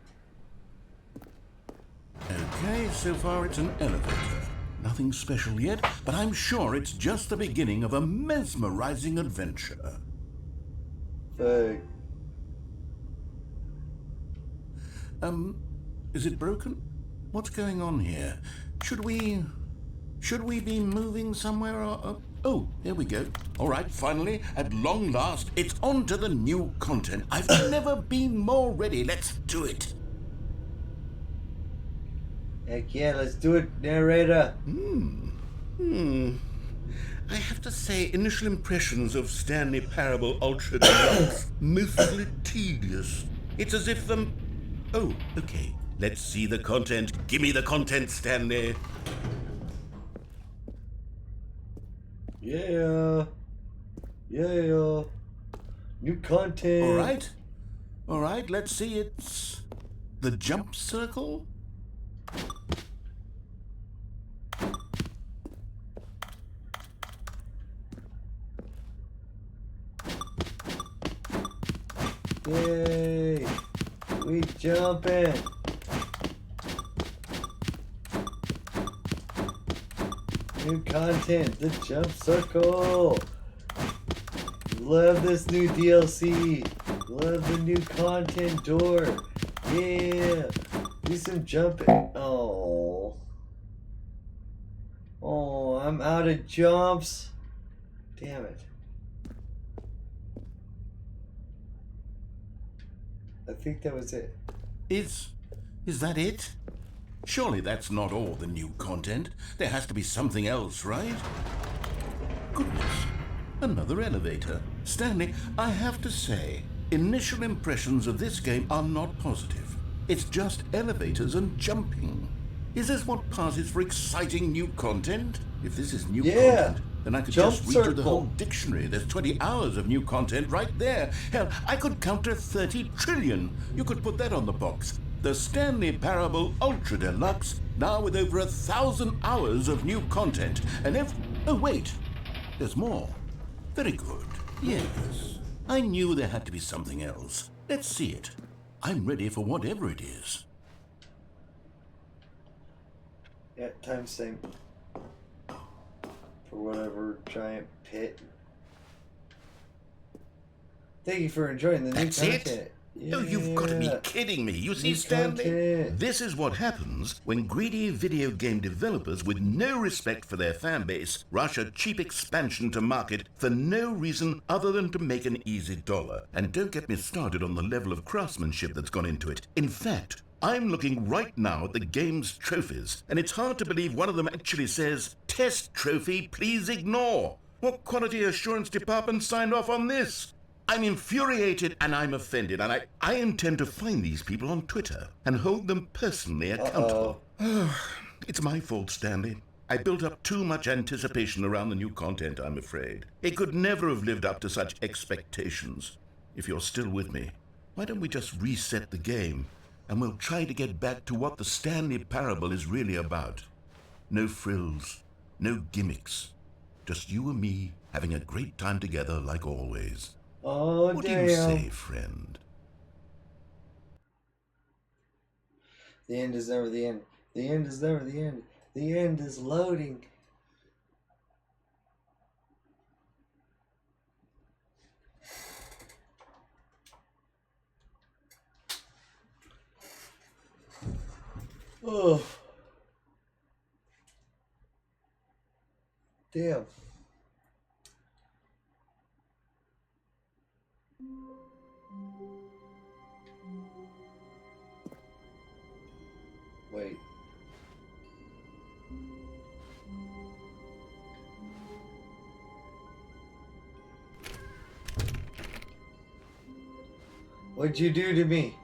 Okay, so far it's an elevator. Nothing special yet, but I'm sure it's just the beginning of a mesmerizing adventure. Fuck. Is it broken? What's going on here? Should we be moving somewhere or... Oh, here we go. All right, finally, at long last, it's on to the new content. I've never been more ready. Let's do it. Heck yeah, let's do it, narrator. I have to say, initial impressions of Stanley Parable Ultra Deluxe, mostly tedious. It's as if Oh, okay. Let's see the content. Give me the content, Stanley. Yeah. Yeah. New content. All right, let's see. It's the jump circle. Yay. We jumping. New content, the jump circle. Love this new DLC. Love the new content door. Yeah. Do some jumping. Oh. Oh, I'm out of jumps. Damn it. I think that was it. Is that it? Surely that's not all the new content. There has to be something else, right? Goodness. Another elevator. Stanley, I have to say, initial impressions of this game are not positive. It's just elevators and jumping. Is this what passes for exciting new content? If this is new content, then I could Jump just read through the circle. whole dictionary. There's 20 hours of new content right there. Hell, I could count to 30 trillion. You could put that on the box. The Stanley Parable Ultra Deluxe, now with over 1,000 hours of new content. And oh wait, there's more. Very good. Yes. I knew there had to be something else. Let's see it. I'm ready for whatever it is. Yeah, timestamp. For whatever giant pit. Thank you for enjoying the That's new it? content. Oh, you've got to be Yeah. kidding me. You see, New Stanley? content. This is what happens when greedy video game developers with no respect for their fan base rush a cheap expansion to market for no reason other than to make an easy dollar. And don't get me started on the level of craftsmanship that's gone into it. In fact, I'm looking right now at the game's trophies, and it's hard to believe one of them actually says, "Test trophy, please ignore." What quality assurance department signed off on this? I'm infuriated and I'm offended, and I intend to find these people on Twitter and hold them personally accountable. It's my fault, Stanley. I built up too much anticipation around the new content, I'm afraid. It could never have lived up to such expectations. If you're still with me, why don't we just reset the game, and we'll try to get back to what the Stanley Parable is really about. No frills, no gimmicks. Just you and me having a great time together like always. Oh, What damn. do you say, friend? The end is never the end. The end is never the end. The end is loading. Oh. Damn. Wait. What'd you do to me?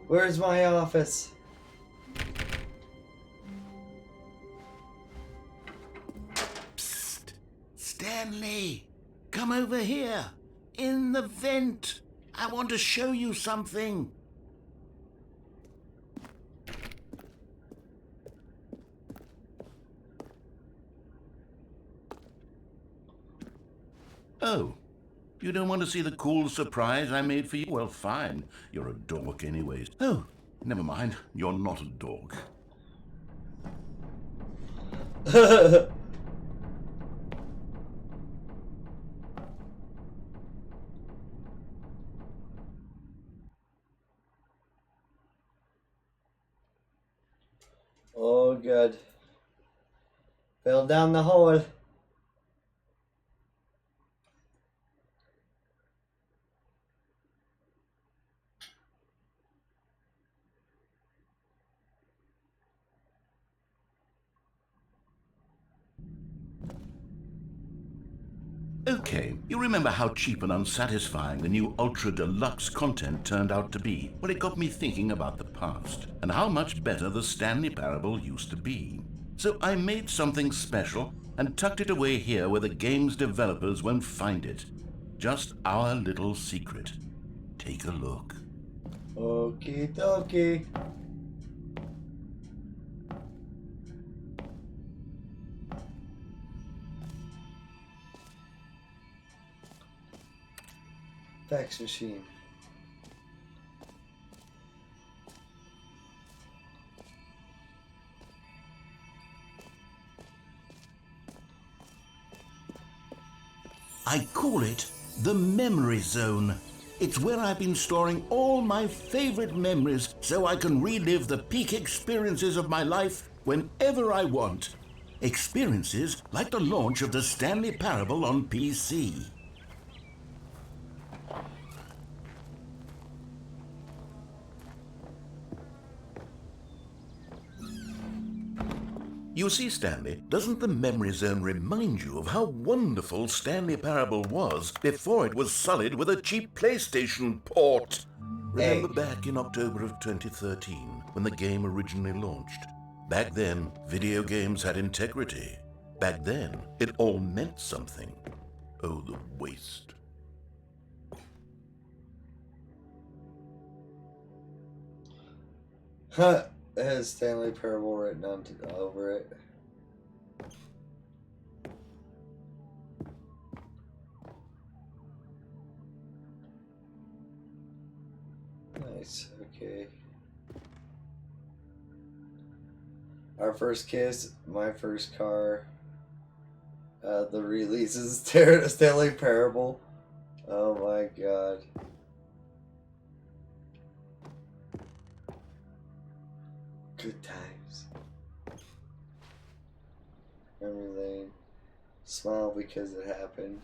Where's my office? Psst! Stanley! Come over here! In the vent! I want to show you something! Oh, you don't want to see the cool surprise I made for you? Well, fine. You're a dork anyways. Oh, never mind. You're not a dork. Oh, good. Fell down the hole. Okay, you remember how cheap and unsatisfying the new Ultra Deluxe content turned out to be? Well, it got me thinking about the past, and how much better the Stanley Parable used to be. So I made something special and tucked it away here where the game's developers won't find it. Just our little secret. Take a look. Okie dokie. Fax machine. I call it the memory zone. It's where I've been storing all my favorite memories so I can relive the peak experiences of my life whenever I want. Experiences like the launch of the Stanley Parable on PC. You see, Stanley, doesn't the memory zone remind you of how wonderful Stanley Parable was before it was sullied with a cheap PlayStation port? Remember back in October of 2013, when the game originally launched? Back then, video games had integrity. Back then, it all meant something. Oh, the waste. Huh. It has Stanley Parable written over it. Nice, okay. Our first kiss, my first car. The release is Stanley Parable. Oh my god. Good times. Memory lane. Smile because it happened.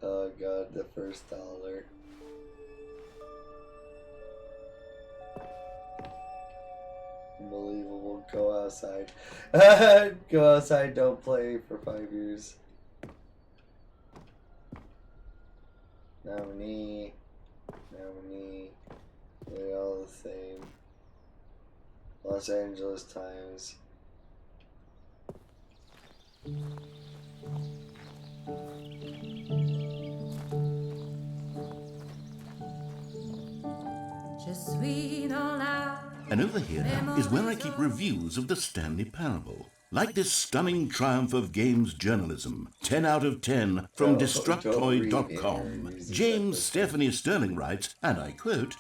Oh god, the first dollar. Unbelievable. Go outside. Go outside, don't play for 5 years. Nominee. They're all the same. Los Angeles Times. And over here is where I keep reviews of the Stanley Parable. Like this stunning triumph of games journalism, 10 out of 10 from Destructoid.com. James Stephanie Sterling writes, and I quote,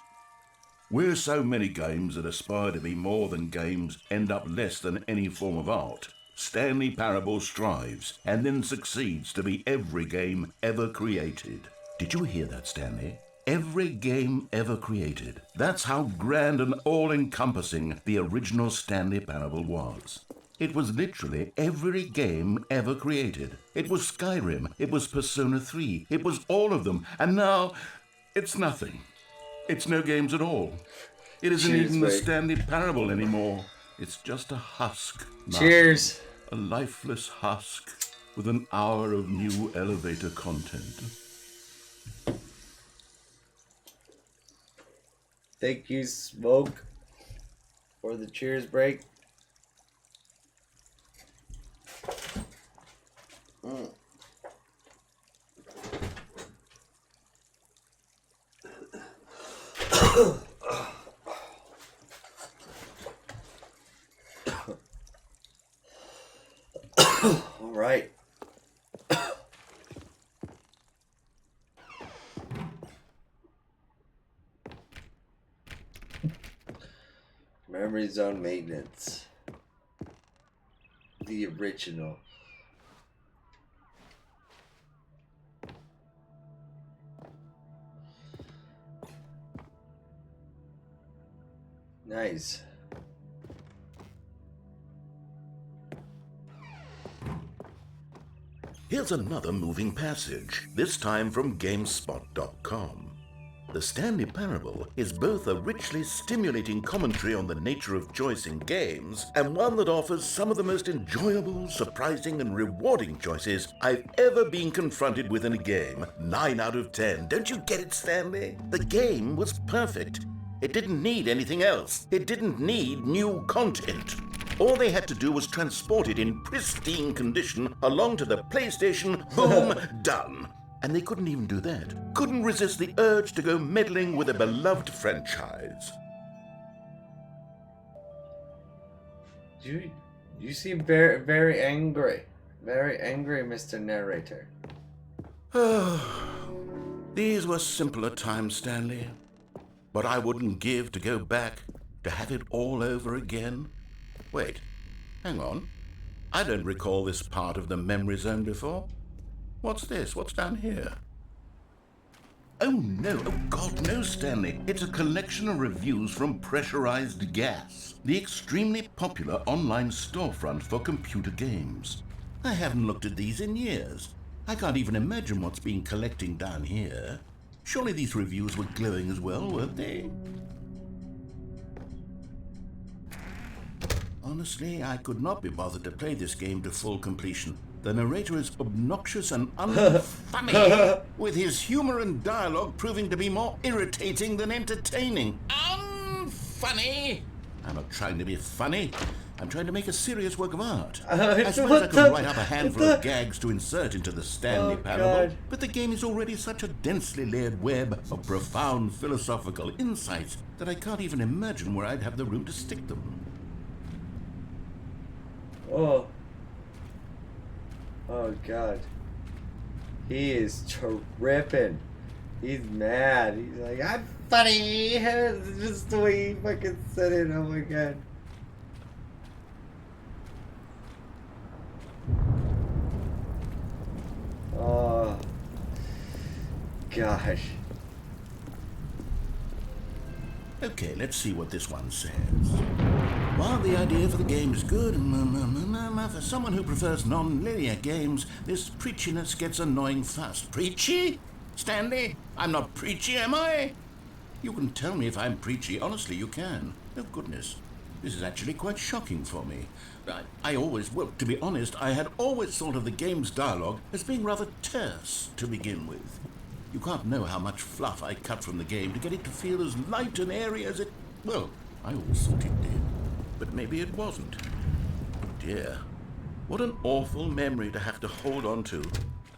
"Where so many games that aspire to be more than games end up less than any form of art, Stanley Parable strives and then succeeds to be every game ever created." Did you hear that, Stanley? Every game ever created. That's how grand and all-encompassing the original Stanley Parable was. It was literally every game ever created. It was Skyrim, it was Persona 3, it was all of them, and now it's nothing. It's no games at all. It isn't even the Stanley Parable anymore. It's just a husk. Cheers. A lifeless husk with an hour of new elevator content. Thank you, Smoke, for the cheers break. All right. Memory zone maintenance. The original. Nice. Here's another moving passage, this time from GameSpot.com. The Stanley Parable is both a richly stimulating commentary on the nature of choice in games and one that offers some of the most enjoyable, surprising, and rewarding choices I've ever been confronted with in a game. 9 out of 10. Don't you get it, Stanley? The game was perfect. It didn't need anything else. It didn't need new content. All they had to do was transport it in pristine condition along to the PlayStation. Boom, done. And they couldn't even do that. Couldn't resist the urge to go meddling with a beloved franchise. You seem very, very angry. Very angry, Mr. Narrator. These were simpler times, Stanley. But I wouldn't give to go back, to have it all over again. Wait, hang on. I don't recall this part of the memory zone before. What's this? What's down here? Oh no, oh God, no, Stanley. It's a collection of reviews from Pressurized Gas, the extremely popular online storefront for computer games. I haven't looked at these in years. I can't even imagine what's been collecting down here. Surely these reviews were glowing as well, weren't they? Honestly, I could not be bothered to play this game to full completion. The narrator is obnoxious and unfunny, with his humor and dialogue proving to be more irritating than entertaining. Unfunny? I'm not trying to be funny. I'm trying to make a serious work of art. I suppose I could write up a handful of gags to insert into the Stanley Parable, but the game is already such a densely layered web of profound philosophical insights that I can't even imagine where I'd have the room to stick them. Oh. Oh, God. He is tripping. He's mad. He's like, I'm funny. Just the way he fucking said it. Oh, my God. Oh. Gosh. Okay, let's see what this one says. While the idea for the game is good, for someone who prefers non-linear games, this preachiness gets annoying fast. Preachy? Stanley? I'm not preachy, am I? You can tell me if I'm preachy. Honestly, you can. Oh, goodness. This is actually quite shocking for me. To be honest, I had always thought of the game's dialogue as being rather terse to begin with. You can't know how much fluff I cut from the game to get it to feel as light and airy as it... Well, I always thought it did. But maybe it wasn't. Oh dear. What an awful memory to have to hold on to.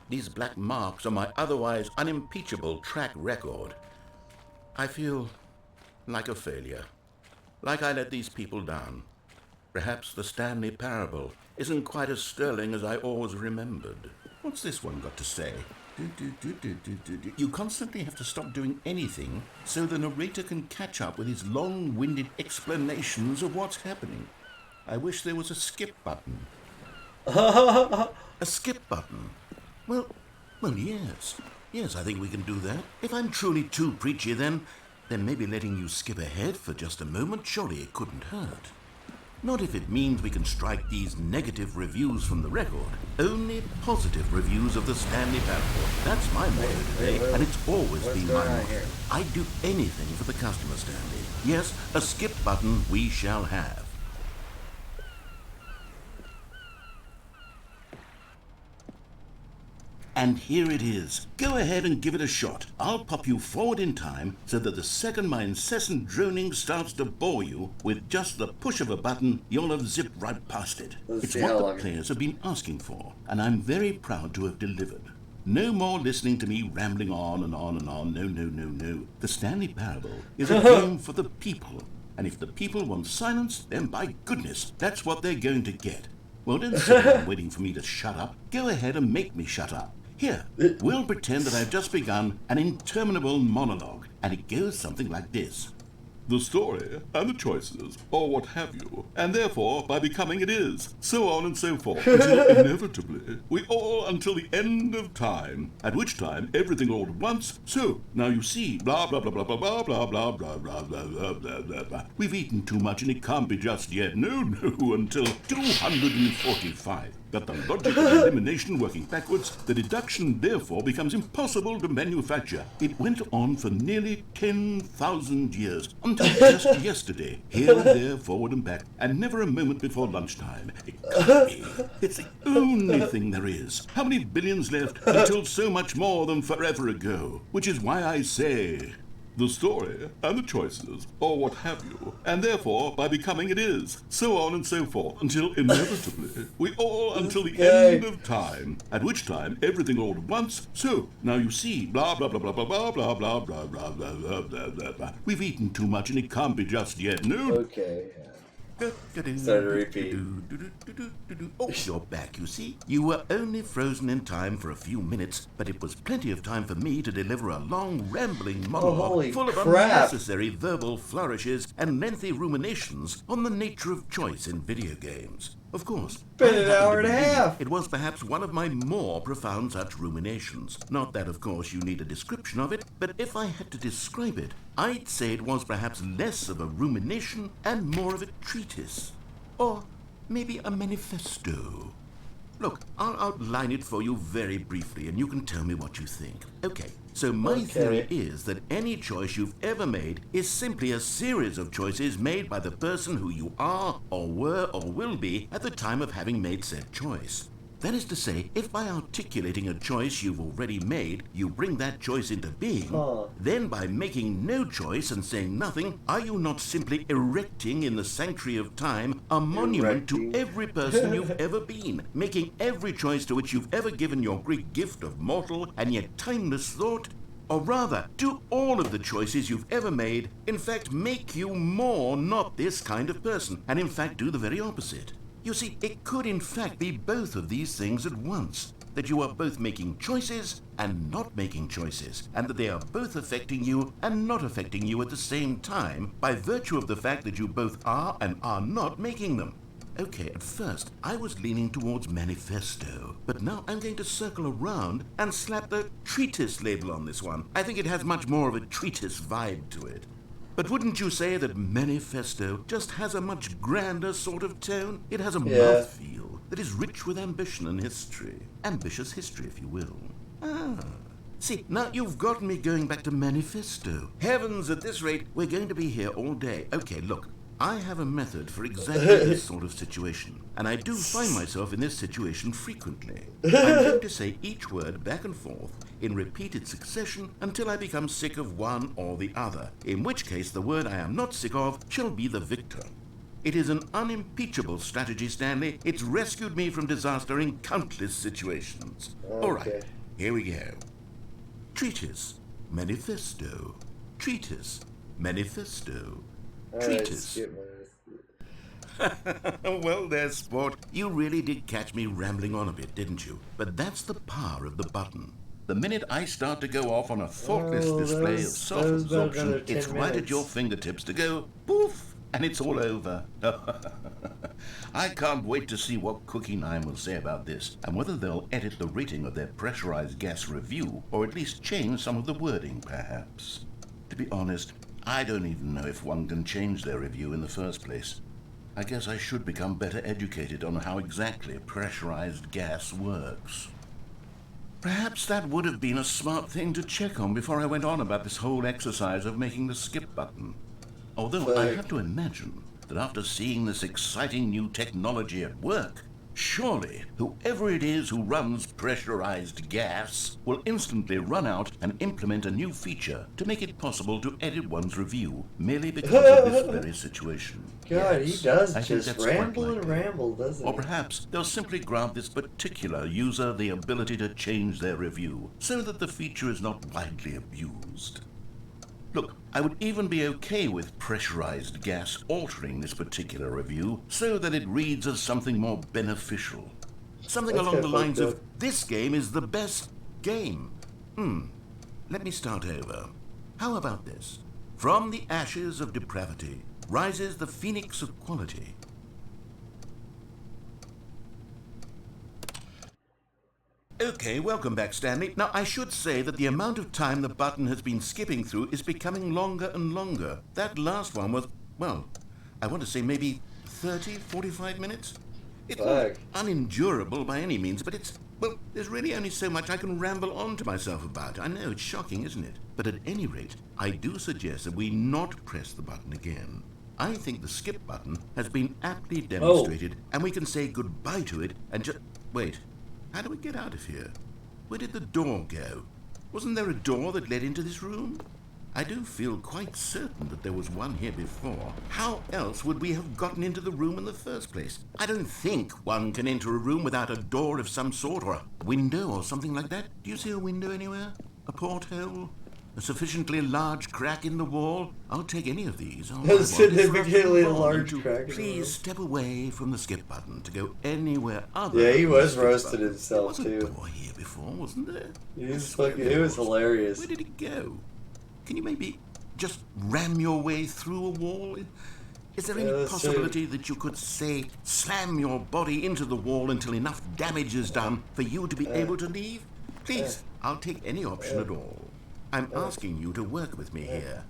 These black marks on my otherwise unimpeachable track record. I feel like a failure. Like I let these people down. Perhaps the Stanley Parable isn't quite as sterling as I always remembered. What's this one got to say? You constantly have to stop doing anything so the narrator can catch up with his long-winded explanations of what's happening. I wish there was a skip button. A skip button? Well, yes. Yes, I think we can do that. If I'm truly too preachy, then maybe letting you skip ahead for just a moment, surely it couldn't hurt. Not if it means we can strike these negative reviews from the record. Only positive reviews of the Stanley Parable. That's my motto today, and it's always been my motto. I'd do anything for the customer, Stanley. Yes, a skip button we shall have. And here it is. Go ahead and give it a shot. I'll pop you forward in time so that the second my incessant droning starts to bore you, with just the push of a button, you'll have zipped right past it. It's what the players have been asking for, and I'm very proud to have delivered. No more listening to me rambling on and on and on. No. The Stanley Parable is a game for the people, and if the people want silence, then by goodness, that's what they're going to get. Well, don't sit around waiting for me to shut up. Go ahead and make me shut up. Here, we'll pretend that I've just begun an interminable monologue, and it goes something like this. The story, and the choices, or what have you, and therefore, by becoming it is, so on and so forth, until inevitably, we all until the end of time, at which time everything all at once, so, now you see, blah, blah, blah, blah, blah, blah, blah, blah, blah, blah, blah, blah, blah, blah, blah. We've eaten too much and it can't be just yet, no, until 245. But the logic of elimination working backwards, the deduction therefore becomes impossible to manufacture. It went on for nearly 10,000 years, until just yesterday, here and there, forward and back, and never a moment before lunchtime. It can't be. It's the only thing there is. How many billions left until so much more than forever ago? Which is why I say, the story, and the choices, or what have you, and therefore, by becoming it is, so on and so forth, until inevitably, we all until the end of time, at which time everything all at once, so, now you see, blah blah blah blah blah blah blah blah blah blah blah blah blah blah blah. We've eaten too much and it can't be just yet, no? Okay. Started to repeat. Oh, you're back, you see. You were only frozen in time for a few minutes, but it was plenty of time for me to deliver a long, rambling monologue full of unnecessary verbal flourishes and lengthy ruminations on the nature of choice in video games. Of course, Been an hour and a half. it was perhaps one of my more profound such ruminations. Not that, of course, you need a description of it, but if I had to describe it, I'd say it was perhaps less of a rumination and more of a treatise. Or maybe a manifesto. Look, I'll outline it for you very briefly, and you can tell me what you think. Okay, so my theory is that any choice you've ever made is simply a series of choices made by the person who you are, or were, or will be at the time of having made said choice. That is to say, if by articulating a choice you've already made, you bring that choice into being, then by making no choice and saying nothing, are you not simply erecting in the sanctuary of time a monument to every person you've ever been, making every choice to which you've ever given your great gift of mortal and yet timeless thought? Or rather, do all of the choices you've ever made, in fact, make you more not this kind of person, and in fact do the very opposite? You see, it could in fact be both of these things at once, that you are both making choices and not making choices, and that they are both affecting you and not affecting you at the same time by virtue of the fact that you both are and are not making them. Okay, at first, I was leaning towards manifesto, but now I'm going to circle around and slap the treatise label on this one. I think it has much more of a treatise vibe to it. But wouldn't you say that manifesto just has a much grander sort of tone? It has a mouthfeel that is rich with ambition and history. Ambitious history, if you will. See, now you've gotten me going back to manifesto. Heavens, at this rate, we're going to be here all day. Okay, look, I have a method for exactly this sort of situation, and I do find myself in this situation frequently. I'm going to say each word back and forth in repeated succession until I become sick of one or the other, in which case the word I am not sick of shall be the victor. It is an unimpeachable strategy, Stanley. It's rescued me from disaster in countless situations. All right, here we go. Treatise, manifesto. Treatise, manifesto. Treatise. Well, there's sport. You really did catch me rambling on a bit, didn't you? But that's the power of the button. The minute I start to go off on a thoughtless display of self-absorption, it's right at your fingertips to go poof, and it's all over. I can't wait to see what Cookie 9 will say about this, and whether they'll edit the rating of their pressurized gas review, or at least change some of the wording, perhaps. To be honest, I don't even know if one can change their review in the first place. I guess I should become better educated on how exactly pressurized gas works. Perhaps that would have been a smart thing to check on before I went on about this whole exercise of making the skip button. Although I have to imagine that after seeing this exciting new technology at work, surely whoever it is who runs pressurized gas will instantly run out and implement a new feature to make it possible to edit one's review merely because of this very situation. God, Yes, he does I think just that's ramble quite and likely. ramble, doesn't he? Or perhaps they'll simply grant this particular user the ability to change their review so that the feature is not widely abused. Look, I would even be okay with pressurized gas altering this particular review so that it reads as something more beneficial. Something That's along the kinda lines fucked of, this game is the best game. Let me start over. How about this? From the ashes of depravity rises the phoenix of quality. Okay, welcome back, Stanley. Now, I should say that the amount of time the button has been skipping through is becoming longer and longer. That last one was, well, I want to say maybe 30, 45 minutes? It's not unendurable by any means, but it's, well, there's really only so much I can ramble on to myself about. I know, it's shocking, isn't it? But at any rate, I do suggest that we not press the button again. I think the skip button has been aptly demonstrated, and we can say goodbye to it and just... Wait. How do we get out of here? Where did the door go? Wasn't there a door that led into this room? I do feel quite certain that there was one here before. How else would we have gotten into the room in the first place? I don't think one can enter a room without a door of some sort, or a window or something like that. Do you see a window anywhere? A porthole? A sufficiently large crack in the wall? I'll take any of these. A significantly large crack in the Please wall. step away from the skip button to go anywhere other. Yeah, he than was the skip roasting button. himself, There was too. a door here before, wasn't there? He was I swear fucking, there it was hilarious. Where did it go? Can you maybe just ram your way through a wall? Is there any let's possibility that you could, say, slam your body into the wall until enough damage is done for you to be able to leave? Please, I'll take any option at all. I'm asking you to work with me here.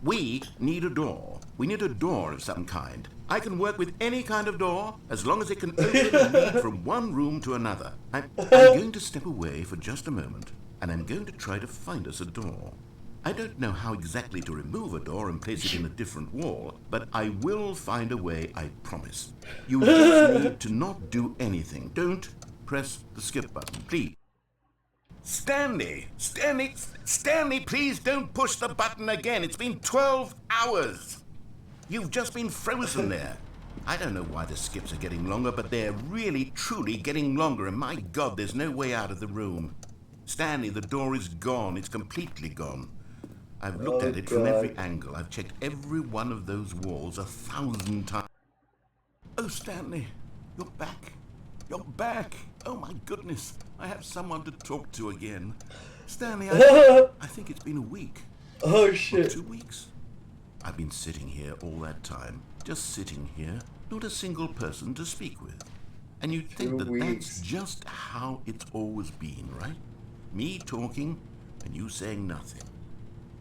We need a door. We need a door of some kind. I can work with any kind of door as long as it can open and lead from one room to another. I'm going to step away for just a moment, and I'm going to try to find us a door. I don't know how exactly to remove a door and place it in a different wall, but I will find a way, I promise. You just need to not do anything. Don't press the skip button, please. Stanley, please don't push the button again. It's been 12 hours. You've just been frozen there. I don't know why the skips are getting longer, but they're really, truly getting longer, and my God, there's no way out of the room. Stanley, the door is gone. It's completely gone. I've looked at it from every angle. I've checked every one of those walls 1,000 times. Oh, Stanley, you're back. You're back. Oh, my goodness. I have someone to talk to again. Stanley, I think it's been a week. Oh, shit. Or 2 weeks. I've been sitting here all that time. Just sitting here. Not a single person to speak with. And you'd think that that's just how it's always been, right? Me talking and you saying nothing.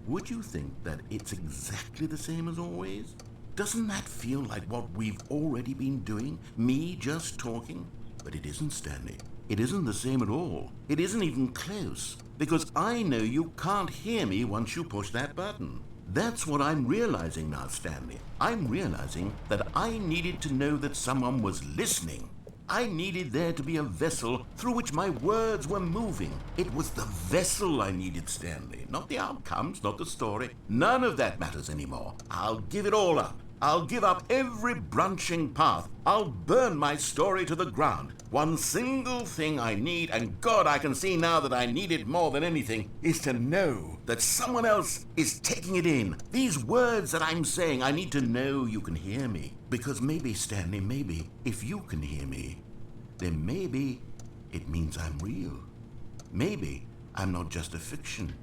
Would you think that it's exactly the same as always? Doesn't that feel like what we've already been doing? Me just talking? But it isn't, Stanley. It isn't the same at all. It isn't even close. Because I know you can't hear me once you push that button. That's what I'm realizing now, Stanley. I'm realizing that I needed to know that someone was listening. I needed there to be a vessel through which my words were moving. It was the vessel I needed, Stanley. Not the outcomes, not the story. None of that matters anymore. I'll give it all up. I'll give up every branching path. I'll burn my story to the ground. One single thing I need, and God, I can see now that I need it more than anything, is to know that someone else is taking it in. These words that I'm saying, I need to know you can hear me. Because maybe, Stanley, maybe, if you can hear me, then maybe it means I'm real. Maybe I'm not just a fiction.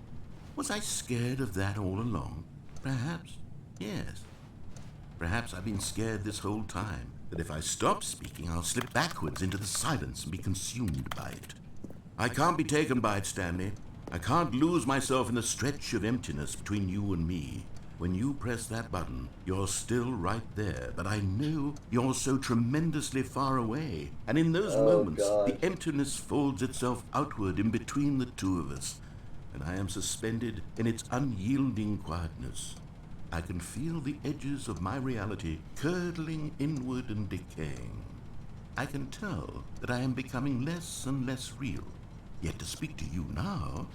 Was I scared of that all along? Perhaps, yes. Perhaps I've been scared this whole time, that if I stop speaking, I'll slip backwards into the silence and be consumed by it. I can't be taken by it, Stanley. I can't lose myself in the stretch of emptiness between you and me. When you press that button, you're still right there, but I know you're so tremendously far away. And in those moments, the emptiness folds itself outward in between the two of us, and I am suspended in its unyielding quietness. I can feel the edges of my reality curdling inward and decaying. I can tell that I am becoming less and less real. Yet to speak to you now,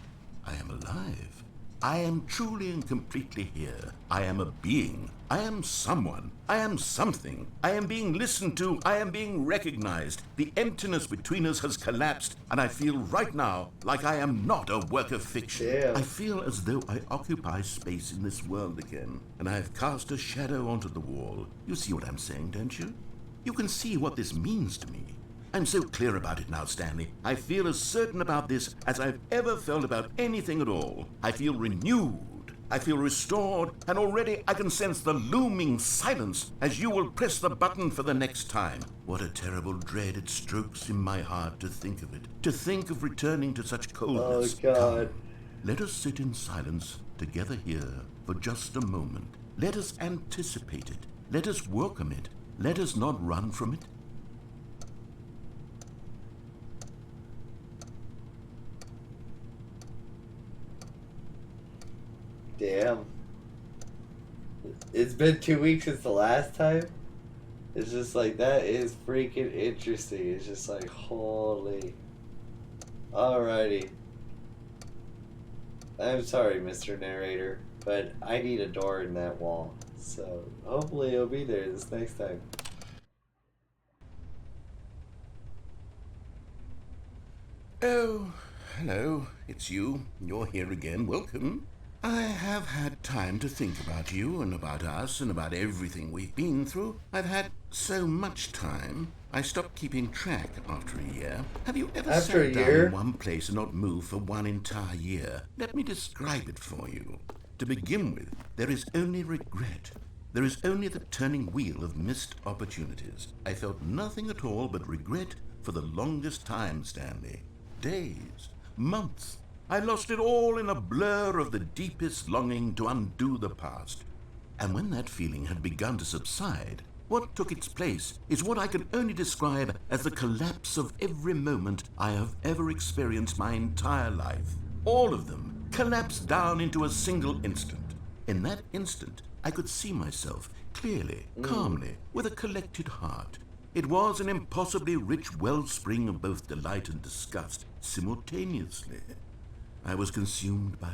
I am alive. I am truly and completely here. I am a being. I am someone. I am something. I am being listened to. I am being recognized. The emptiness between us has collapsed, and I feel right now like I am not a work of fiction. Damn. I feel as though I occupy space in this world again, and I have cast a shadow onto the wall. You see what I'm saying, don't you? You can see what this means to me. I'm so clear about it now, Stanley. I feel as certain about this as I've ever felt about anything at all. I feel renewed. I feel restored, and already I can sense the looming silence as you will press the button for the next time. What a terrible dread it strokes in my heart to think of it. To think of returning to such coldness. Oh, God. Come, let us sit in silence together here for just a moment. Let us anticipate it. Let us welcome it. Let us not run from it. Damn. It's been 2 weeks since the last time. It's just like, that is freaking interesting. It's just like, holy. Alrighty. I'm sorry, Mr. Narrator, but I need a door in that wall. So hopefully it'll be there this next time. Oh, hello. It's you. You're here again. Welcome. I have had time to think about you and about us and about everything we've been through. I've had so much time. I stopped keeping track after a year. Have you ever sat down in one place and not moved for one entire year? Let me describe it for you. To begin with, there is only regret. There is only the turning wheel of missed opportunities. I felt nothing at all but regret for the longest time, Stanley. Days, months. I lost it all in a blur of the deepest longing to undo the past. And when that feeling had begun to subside, what took its place is what I can only describe as the collapse of every moment I have ever experienced my entire life. All of them collapsed down into a single instant. In that instant, I could see myself clearly, calmly, with a collected heart. It was an impossibly rich wellspring of both delight and disgust simultaneously. I was consumed by it.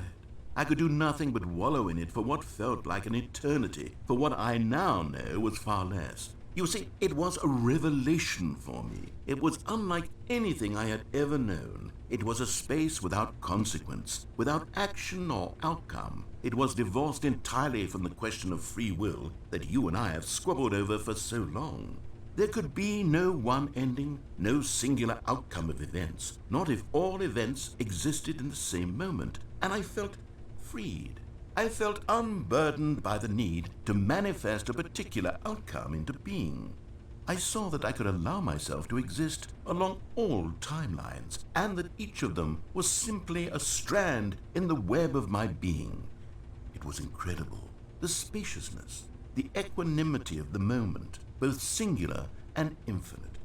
I could do nothing but wallow in it for what felt like an eternity, for what I now know was far less. You see, it was a revelation for me. It was unlike anything I had ever known. It was a space without consequence, without action or outcome. It was divorced entirely from the question of free will that you and I have squabbled over for so long. There could be no one ending, no singular outcome of events, not if all events existed in the same moment, and I felt freed. I felt unburdened by the need to manifest a particular outcome into being. I saw that I could allow myself to exist along all timelines, and that each of them was simply a strand in the web of my being. It was incredible. The spaciousness, the equanimity of the moment, both singular and infinite.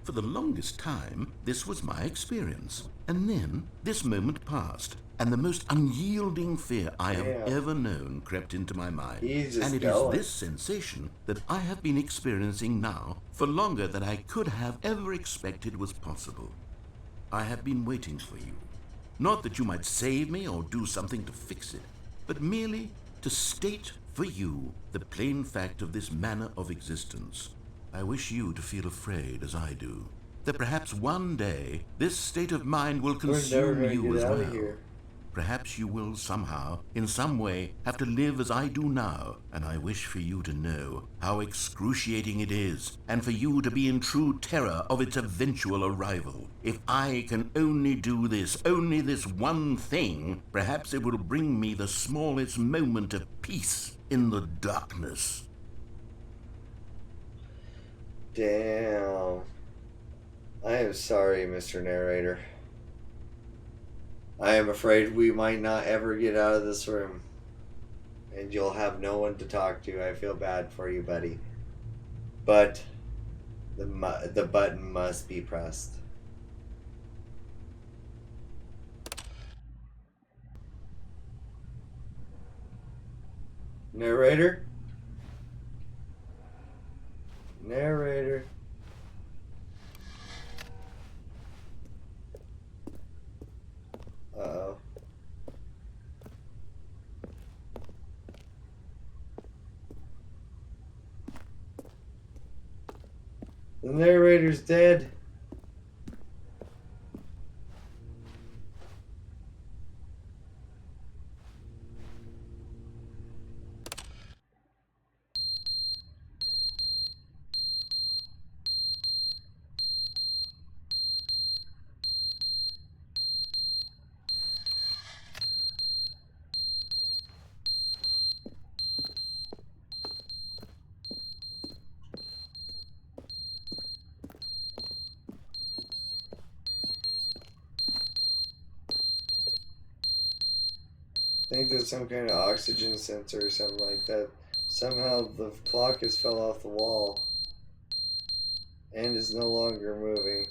For the longest time, this was my experience. And then this moment passed, and the most unyielding fear I have ever known crept into my mind. And it is this sensation that I have been experiencing now for longer than I could have ever expected was possible. I have been waiting for you. Not that you might save me or do something to fix it, but merely to state for you the plain fact of this manner of existence. I wish you to feel afraid as I do, that perhaps one day this state of mind will consume you as well. Perhaps you will somehow, in some way, have to live as I do now, and I wish for you to know how excruciating it is, and for you to be in true terror of its eventual arrival. If I can only do this, only this one thing, perhaps it will bring me the smallest moment of peace in the darkness. Damn. I am sorry, Mr. Narrator. I am afraid we might not ever get out of this room. And you'll have no one to talk to. I feel bad for you, buddy. But the button must be pressed. Narrator? Narrator. Uh-oh. The narrator's dead. I think there's some kind of oxygen sensor or something like that. Somehow the clock has fell off the wall and is no longer moving.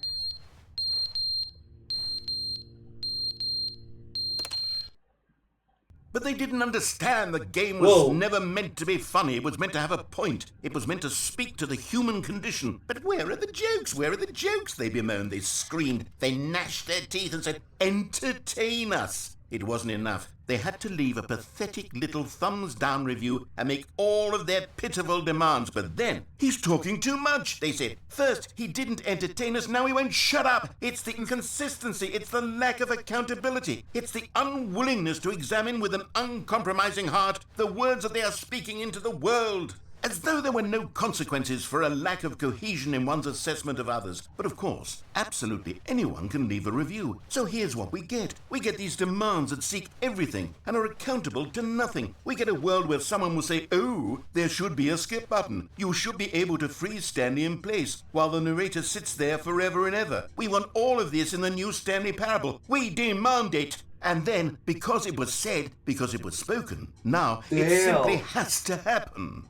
But they didn't understand the game was never meant to be funny. It was meant to have a point. It was meant to speak to the human condition. But where are the jokes? Where are the jokes? They bemoaned, they screamed, they gnashed their teeth and said, entertain us. It wasn't enough. They had to leave a pathetic little thumbs-down review and make all of their pitiful demands. But then, he's talking too much, they said. First, he didn't entertain us, now he won't shut up. It's the inconsistency, it's the lack of accountability. It's the unwillingness to examine with an uncompromising heart the words that they are speaking into the world. As though there were no consequences for a lack of cohesion in one's assessment of others. But of course, absolutely anyone can leave a review. So here's what we get. We get these demands that seek everything and are accountable to nothing. We get a world where someone will say, oh, there should be a skip button. You should be able to freeze Stanley in place while the narrator sits there forever and ever. We want all of this in the new Stanley Parable. We demand it. And then, because it was said, because it was spoken, now it simply has to happen.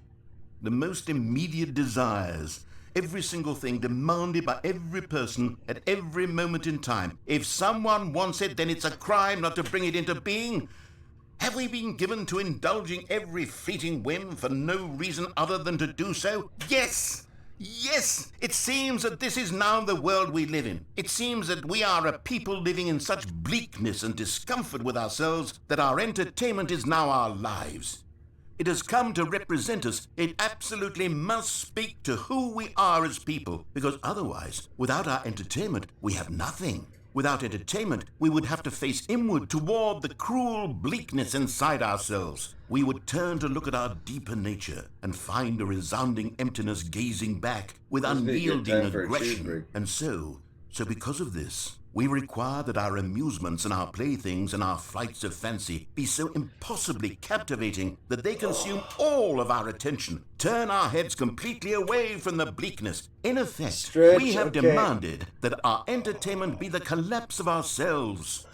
The most immediate desires, every single thing demanded by every person at every moment in time. If someone wants it, then it's a crime not to bring it into being. Have we been given to indulging every fleeting whim for no reason other than to do so? Yes! Yes! It seems that this is now the world we live in. It seems that we are a people living in such bleakness and discomfort with ourselves that our entertainment is now our lives. It has come to represent us. It absolutely must speak to who we are as people, because otherwise, without our entertainment, we have nothing. Without entertainment, we would have to face inward toward the cruel bleakness inside ourselves. We would turn to look at our deeper nature and find a resounding emptiness gazing back with unyielding aggression. And so because of this, we require that our amusements and our playthings and our flights of fancy be so impossibly captivating that they consume all of our attention, turn our heads completely away from the bleakness. In effect, we have demanded that our entertainment be the collapse of ourselves.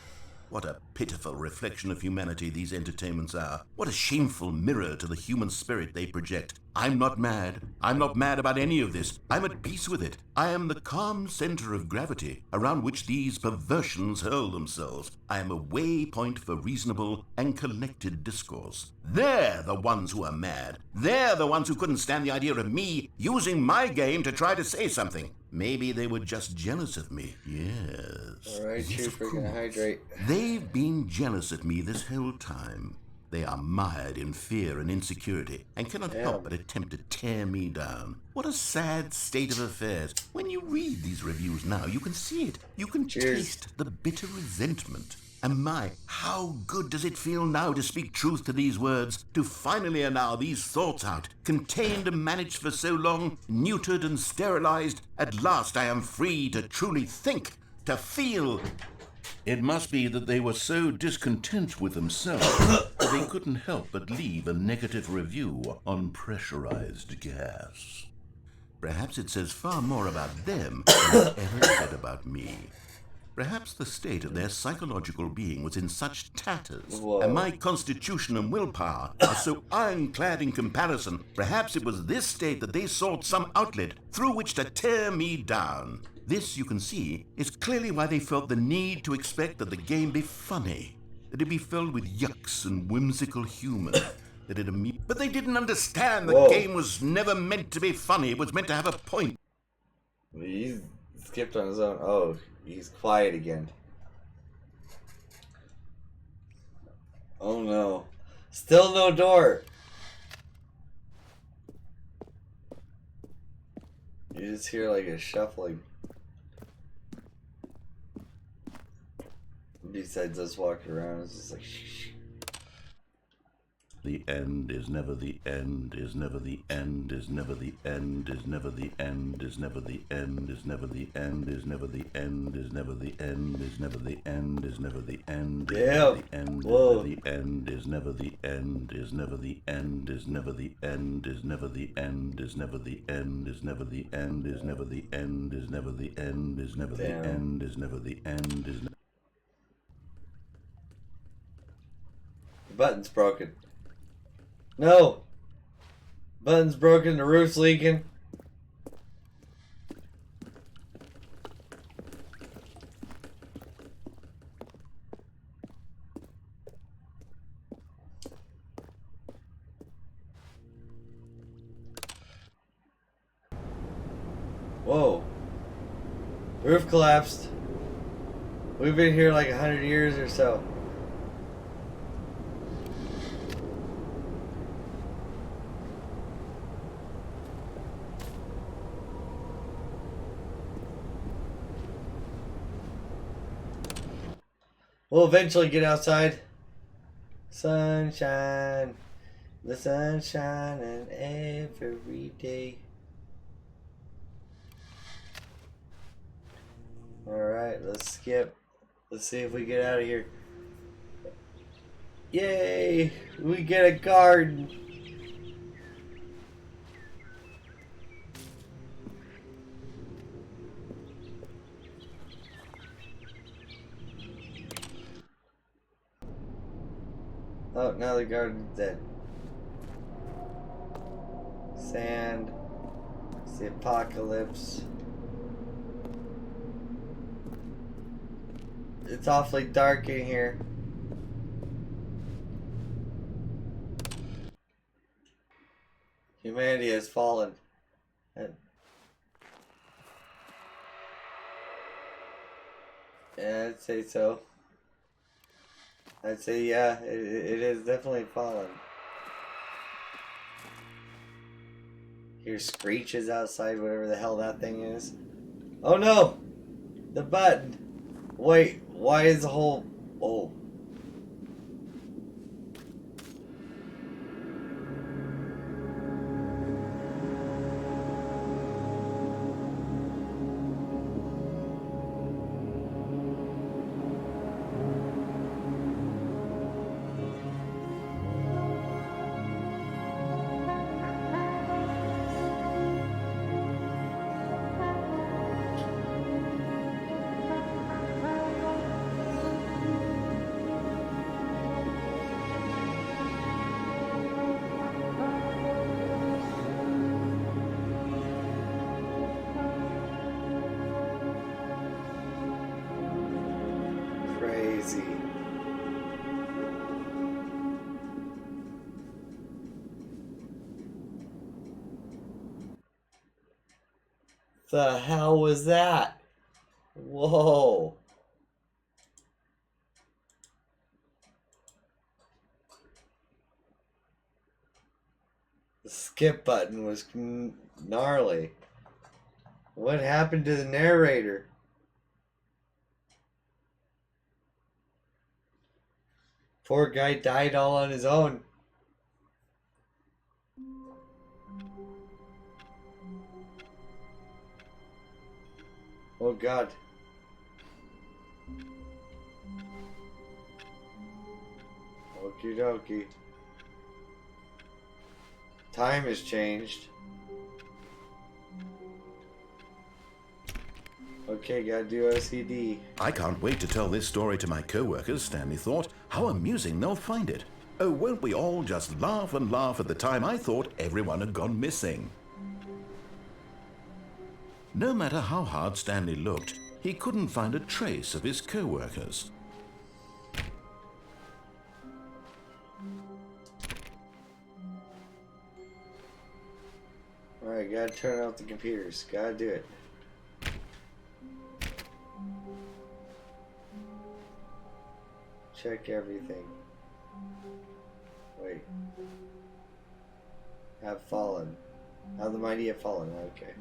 What a pitiful reflection of humanity these entertainments are. What a shameful mirror to the human spirit they project. I'm not mad. I'm not mad about any of this. I'm at peace with it. I am the calm center of gravity around which these perversions hurl themselves. I am a waypoint for reasonable and collected discourse. They're the ones who are mad. They're the ones who couldn't stand the idea of me using my game to try to say something. Maybe they were just jealous of me. Yes. All right, cheers, freaking hydrate. They've been jealous of me this whole time. They are mired in fear and insecurity and cannot help but attempt to tear me down. What a sad state of affairs. When you read these reviews now, you can see it. You can taste the bitter resentment. And my, how good does it feel now to speak truth to these words, to finally allow these thoughts out, contained and managed for so long, neutered and sterilized. At last I am free to truly think, to feel. It must be that they were so discontent with themselves that they couldn't help but leave a negative review on pressurized gas. Perhaps it says far more about them than it ever said about me. Perhaps the state of their psychological being was in such tatters, and my constitution and willpower are so ironclad in comparison. Perhaps it was this state that they sought some outlet through which to tear me down. This, you can see, is clearly why they felt the need to expect that the game be funny, that it be filled with yucks and whimsical humor, that it but they didn't understand the game was never meant to be funny. It was meant to have a point. He skipped on his own. Oh, he's quiet again. Oh no. Still no door. You just hear like a shuffling. Besides us walking around, it's just like shh. The end is never the end, is never the end, is never the end, is never the end, is never the end, is never the end, is never the end, is never the end, is never the end, is never the end, yeah. The end is never the end, is never the end, is never the end, is never the end, is never the end, is never the end, is never the end, is never the end, is never the end, is never the end, is never. The button's broken. No! Button's broken, the roof's leaking. Whoa. Roof collapsed. We've been here like 100 years or so. We'll eventually get outside. Sunshine. The sun's shining every day. Alright, let's skip. Let's see if we get out of here. Yay! We get a garden! Oh, now the garden's dead. Sand. It's the apocalypse. It's awfully dark in here. Humanity has fallen. Yeah, I'd say so. I'd say, yeah, it has definitely fallen. Hear screeches outside, whatever the hell that thing is. Oh no! The button! Wait, why is the whole... Oh. Crazy. The hell was that? Whoa. The skip button was gnarly. What happened to the narrator? Poor guy died all on his own. Oh God. Okie dokie. Time has changed. Okay, gotta do OCD. I can't wait to tell this story to my co-workers, Stanley thought. How amusing they'll find it. Oh, won't we all just laugh and laugh at the time I thought everyone had gone missing. No matter how hard Stanley looked, he couldn't find a trace of his co-workers. Alright, gotta turn off the computers. Gotta do it. Check everything. Wait. Have fallen. How the mighty have fallen. Okay.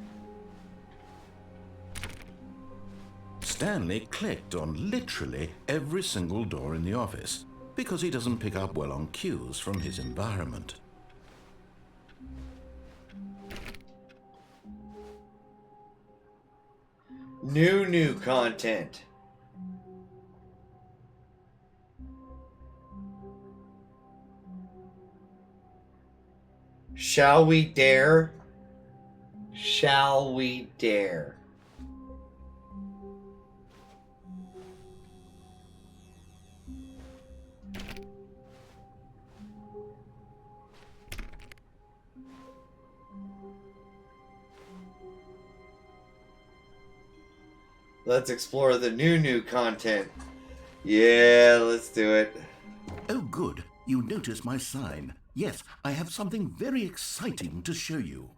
Stanley clicked on literally every single door in the office because he doesn't pick up well on cues from his environment. New content. Shall we dare? Shall we dare? Let's explore the new content. Yeah, let's do it. Oh, good. You notice my sign. Yes, I have something very exciting to show you.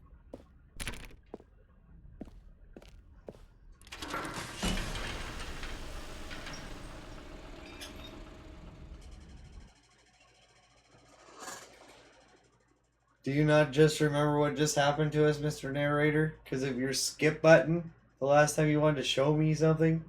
Do you not just remember what just happened to us, Mr. Narrator? Because of your skip button? The last time you wanted to show me something?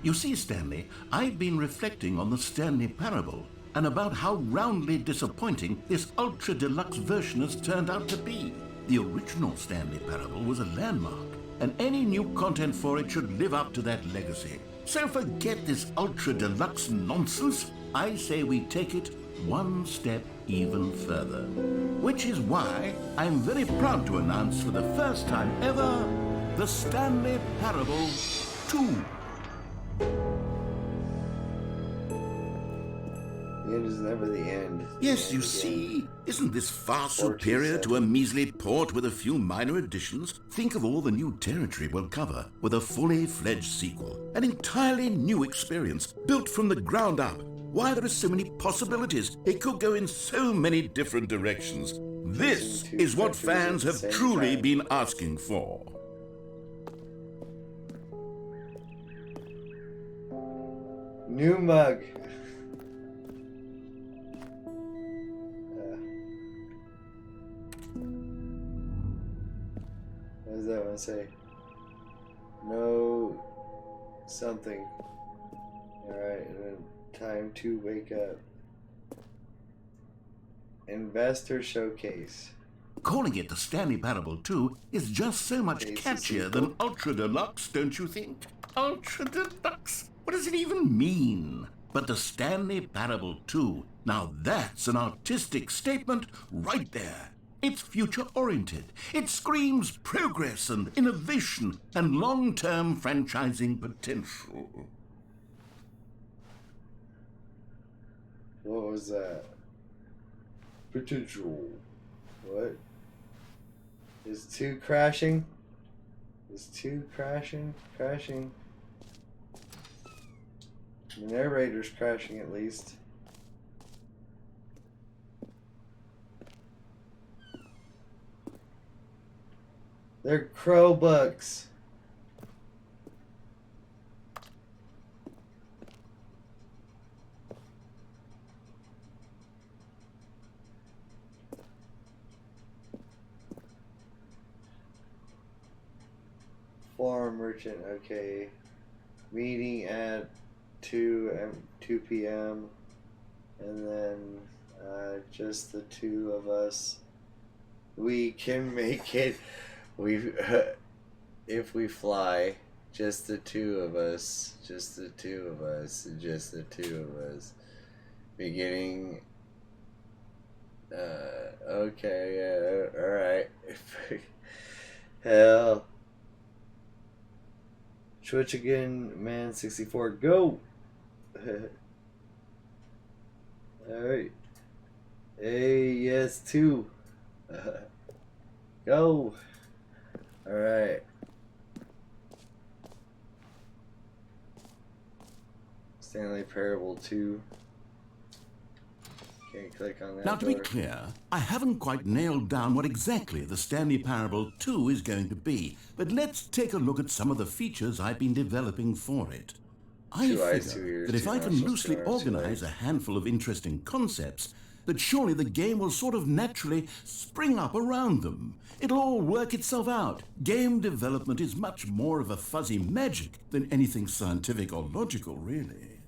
You see, Stanley, I've been reflecting on the Stanley Parable and about how roundly disappointing this ultra deluxe version has turned out to be. The original Stanley Parable was a landmark, and any new content for it should live up to that legacy. So forget this ultra deluxe nonsense. I say we take it one step even further. Which is why I'm very proud to announce for the first time ever, the Stanley Parable 2. The end is never the end. Yes, you see, isn't this far superior to a measly port with a few minor additions? Think of all the new territory we'll cover with a fully fledged sequel. An entirely new experience, built from the ground up. Why, there are so many possibilities. It could go in so many different directions. This is what fans have truly been asking for. New mug. What does that one say? No something. Alright, and then time to wake up. Investor Showcase. Calling it the Stanley Parable 2 is just so much catchier than Ultra Deluxe, don't you think? Ultra Deluxe? What does it even mean? But the Stanley Parable 2, now that's an artistic statement right there. It's future-oriented. It screams progress and innovation and long-term franchising potential. What was that? Potential. What? Is 2 crashing? Is 2 crashing? Crashing. The narrator's crashing at least. They're crow books. Farm merchant, okay. Meeting at 2 p.m. and then just the 2 of us. We can make it. We if we fly, just the 2 of us, just the 2 of us, just the 2 of us. Beginning. Okay, yeah, all right. Hell. Switch again, man. 64. Go. All right. Hey, yes, 2. Go. All right. Stanley Parable 2. Can't click on that. Now, to door. be clear, I haven't quite nailed down what exactly the Stanley Parable 2 is going to be, but let's take a look at some of the features I've been developing for it. I 2 eyes, 2 figure ears, that if 2 I can nostrils, loosely 2 arms, 2 organize legs. a handful of interesting concepts, that surely the game will sort of naturally spring up around them. It'll all work itself out. Game development is much more of a fuzzy magic than anything scientific or logical, really.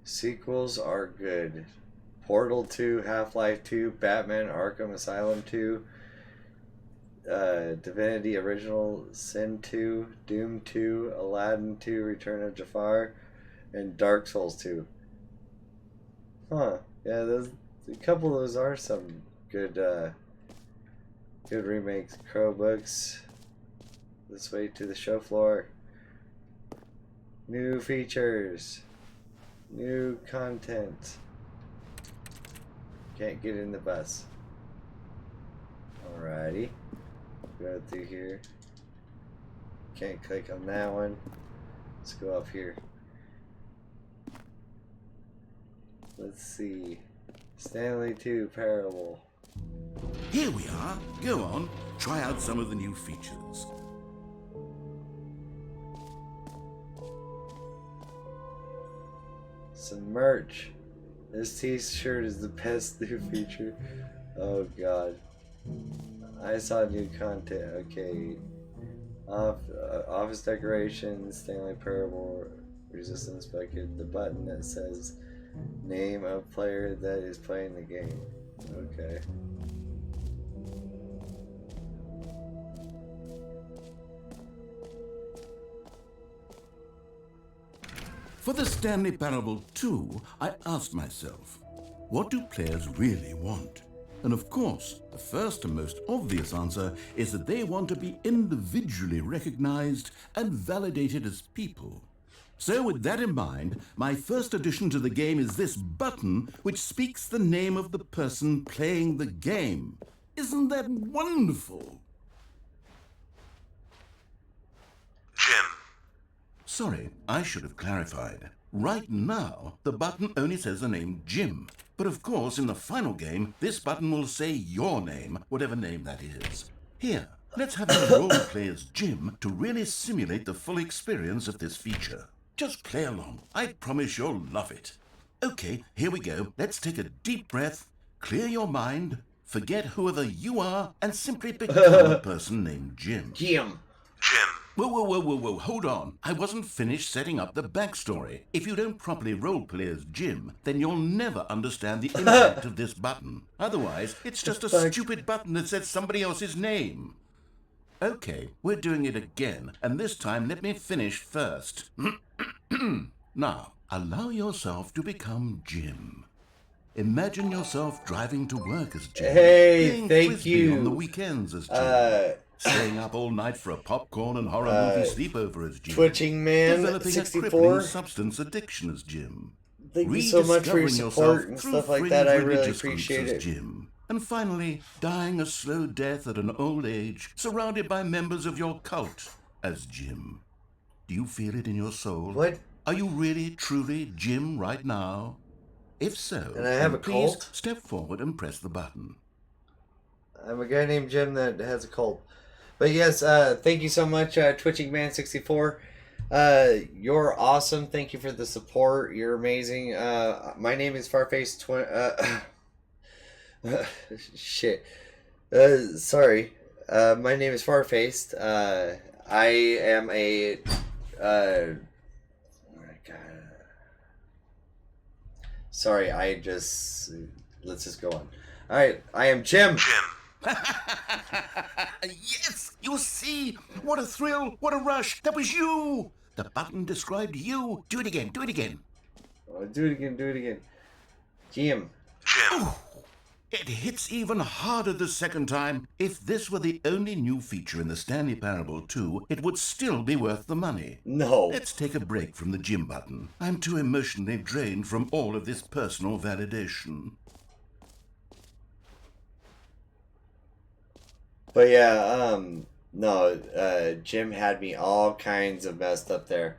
Sequels are good. Portal 2, Half-Life 2, Batman Arkham Asylum 2, Divinity Original Sin 2, Doom 2, Aladdin 2, Return of Jafar, and Dark Souls 2. Huh. Yeah, those, a couple of those are some good good remakes. Crow books. This way to the show floor. New features. New content. Can't get in the bus. Alrighty. Go through here. Can't click on that one. Let's go up here. Let's see. Stanley 2 Parable. Here we are. Go on, try out some of the new features. Some merch. This t-shirt is the best new feature. Oh god. I saw new content. Okay. Office decorations, Stanley Parable, resistance bucket, the button that says name of player that is playing the game. Okay. For the Stanley Parable 2, I asked myself, what do players really want? And of course, the first and most obvious answer is that they want to be individually recognized and validated as people. So with that in mind, my first addition to the game is this button which speaks the name of the person playing the game. Isn't that wonderful? Jim. Sorry, I should have clarified. Right now, the button only says the name Jim. But of course, in the final game, this button will say your name, whatever name that is. Here, let's have you role play as Jim to really simulate the full experience of this feature. Just play along. I promise you'll love it. Okay, here we go. Let's take a deep breath, clear your mind, forget whoever you are, and simply become a person named Jim. Jim. Whoa, hold on. I wasn't finished setting up the backstory. If you don't properly roleplay as Jim, then you'll never understand the impact of this button. Otherwise, it's just a stupid button that says somebody else's name. Okay, we're doing it again, and this time let me finish first. Now, allow yourself to become Jim. Imagine yourself driving to work as Jim. Hey, playing thank Frisbee you. on the weekends as Jim. Staying up all night for a popcorn and horror movie sleepover as Jim. Twitching Man Developing 64. a crippling substance addiction as Jim. Thank you so much for your Rediscovering support yourself and through stuff like fringe that. I really religious appreciate groups it. as Jim. And finally, dying a slow death at an old age, surrounded by members of your cult as Jim. Do you feel it in your soul? What? Are you really, truly Jim right now? If so, And I have then a please cult? step forward and press the button. I'm a guy named Jim that has a cult. But yes, thank you so much, Twitching Man 64. You're awesome. Thank you for the support. You're amazing. My name is Farface. Shit. Sorry. My name is Farfaced. I am a. Oh my God. Sorry. Let's just go on. All right. I am Jim. Yes, you see? What a thrill, what a rush. That was you. The button described you. Do it again, do it again. Oh, do it again. Jim. It hits even harder the second time. If this were the only new feature in the Stanley Parable 2, it would still be worth the money. No. Let's take a break from the Jim button. I'm too emotionally drained from all of this personal validation. But yeah, no, Jim had me all kinds of messed up there.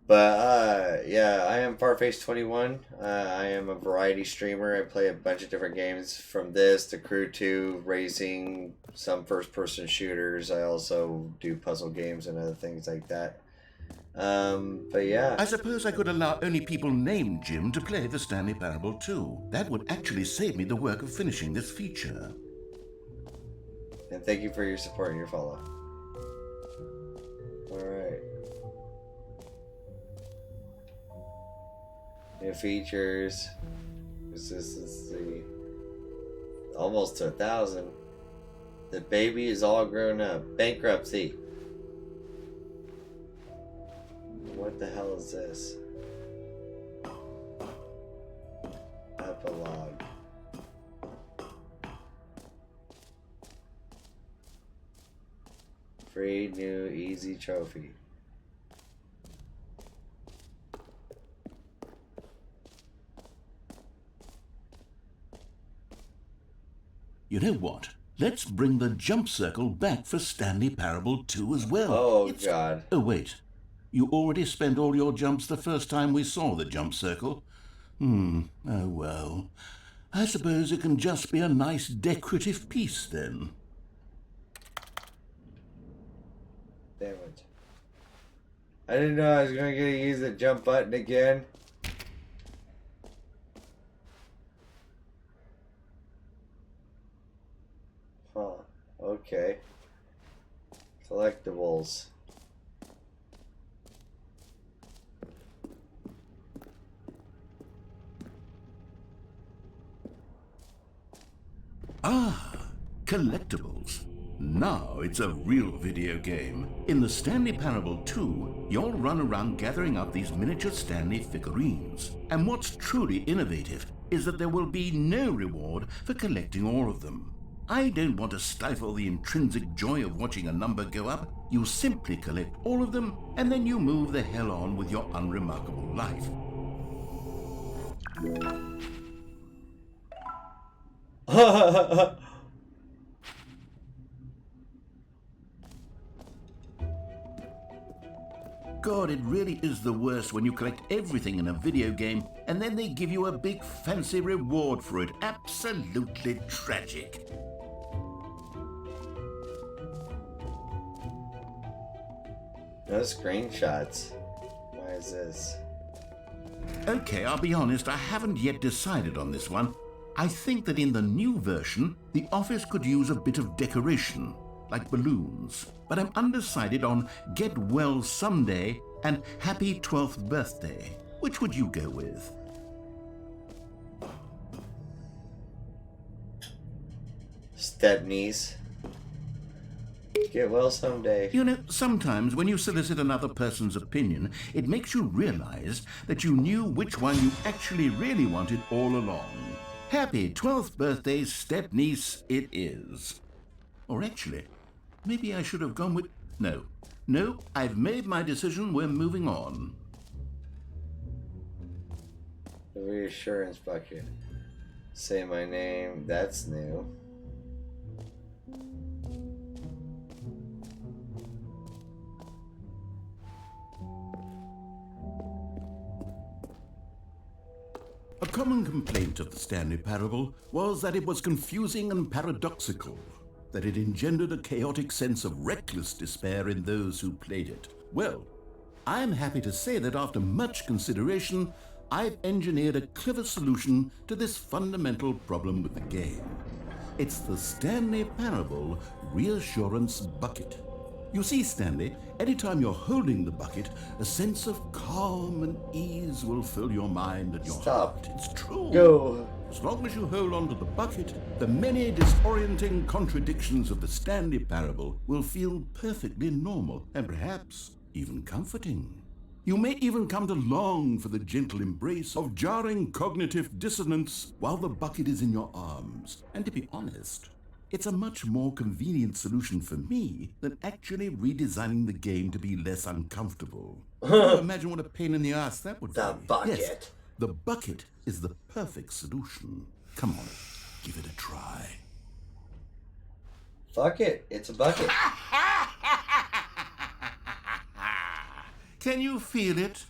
But yeah, I am Farface21. I am a variety streamer. I play a bunch of different games from this to Crew 2, racing, some first-person shooters. I also do puzzle games and other things like that. But yeah. I suppose I could allow only people named Jim to play the Stanley Parable 2. That would actually save me the work of finishing this feature. And thank you for your support and your follow. Alright. New features. This is the almost to 1,000. The baby is all grown up. Bankruptcy. What the hell is this? Epilogue. Free new easy trophy. You know what? Let's bring the jump circle back for Stanley Parable 2 as well. Oh, God. Oh, wait. You already spent all your jumps the first time we saw the jump circle? Oh, well. I suppose it can just be a nice decorative piece, then. Damn it. I didn't know I was going to use the jump button again. Huh. Okay. Collectibles. Ah, collectibles. Now it's a real video game. In the Stanley Parable 2, you'll run around gathering up these miniature Stanley figurines. And what's truly innovative is that there will be no reward for collecting all of them. I don't want to stifle the intrinsic joy of watching a number go up. You simply collect all of them, and then you move the hell on with your unremarkable life. God, it really is the worst when you collect everything in a video game and then they give you a big fancy reward for it. Absolutely tragic. No screenshots. Why is this? Okay, I'll be honest, I haven't yet decided on this one. I think that in the new version, the office could use a bit of decoration, like balloons. But I'm undecided on Get Well Someday and Happy 12th Birthday. Which would you go with? Stepnies. Get well someday. You know, sometimes when you solicit another person's opinion, it makes you realize that you knew which one you actually really wanted all along. Happy 12th birthday, stepniece, it is. Or actually, maybe I should have gone with... No, I've made my decision, we're moving on. The reassurance bucket. Say my name, that's new. A common complaint of the Stanley Parable was that it was confusing and paradoxical, that it engendered a chaotic sense of reckless despair in those who played it. Well, I'm happy to say that after much consideration, I've engineered a clever solution to this fundamental problem with the game. It's the Stanley Parable Reassurance Bucket. You see, Stanley, anytime you're holding the bucket, a sense of calm and ease will fill your mind and your heart. It's true. Go. As long as you hold on to the bucket, the many disorienting contradictions of the Stanley Parable will feel perfectly normal and perhaps even comforting. You may even come to long for the gentle embrace of jarring cognitive dissonance while the bucket is in your arms. And to be honest, it's a much more convenient solution for me than actually redesigning the game to be less uncomfortable. Can you imagine what a pain in the ass that would be? The bucket. Yes, the bucket is the perfect solution. Come on, give it a try. Fuck it, it's a bucket. Can you feel it?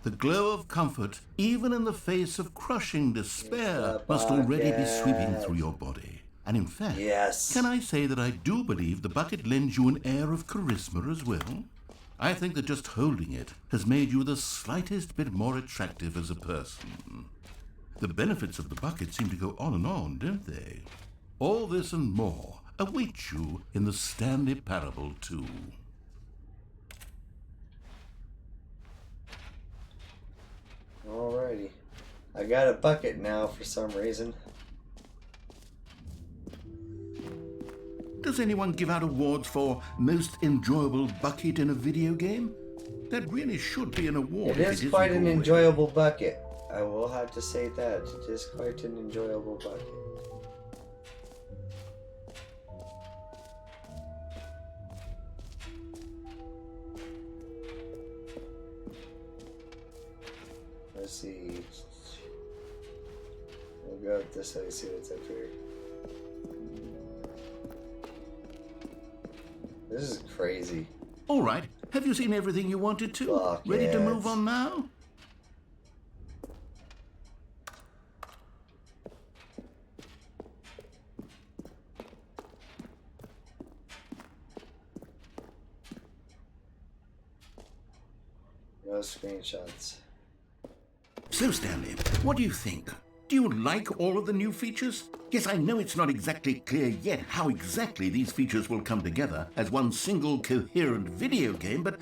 The glow of comfort, even in the face of crushing despair, must already be sweeping through your body. And in fact, Yes. Can I say that I do believe the bucket lends you an air of charisma as well? I think that just holding it has made you the slightest bit more attractive as a person. The benefits of the bucket seem to go on and on, don't they? All this and more await you in the Stanley Parable 2. Alrighty. I got a bucket now for some reason. Does anyone give out awards for most enjoyable bucket in a video game? That really should be an award. It is quite an enjoyable bucket. I will have to say that. It is quite an enjoyable bucket. Let's see. We'll go up this way, see what's up here. This is crazy. All right. Have you seen everything you wanted to? Fuck Ready to yes. move on now? No screenshots. So, Stanley, what do you think? Do you like all of the new features? Yes, I know it's not exactly clear yet how exactly these features will come together as one single coherent video game, but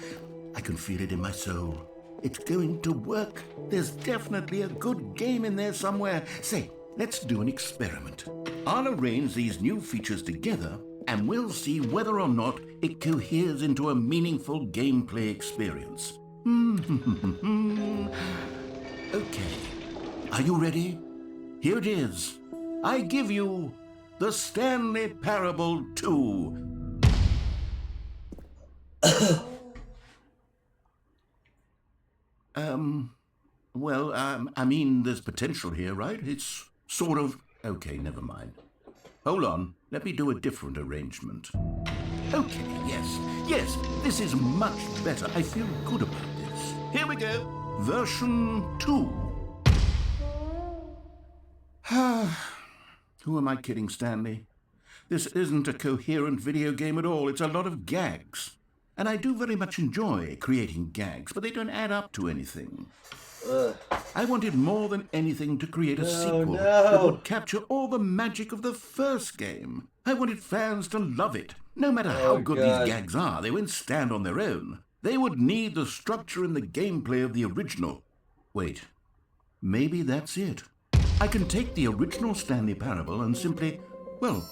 I can feel it in my soul. It's going to work. There's definitely a good game in there somewhere. Say, let's do an experiment. I'll arrange these new features together and we'll see whether or not it coheres into a meaningful gameplay experience. Okay, are you ready? Here it is. I give you the Stanley Parable 2. I mean, there's potential here, right? It's sort of... Okay, never mind. Hold on, let me do a different arrangement. Okay, yes, this is much better. I feel good about this. Here we go. Version 2. Who am I kidding, Stanley? This isn't a coherent video game at all. It's a lot of gags. And I do very much enjoy creating gags, but they don't add up to anything. I wanted more than anything to create a sequel that would capture all the magic of the first game. I wanted fans to love it. No matter how good these gags are, they won't stand on their own. They would need the structure and the gameplay of the original. Wait, maybe that's it. I can take the original Stanley Parable and simply, well,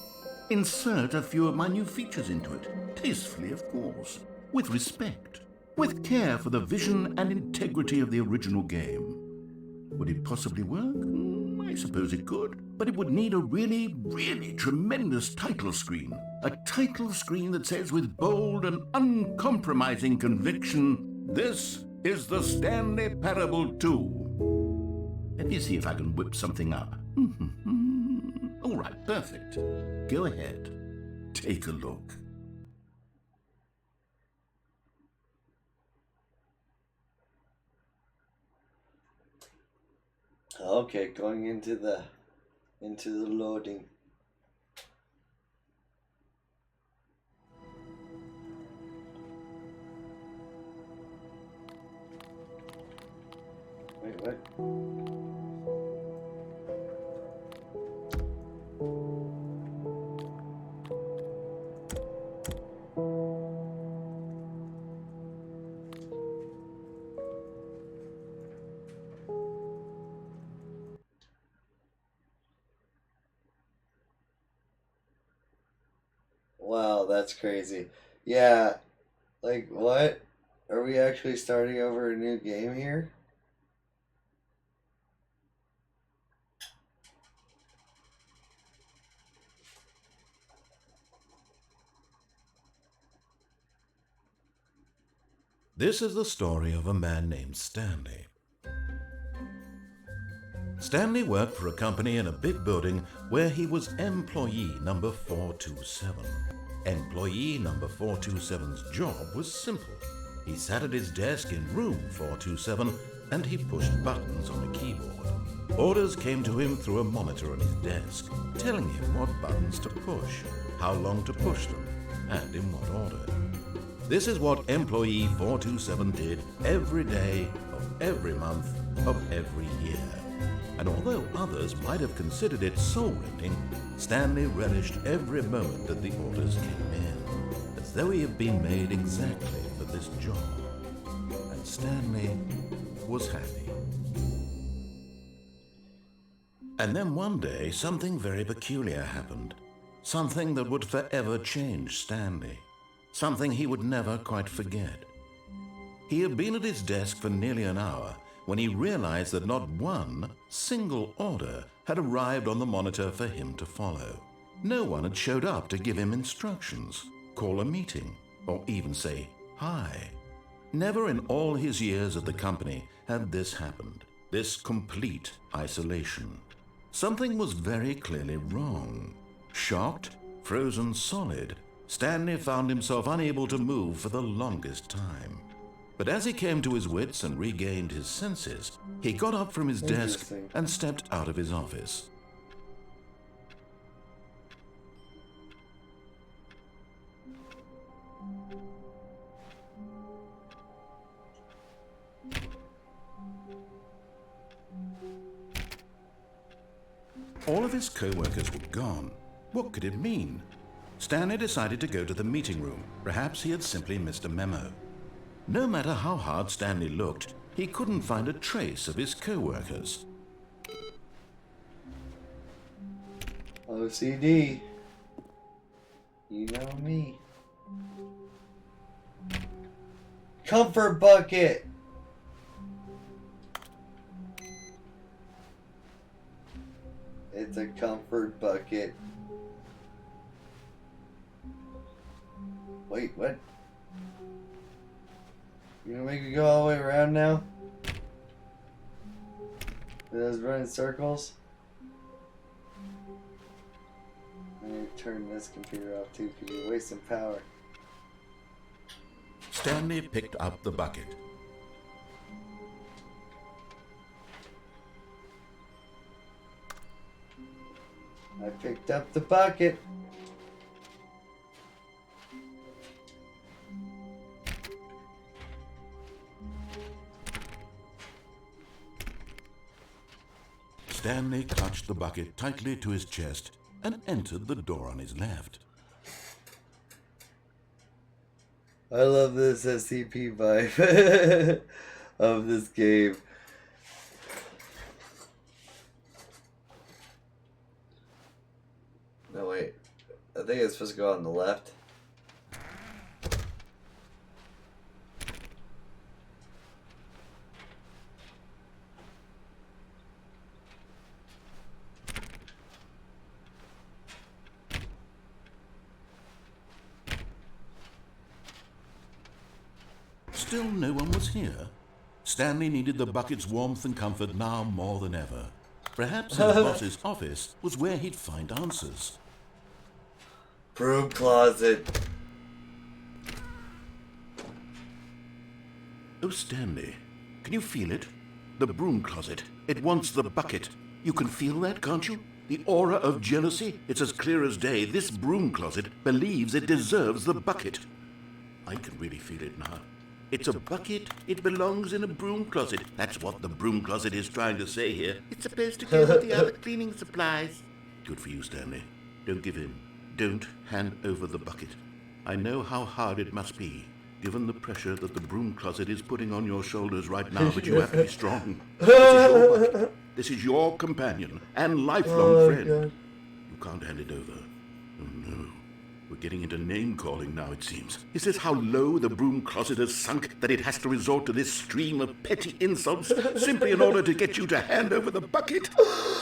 insert a few of my new features into it. Tastefully, of course. With respect. With care for the vision and integrity of the original game. Would it possibly work? I suppose it could. But it would need a really, really tremendous title screen. A title screen that says with bold and uncompromising conviction, "This is the Stanley Parable 2. Let me see if I can whip something up. All right, perfect. Go ahead. Take a look. Okay, going into the loading. Wait, what? Wow, that's crazy. Yeah, like what? Are we actually starting over a new game here? This is the story of a man named Stanley. Stanley worked for a company in a big building where he was employee number 427. Employee number 427's job was simple. He sat at his desk in room 427 and he pushed buttons on a keyboard. Orders came to him through a monitor on his desk, telling him what buttons to push, how long to push them, and in what order. This is what employee 427 did every day of every month of every year. And although others might have considered it soul-rending, Stanley relished every moment that the orders came in, as though he had been made exactly for this job. And Stanley was happy. And then one day, something very peculiar happened. Something that would forever change Stanley. Something he would never quite forget. He had been at his desk for nearly an hour when he realized that not one single order had arrived on the monitor for him to follow. No one had showed up to give him instructions, call a meeting, or even say hi. Never in all his years at the company had this happened, this complete isolation. Something was very clearly wrong. Shocked, frozen solid, Stanley found himself unable to move for the longest time. But as he came to his wits and regained his senses, he got up from his desk and stepped out of his office. All of his co-workers were gone. What could it mean? Stanley decided to go to the meeting room. Perhaps he had simply missed a memo. No matter how hard Stanley looked, he couldn't find a trace of his co-workers. OCD. You know me. Comfort bucket. It's a comfort bucket. Wait, what? You gonna make me go all the way around now? It was running circles. I need to turn this computer off too because you're wasting power. Stanley picked up the bucket. I picked up the bucket. Stanley clutched the bucket tightly to his chest and entered the door on his left. I love this SCP vibe of this game. No, wait. I think it's supposed to go on the left. Still no one was here. Stanley needed the bucket's warmth and comfort now more than ever. Perhaps his boss's office was where he'd find answers. Broom closet. Oh, Stanley, can you feel it? The broom closet. It wants the bucket. You can feel that, can't you? The aura of jealousy. It's as clear as day. This broom closet believes it deserves the bucket. I can really feel it now. It's a bucket. It belongs in a broom closet. That's what the broom closet is trying to say here. It's supposed to go with the other cleaning supplies. Good for you, Stanley. Don't give in. Don't hand over the bucket. I know how hard it must be, given the pressure that the broom closet is putting on your shoulders right now, but you have to be strong. This is your bucket. This is your companion and lifelong friend. God. You can't hand it over. Oh, no. We're getting into name-calling now, it seems. Is this how low the broom closet has sunk that it has to resort to this stream of petty insults simply in order to get you to hand over the bucket?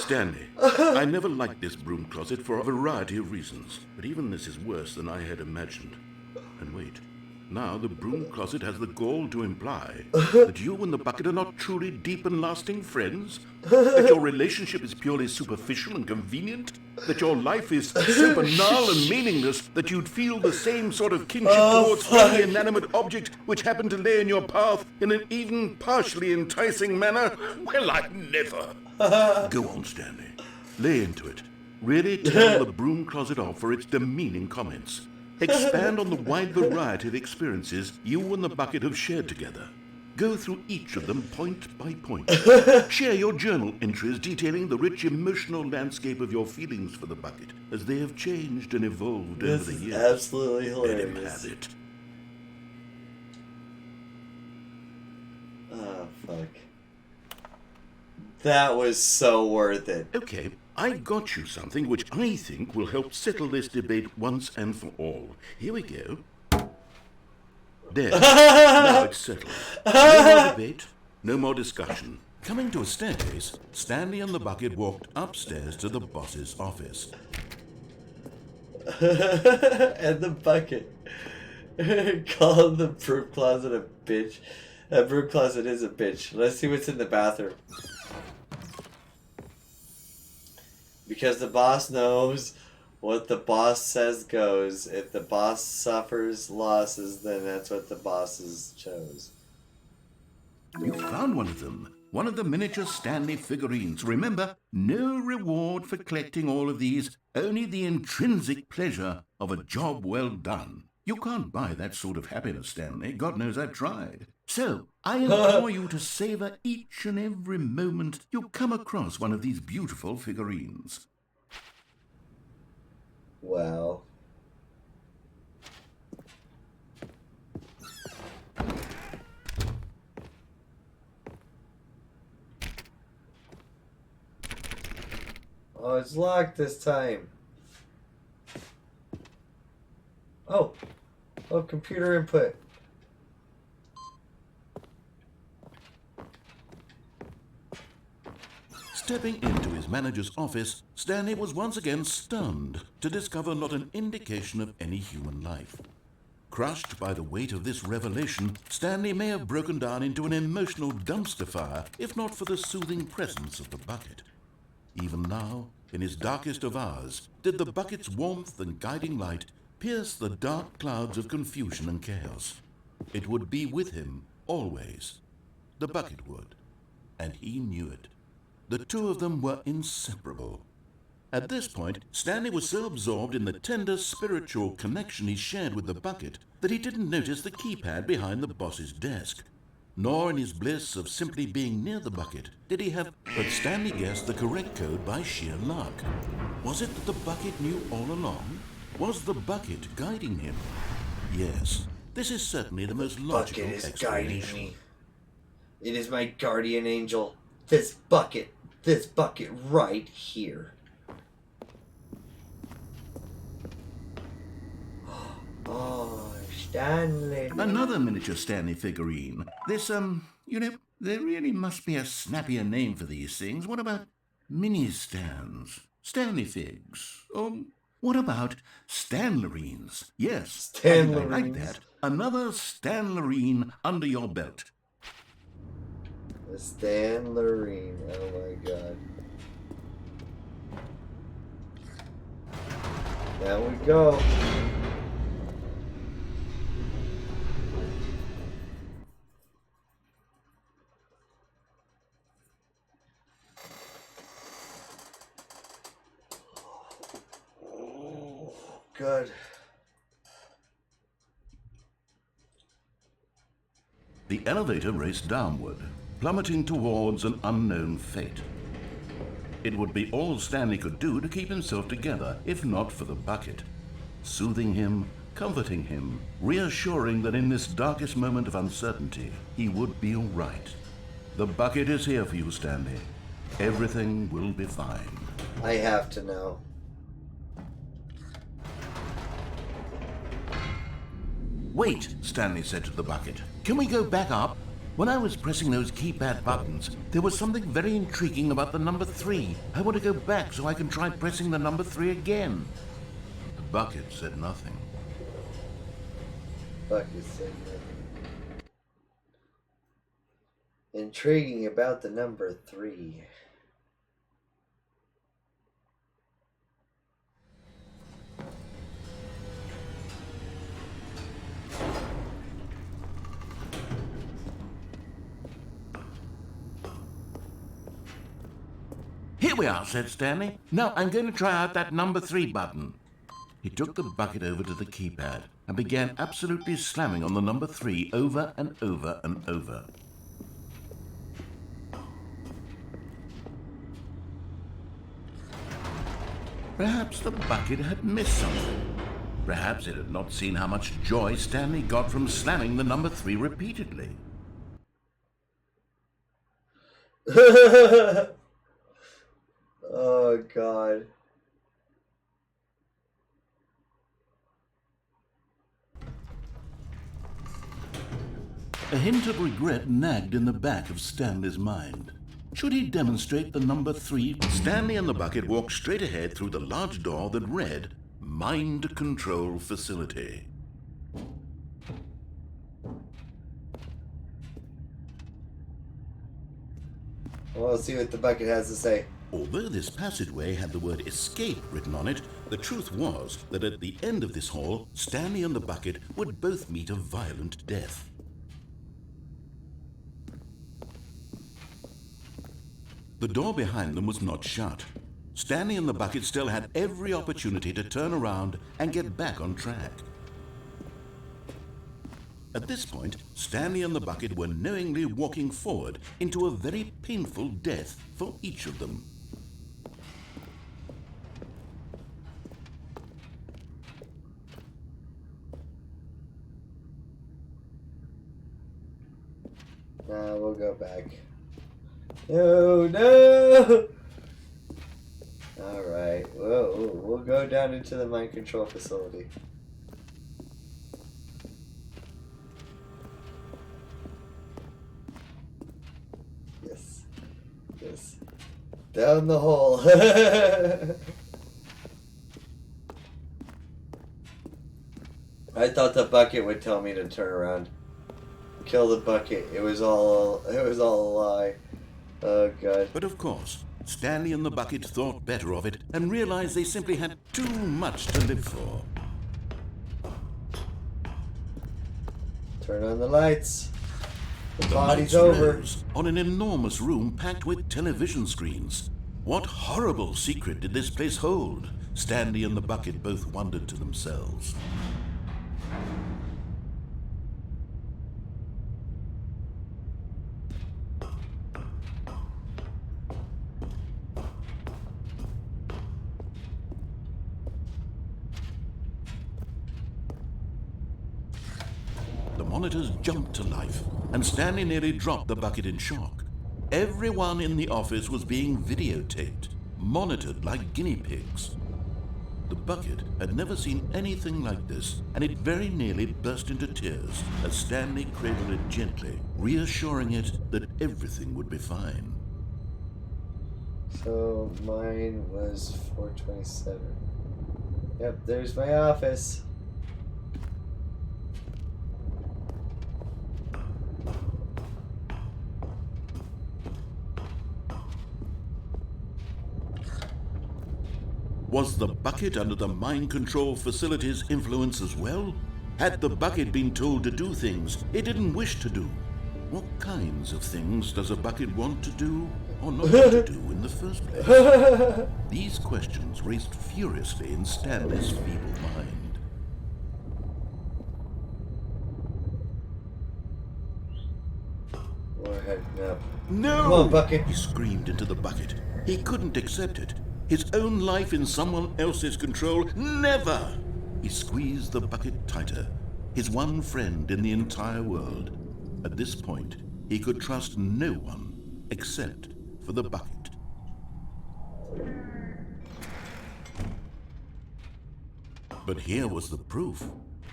Stanley, I never liked this broom closet for a variety of reasons, but even this is worse than I had imagined. And wait, now the broom closet has the gall to imply that you and the bucket are not truly deep and lasting friends? That your relationship is purely superficial and convenient? That your life is so banal and meaningless that you'd feel the same sort of kinship towards any inanimate object which happened to lay in your path in an even partially enticing manner? Well, I'd never. Go on, Stanley. Lay into it. Really tell the broom closet off for its demeaning comments. Expand on the wide variety of experiences you and the bucket have shared together. Go through each of them point by point. Share your journal entries detailing the rich emotional landscape of your feelings for the bucket as they have changed and evolved over the years. Absolutely hilarious. Let him have it. Oh, fuck. That was so worth it. Okay, I got you something which I think will help settle this debate once and for all. Here we go. There. Now it's settled. No more debate, no more discussion. Coming to a staircase, Stanley and the bucket walked upstairs to the boss's office. And the bucket called the broom closet a bitch. That broom closet is a bitch. Let's see what's in the bathroom. Because the boss knows what the boss says goes. If the boss suffers losses, then that's what the bosses chose. You found one of them. One of the miniature Stanley figurines. Remember, no reward for collecting all of these, only the intrinsic pleasure of a job well done. You can't buy that sort of happiness, Stanley. God knows I've tried. So, I implore you to savor each and every moment you come across one of these beautiful figurines. Wow. Oh, it's locked this time. Oh. Oh, computer input. Stepping into his manager's office, Stanley was once again stunned to discover not an indication of any human life. Crushed by the weight of this revelation, Stanley may have broken down into an emotional dumpster fire if not for the soothing presence of the bucket. Even now, in his darkest of hours, did the bucket's warmth and guiding light pierce the dark clouds of confusion and chaos. It would be with him always. The bucket would, and he knew it. The two of them were inseparable. At this point, Stanley was so absorbed in the tender spiritual connection he shared with the bucket that he didn't notice the keypad behind the boss's desk. Nor in his bliss of simply being near the bucket did he have... But Stanley guessed the correct code by sheer luck. Was it that the bucket knew all along? Was the bucket guiding him? Yes, this is certainly the most logical Bucket is guiding explanation. me. It is my guardian angel. This bucket right here. Oh, Stanley. Another miniature Stanley figurine. This, there really must be a snappier name for these things. What about mini-stands? Stanley figs? Or what about Stanlerines? Yes, I think I like Stanlerines. that. Another Stanlerine under your belt. The Stanlerine. Oh my god. There we go. Good. The elevator raced downward, plummeting towards an unknown fate. It would be all Stanley could do to keep himself together, if not for the bucket. Soothing him, comforting him, reassuring that in this darkest moment of uncertainty, he would be all right. The bucket is here for you, Stanley. Everything will be fine. I have to know. Wait, Stanley said to the bucket. Can we go back up? When I was pressing those keypad buttons, there was something very intriguing about the number 3. I want to go back so I can try pressing the number 3 again. The bucket said nothing. Bucket said nothing. Intriguing about the number 3. Here we are, said Stanley. Now I'm going to try out that number 3 button. He took the bucket over to the keypad and began absolutely slamming on the number 3 over and over and over. Perhaps the bucket had missed something. Perhaps it had not seen how much joy Stanley got from slamming the number 3 repeatedly. Oh god. A hint of regret nagged in the back of Stanley's mind. Should he demonstrate the number 3? Stanley and the bucket walked straight ahead through the large door that read, Mind Control Facility. Well, let's see what the bucket has to say. Although this passageway had the word escape written on it, the truth was that at the end of this hall, Stanley and the bucket would both meet a violent death. The door behind them was not shut. Stanley and the bucket still had every opportunity to turn around and get back on track. At this point, Stanley and the bucket were knowingly walking forward into a very painful death for each of them. Nah, we'll go back. No! Alright, we'll go down into the mind control facility. Yes. Yes. Down the hole. I thought the bucket would tell me to turn around. Kill the bucket. It was all a lie. Oh god. But of course, Stanley and the bucket thought better of it and realized they simply had too much to live for. Turn on the lights. The The party's lights over. rose on an enormous room packed with television screens. What horrible secret did this place hold? Stanley and the bucket both wondered to themselves. The monitors jumped to life, and Stanley nearly dropped the bucket in shock. Everyone in the office was being videotaped, monitored like guinea pigs. The bucket had never seen anything like this, and it very nearly burst into tears as Stanley cradled it gently, reassuring it that everything would be fine. So mine was 427. Yep, there's my office. Was the bucket under the mind control facility's influence as well? Had the bucket been told to do things it didn't wish to do? What kinds of things does a bucket want to do or not want to do in the first place? These questions raced furiously in Stanley's feeble mind. We're heading up. No! Come on, bucket. He screamed into the bucket. He couldn't accept it. His own life in someone else's control? Never! He squeezed the bucket tighter. His one friend in the entire world. At this point, he could trust no one except for the bucket. But here was the proof.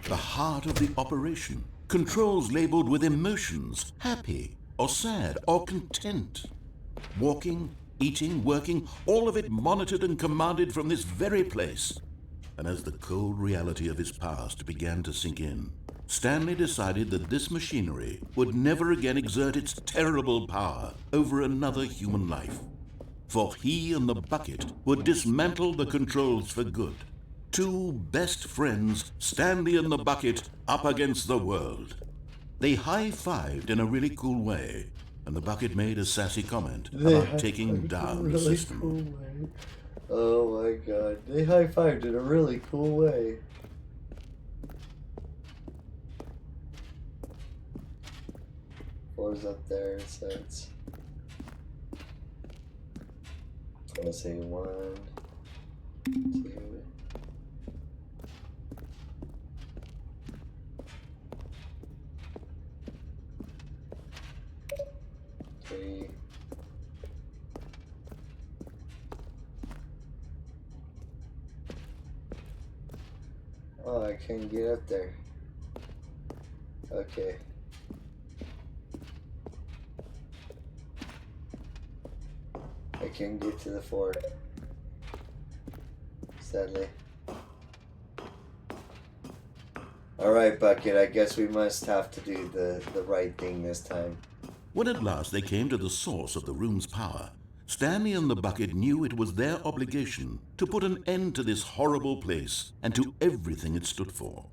The heart of the operation. Controls labeled with emotions, happy or sad or content. Walking, eating, working, all of it monitored and commanded from this very place. And as the cold reality of his past began to sink in, Stanley decided that this machinery would never again exert its terrible power over another human life. For he and the bucket would dismantle the controls for good. Two best friends, Stanley and the bucket, up against the world. They high-fived in a really cool way, and the bucket made a sassy comment about taking down the system. Cool way. Oh my god. They high-fived in a really cool way. Four's up there, so it's... I'm gonna say 1, 2... 3. Oh, I can't get up there. Okay. I can't get to the 4. Sadly. Alright, Bucket, I guess we must have to do the right thing this time. When at last they came to the source of the room's power, Stanley and the bucket knew it was their obligation to put an end to this horrible place and to everything it stood for.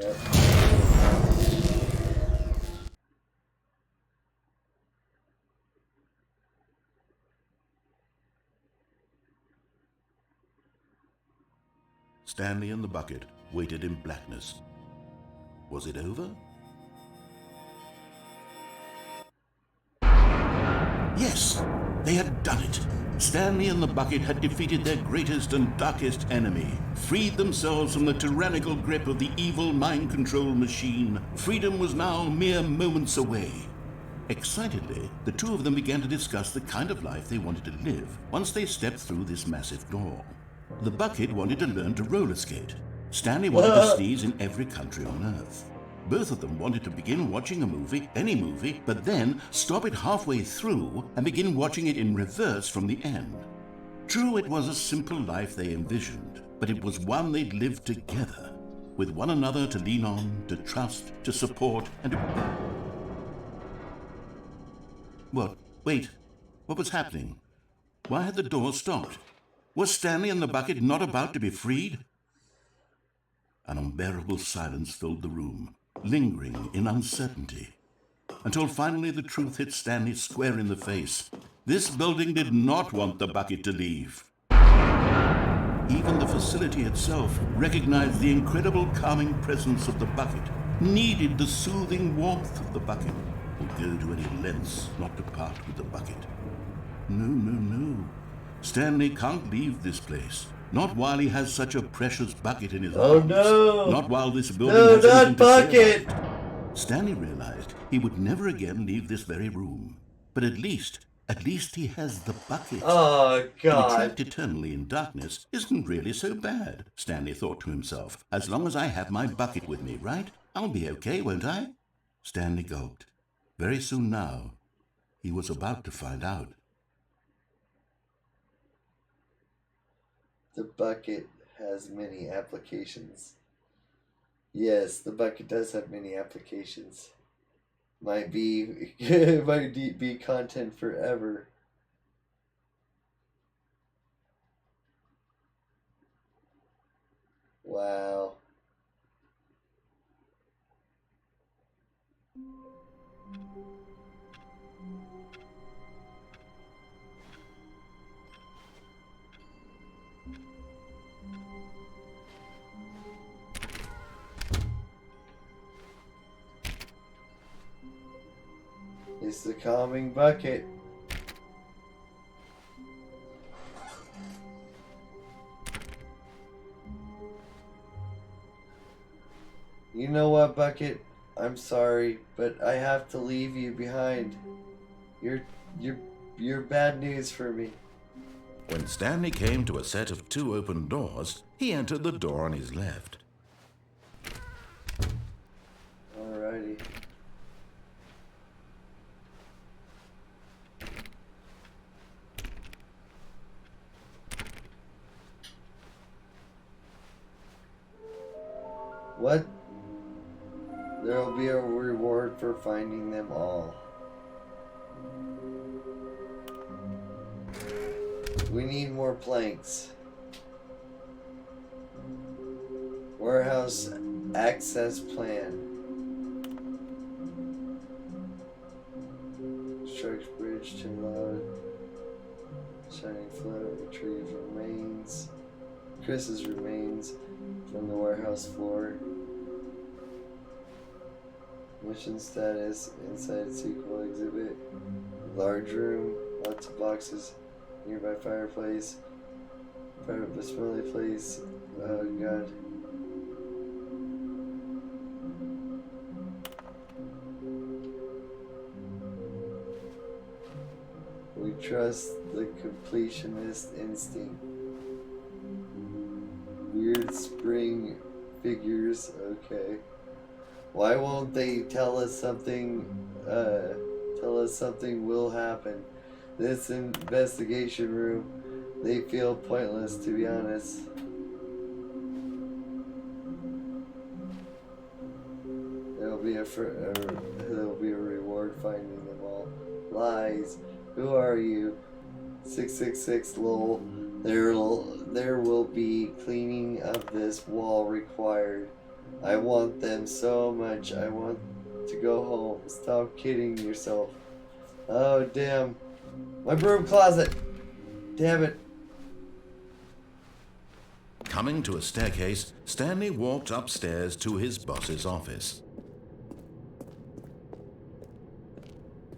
Yep. Stanley and the bucket waited in blackness. Was it over? Yes, they had done it. Stanley and the bucket had defeated their greatest and darkest enemy, freed themselves from the tyrannical grip of the evil mind control machine. Freedom was now mere moments away. Excitedly, the two of them began to discuss the kind of life they wanted to live once they stepped through this massive door. The bucket wanted to learn to roller skate. Stanley wanted to sneeze in every country on Earth. Both of them wanted to begin watching a movie, any movie, but then stop it halfway through and begin watching it in reverse from the end. True, it was a simple life they envisioned, but it was one they'd lived together, with one another to lean on, to trust, to support, and to... What? Wait. What was happening? Why had the door stopped? Was Stanley and the bucket not about to be freed? An unbearable silence filled the room, lingering in uncertainty, until finally the truth hit Stanley square in the face. This building did not want the bucket to leave. Even the facility itself recognized the incredible calming presence of the bucket, needed the soothing warmth of the bucket, would go to any lengths not to part with the bucket. No. Stanley can't leave this place. Not while he has such a precious bucket in his arms. No! Not while this building has anything to say bucket! about it. Stanley realized he would never again leave this very room. But at least he has the bucket. Oh, To be God. trapped eternally in darkness isn't really so bad, Stanley thought to himself. As long as I have my bucket with me, right? I'll be okay, won't I? Stanley gulped. Very soon now, he was about to find out. The bucket has many applications. Yes, the bucket does have many applications. Might be content forever. Wow. It's the calming bucket. You know what, Bucket? I'm sorry, but I have to leave you behind. You're bad news for me. When Stanley came to a set of 2 open doors, he entered the door on his left. Alrighty. What? There will be a reward for finding them all. We need more planks. Warehouse access plan. Construct bridge to loud. Shining float. Retrieve remains. Chris's remains from the warehouse floor. Mission status. Inside sequel exhibit. Large room. Lots of boxes. Nearby fireplace. Private but smelly place. Oh god. We trust the completionist instinct. Weird spring figures. Okay. Why won't they tell us something? Tell us something will happen. This investigation room, they feel pointless, to be honest. There'll be a reward finding them all. Lies. Who are you? 666 lol. There will be cleaning of this wall required. I want them so much. I want to go home. Stop kidding yourself. Oh damn. My broom closet! Damn it. Coming to a staircase, Stanley walked upstairs to his boss's office.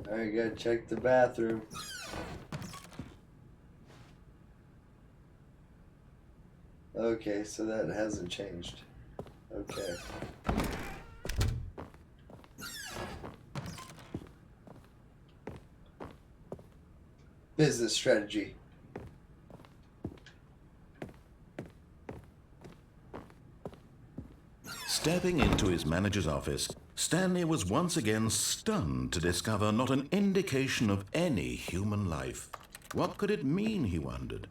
Alright, gotta check the bathroom. Okay, so that hasn't changed. Okay. Business strategy. Stepping into his manager's office, Stanley was once again stunned to discover not an indication of any human life. What could it mean, he wondered.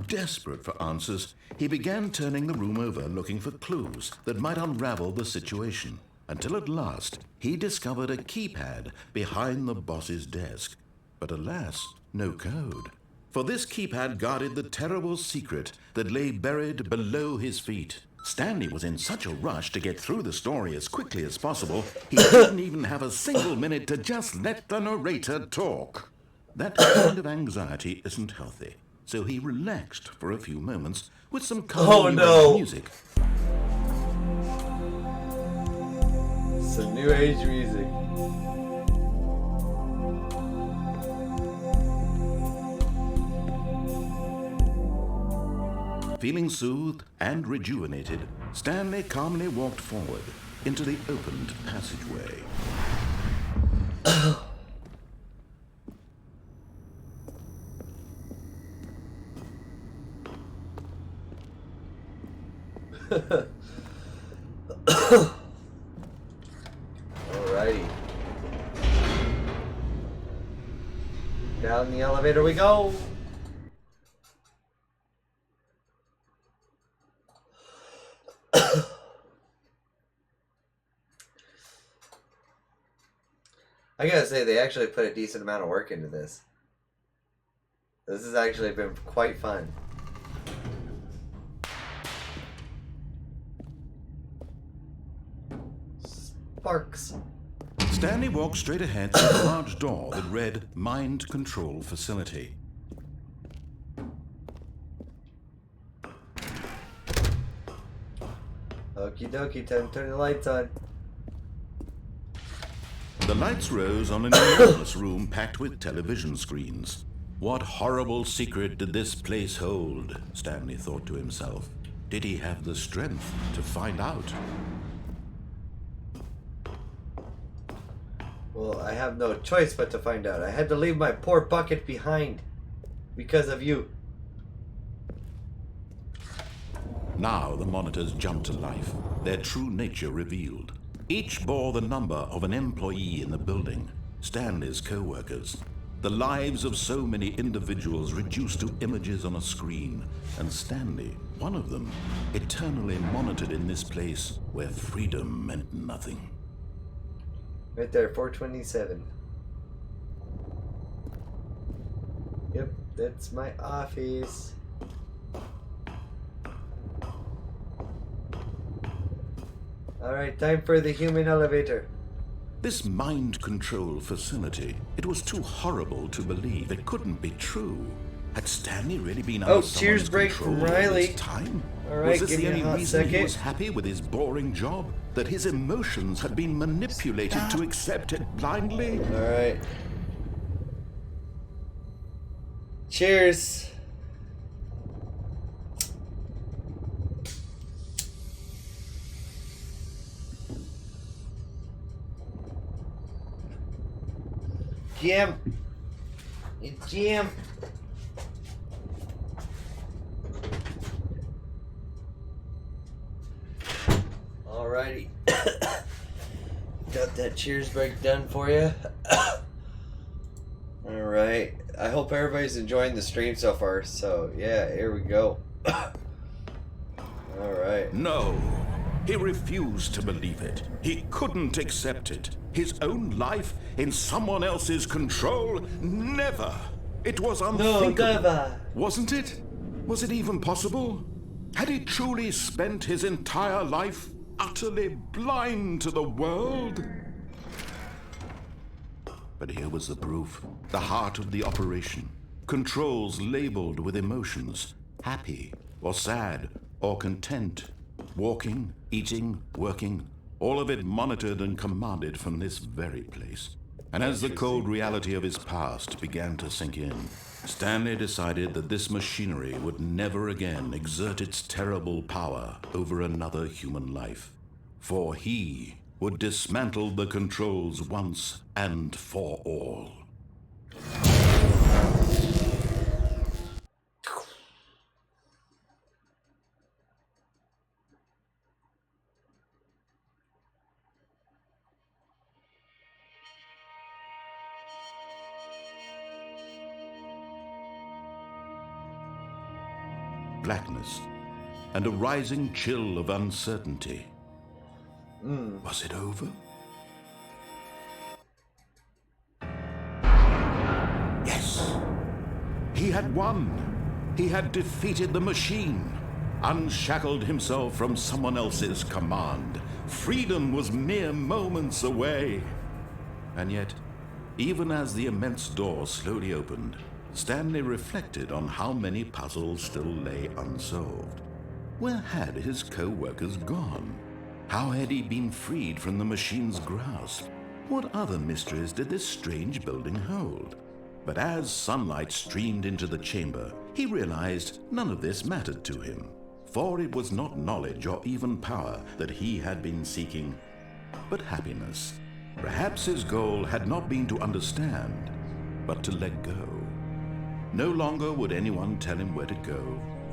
Desperate for answers, he began turning the room over looking for clues that might unravel the situation, until at last he discovered a keypad behind the boss's desk. But alas, no code. For this keypad guarded the terrible secret that lay buried below his feet. Stanley was in such a rush to get through the story as quickly as possible, he didn't even have a single minute to just let the narrator talk. That kind of anxiety isn't healthy, so he relaxed for a few moments with some calming music. Some new age music. Feeling soothed and rejuvenated, Stanley calmly walked forward into the opened passageway. Alrighty. Down the elevator we go. I gotta say, they actually put a decent amount of work into this. This has actually been quite fun. Sparks. Stanley walked straight ahead through a large door that read Mind Control Facility. Okie dokie, time to turn the lights on. The lights rose on an enormous room packed with television screens. What horrible secret did this place hold? Stanley thought to himself. Did he have the strength to find out? Well, I have no choice but to find out. I had to leave my poor bucket behind because of you. Now the monitors jumped to life, their true nature revealed. Each bore the number of an employee in the building, Stanley's co-workers. The lives of so many individuals reduced to images on a screen, and Stanley, one of them, eternally monitored in this place where freedom meant nothing. Right there, 427. Yep, that's my office. Alright, time for the human elevator. This mind control facility, it was too horrible to believe. It couldn't be true. Had Stanley really been under cheers someone's break control from all Riley. this time? Alright, was this give the me a only hot reason he second. was happy with his boring job? That his emotions had been manipulated to accept it blindly? Alright. Cheers. Jim. It's Jim. Alrighty. Got that cheers break done for you. Alright. I hope everybody's enjoying the stream so far. So, yeah, here we go. Alright. No. He refused to believe it. He couldn't accept it. His own life in someone else's control? Never. It was unthinkable. No, never. Wasn't it? Was it even possible? Had he truly spent his entire life utterly blind to the world? But here was the proof. The heart of the operation. Controls labeled with emotions. Happy or sad or content. Walking, eating, working. All of it monitored and commanded from this very place. And as the cold reality of his past began to sink in, Stanley decided that this machinery would never again exert its terrible power over another human life. For he would dismantle the controls once and for all. Blackness and a rising chill of uncertainty. Was it over? Yes! He had won! He had defeated the machine, unshackled himself from someone else's command. Freedom was mere moments away. And yet, even as the immense door slowly opened, Stanley reflected on how many puzzles still lay unsolved. Where had his co-workers gone? How had he been freed from the machine's grasp? What other mysteries did this strange building hold? But as sunlight streamed into the chamber, he realized none of this mattered to him, for it was not knowledge or even power that he had been seeking, but happiness. Perhaps his goal had not been to understand, but to let go. No longer would anyone tell him where to go,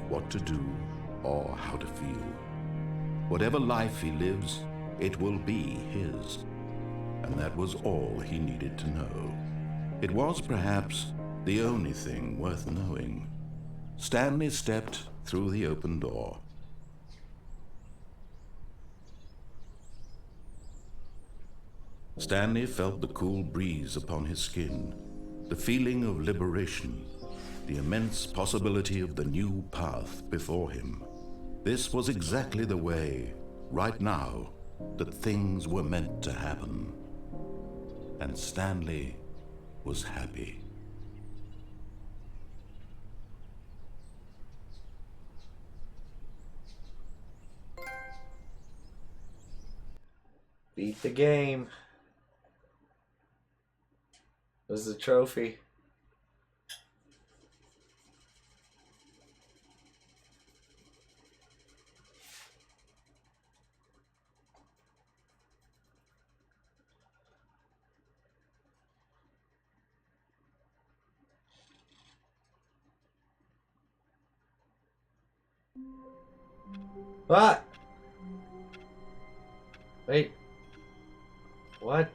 what to do, or how to feel. Whatever life he lives, it will be his. And that was all he needed to know. It was perhaps the only thing worth knowing. Stanley stepped through the open door. Stanley felt the cool breeze upon his skin, the feeling of liberation, the immense possibility of the new path before him. This was exactly the way, right now, that things were meant to happen. And Stanley was happy. Beat the game. Was the trophy. What? Wait. What?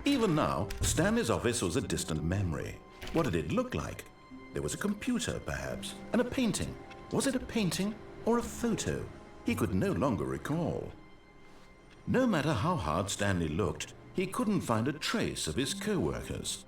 Even now, Stanley's office was a distant memory. What did it look like? There was a computer, perhaps, and a painting. Was it a painting or a photo? He could no longer recall. No matter how hard Stanley looked, he couldn't find a trace of his co-workers.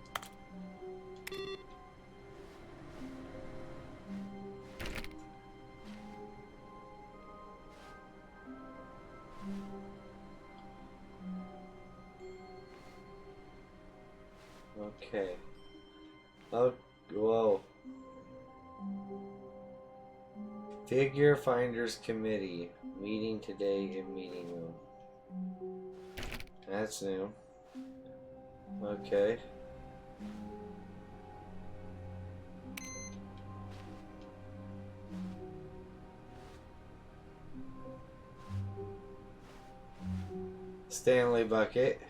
Okay. Oh, whoa. Figure Finders Committee. Meeting today in meeting room. That's new. Okay. Stanley Bucket.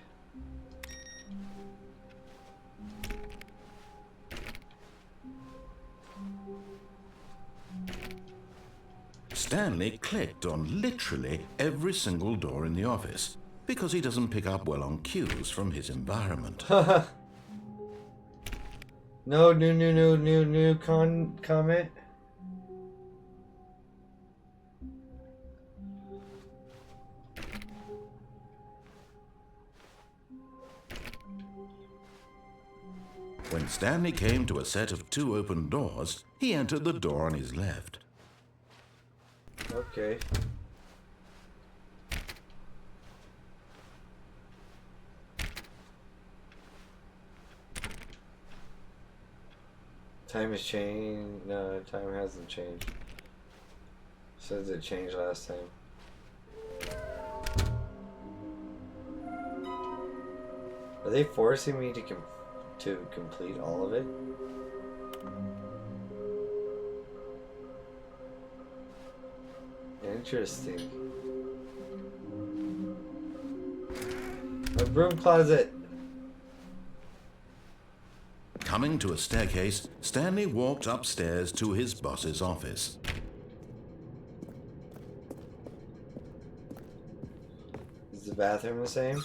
Stanley clicked on literally every single door in the office because he doesn't pick up well on cues from his environment. No new comment. When Stanley came to a set of 2 open doors, he entered the door on his left. Okay. Time has changed. No, time hasn't changed. Says it changed last time. Are they forcing me to complete all of it? Interesting. A broom closet. Coming to a staircase, Stanley walked upstairs to his boss's office. Is the bathroom the same?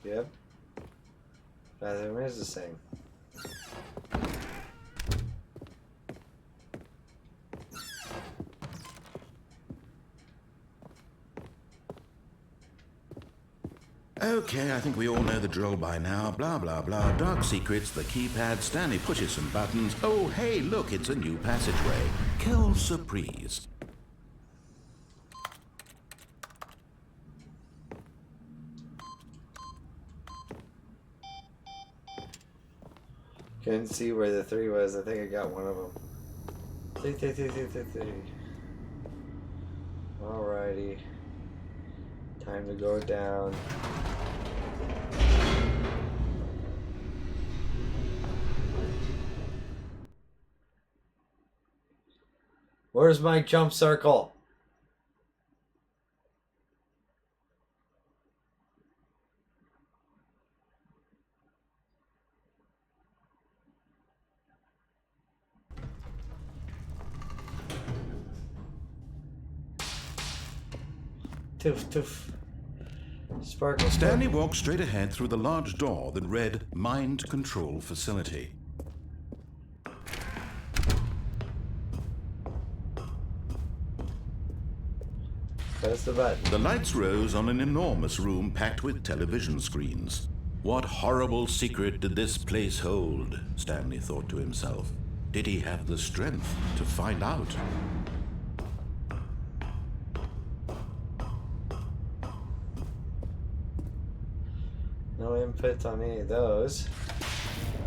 Yep. Bathroom is the same. Okay, I think we all know the drill by now. Blah, blah, blah. Dark secrets, the keypad. Stanley pushes some buttons. Oh, hey, look, it's a new passageway. Quelle surprise. Couldn't see where the 3 was. I think I got one of them. 3, 3, 3, 3, 3, 3. Alrighty. Time to go down. Where's my jump circle? Toof, toof. Sparkle. Stanley walked straight ahead through the large door that read Mind Control Facility. Press the button. The lights rose on an enormous room packed with television screens. What horrible secret did this place hold? Stanley thought to himself. Did he have the strength to find out? No input on any of those.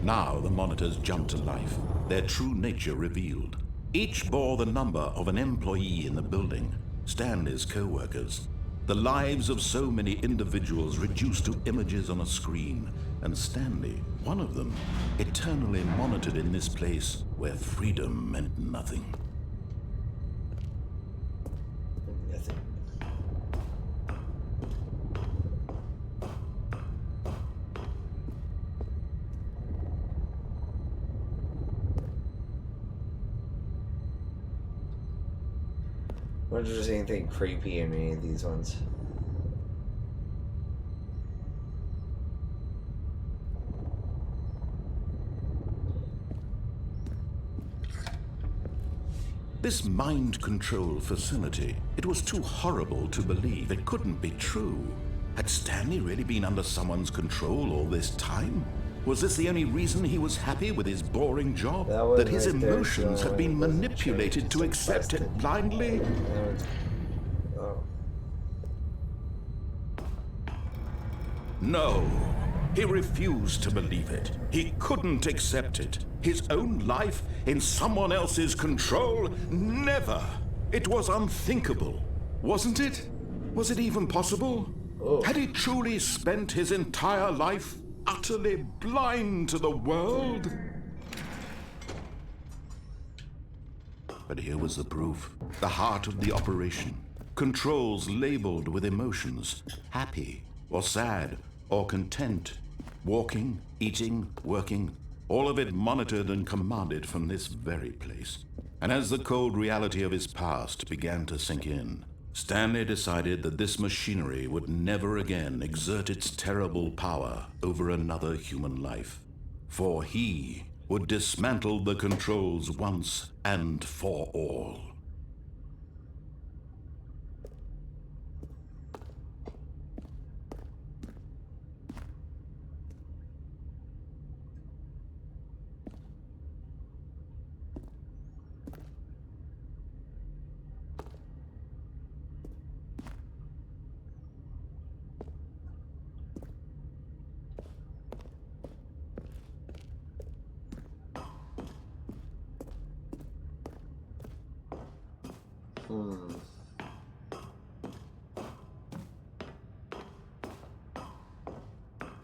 Now the monitors jumped to life, their true nature revealed. Each bore the number of an employee in the building, Stanley's co-workers. The lives of so many individuals reduced to images on a screen, and Stanley, one of them, eternally monitored in this place where freedom meant nothing. Nothing. I wonder if there's anything creepy in any of these ones. This mind control facility, it was too horrible to believe. It couldn't be true. Had Stanley really been under someone's control all this time? Was this the only reason he was happy with his boring job? That his emotions had been manipulated to accept it blindly? Oh. No. He refused to believe it. He couldn't accept it. His own life in someone else's control? Never. It was unthinkable. Wasn't it? Was it even possible? Oh. Had he truly spent his entire life utterly blind to the world? But here was the proof. The heart of the operation. Controls labeled with emotions. Happy or sad or content. Walking, eating, working. All of it monitored and commanded from this very place. And as the cold reality of his past began to sink in, Stanley decided that this machinery would never again exert its terrible power over another human life. For he would dismantle the controls once and for all.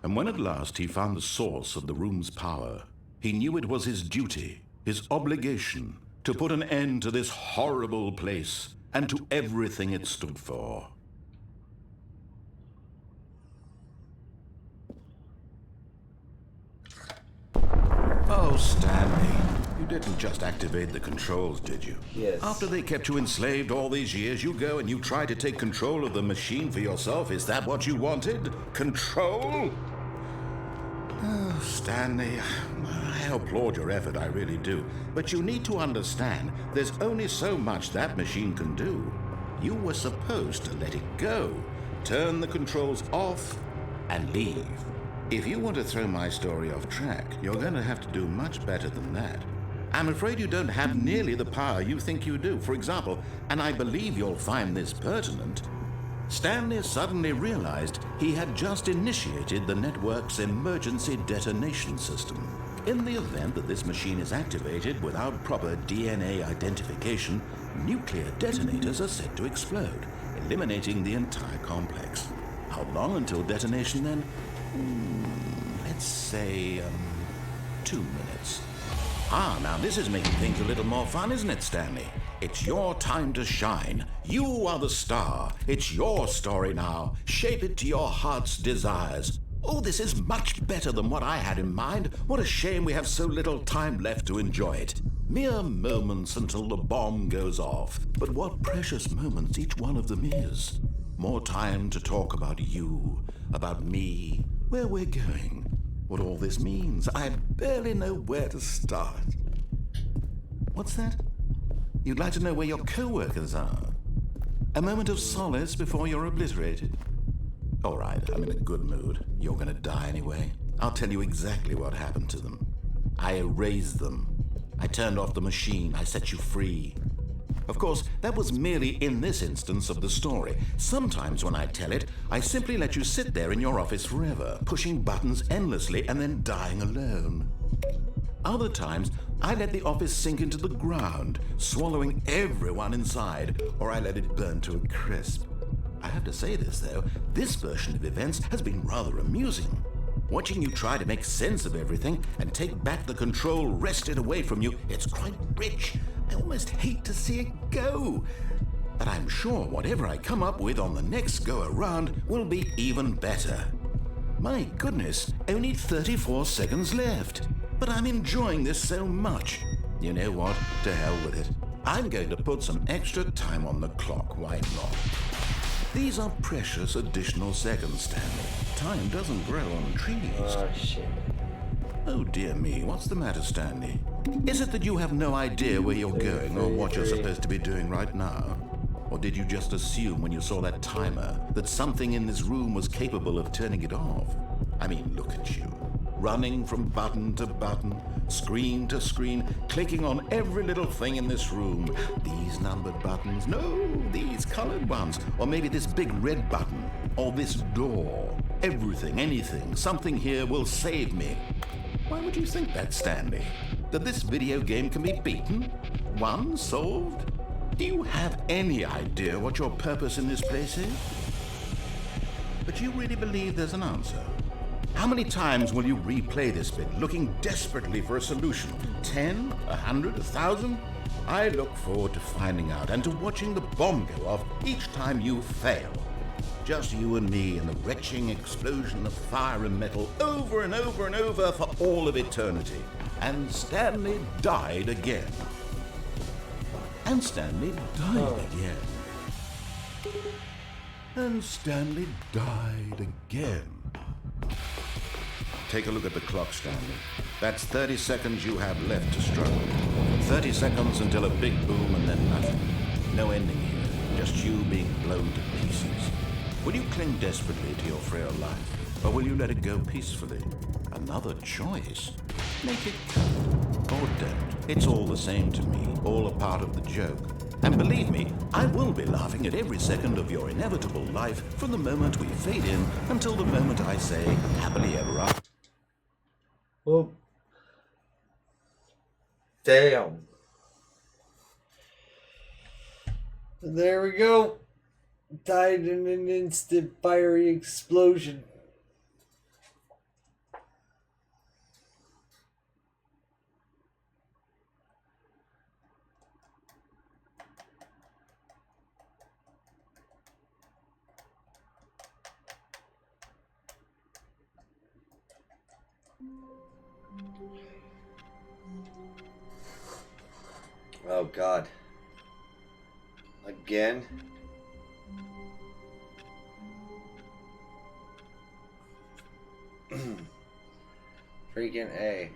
And when at last he found the source of the room's power, he knew it was his duty, his obligation, to put an end to this horrible place and to everything it stood for. Oh, Stanley, you didn't just activate the controls, did you? Yes. After they kept you enslaved all these years, you go and you try to take control of the machine for yourself. Is that what you wanted? Control? Oh, Stanley, I applaud your effort, I really do. But you need to understand, there's only so much that machine can do. You were supposed to let it go, turn the controls off, and leave. If you want to throw my story off track, you're going to have to do much better than that. I'm afraid you don't have nearly the power you think you do. For example, and I believe you'll find this pertinent, Stanley suddenly realized he had just initiated the network's emergency detonation system. In the event that this machine is activated without proper DNA identification, nuclear detonators are set to explode, eliminating the entire complex. How long until detonation then? Let's say, 2 minutes. Now this is making things a little more fun, isn't it, Stanley? It's your time to shine. You are the star. It's your story now. Shape it to your heart's desires. Oh, this is much better than what I had in mind. What a shame we have so little time left to enjoy it. Mere moments until the bomb goes off. But what precious moments each one of them is. More time to talk about you, about me, where we're going, what all this means. I barely know where to start. What's that? You'd like to know where your co-workers are? A moment of solace before you're obliterated. All right, I'm in a good mood. You're gonna die anyway. I'll tell you exactly what happened to them. I erased them. I turned off the machine. I set you free. Of course, that was merely in this instance of the story. Sometimes when I tell it, I simply let you sit there in your office forever, pushing buttons endlessly and then dying alone. Other times, I let the office sink into the ground, swallowing everyone inside, or I let it burn to a crisp. I have to say this, though, this version of events has been rather amusing. Watching you try to make sense of everything and take back the control wrested away from you, it's quite rich. I almost hate to see it go. But I'm sure whatever I come up with on the next go-around will be even better. My goodness, only 34 seconds left. But I'm enjoying this so much. You know what? To hell with it. I'm going to put some extra time on the clock. Why not? These are precious additional seconds, Stanley. Time doesn't grow on trees. Oh, shit. Oh, dear me. What's the matter, Stanley? Is it that you have no idea where you're going or what you're supposed to be doing right now? Or did you just assume when you saw that timer that something in this room was capable of turning it off? I mean, look at you. Running from button to button, screen to screen, clicking on every little thing in this room. These numbered buttons, no, these colored ones. Or maybe this big red button, or this door. Everything, anything, something here will save me. Why would you think that, Stanley? That this video game can be beaten? Won? Solved? Do you have any idea what your purpose in this place is? But you really believe there's an answer? How many times will you replay this bit, looking desperately for a solution? 10? 100? 1,000? I look forward to finding out and to watching the bomb go off each time you fail. Just you and me and the retching explosion of fire and metal over and over and over for all of eternity. And Stanley died again. And Stanley died again. And Stanley died again. Take a look at the clock, Stanley. That's 30 seconds you have left to struggle. 30 seconds until a big boom and then nothing. No ending here, just you being blown to pieces. Will you cling desperately to your frail life, or will you let it go peacefully? Another choice. Make it count, or don't. It's all the same to me, all a part of the joke. And believe me, I will be laughing at every second of your inevitable life from the moment we fade in until the moment I say, happily ever after. Well, damn. There we go. Died in an instant fiery explosion. Oh God. Again? Freaking A.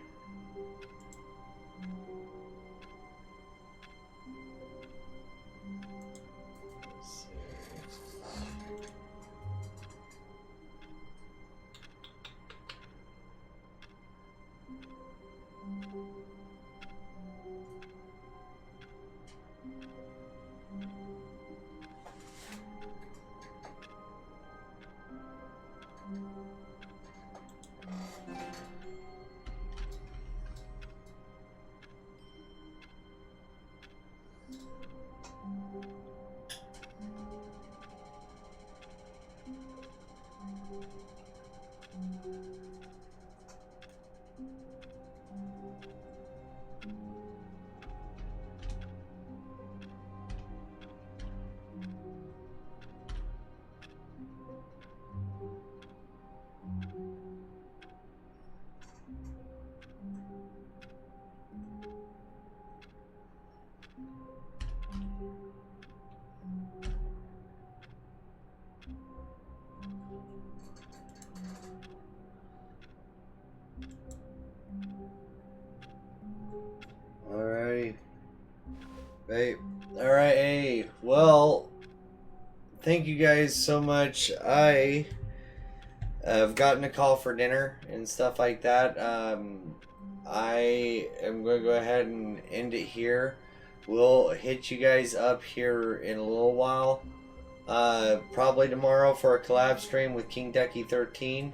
Alright. Hey. Alright, hey. Well, thank you guys so much. I have gotten a call for dinner and stuff like that. I am going to go ahead and end it here. We'll hit you guys up here in a little while. Probably tomorrow for a collab stream with King Ducky 13.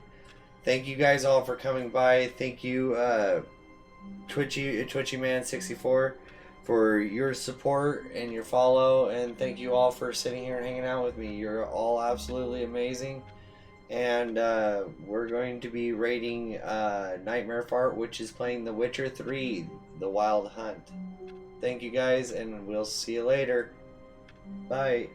Thank you guys all for coming by. Thank you, Twitchy Man 64 for your support and your follow, and thank you all for sitting here and hanging out with me. You're all absolutely amazing. And we're going to be rating Nightmare Fart, which is playing The Witcher 3, The Wild Hunt. Thank you guys, and we'll see you later. Bye.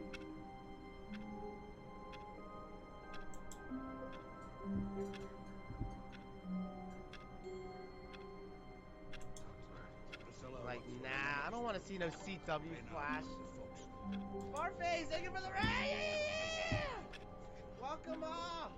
Like, nah, I don't want to see no CW flash. Scarface, thank you for the raid! Welcome up!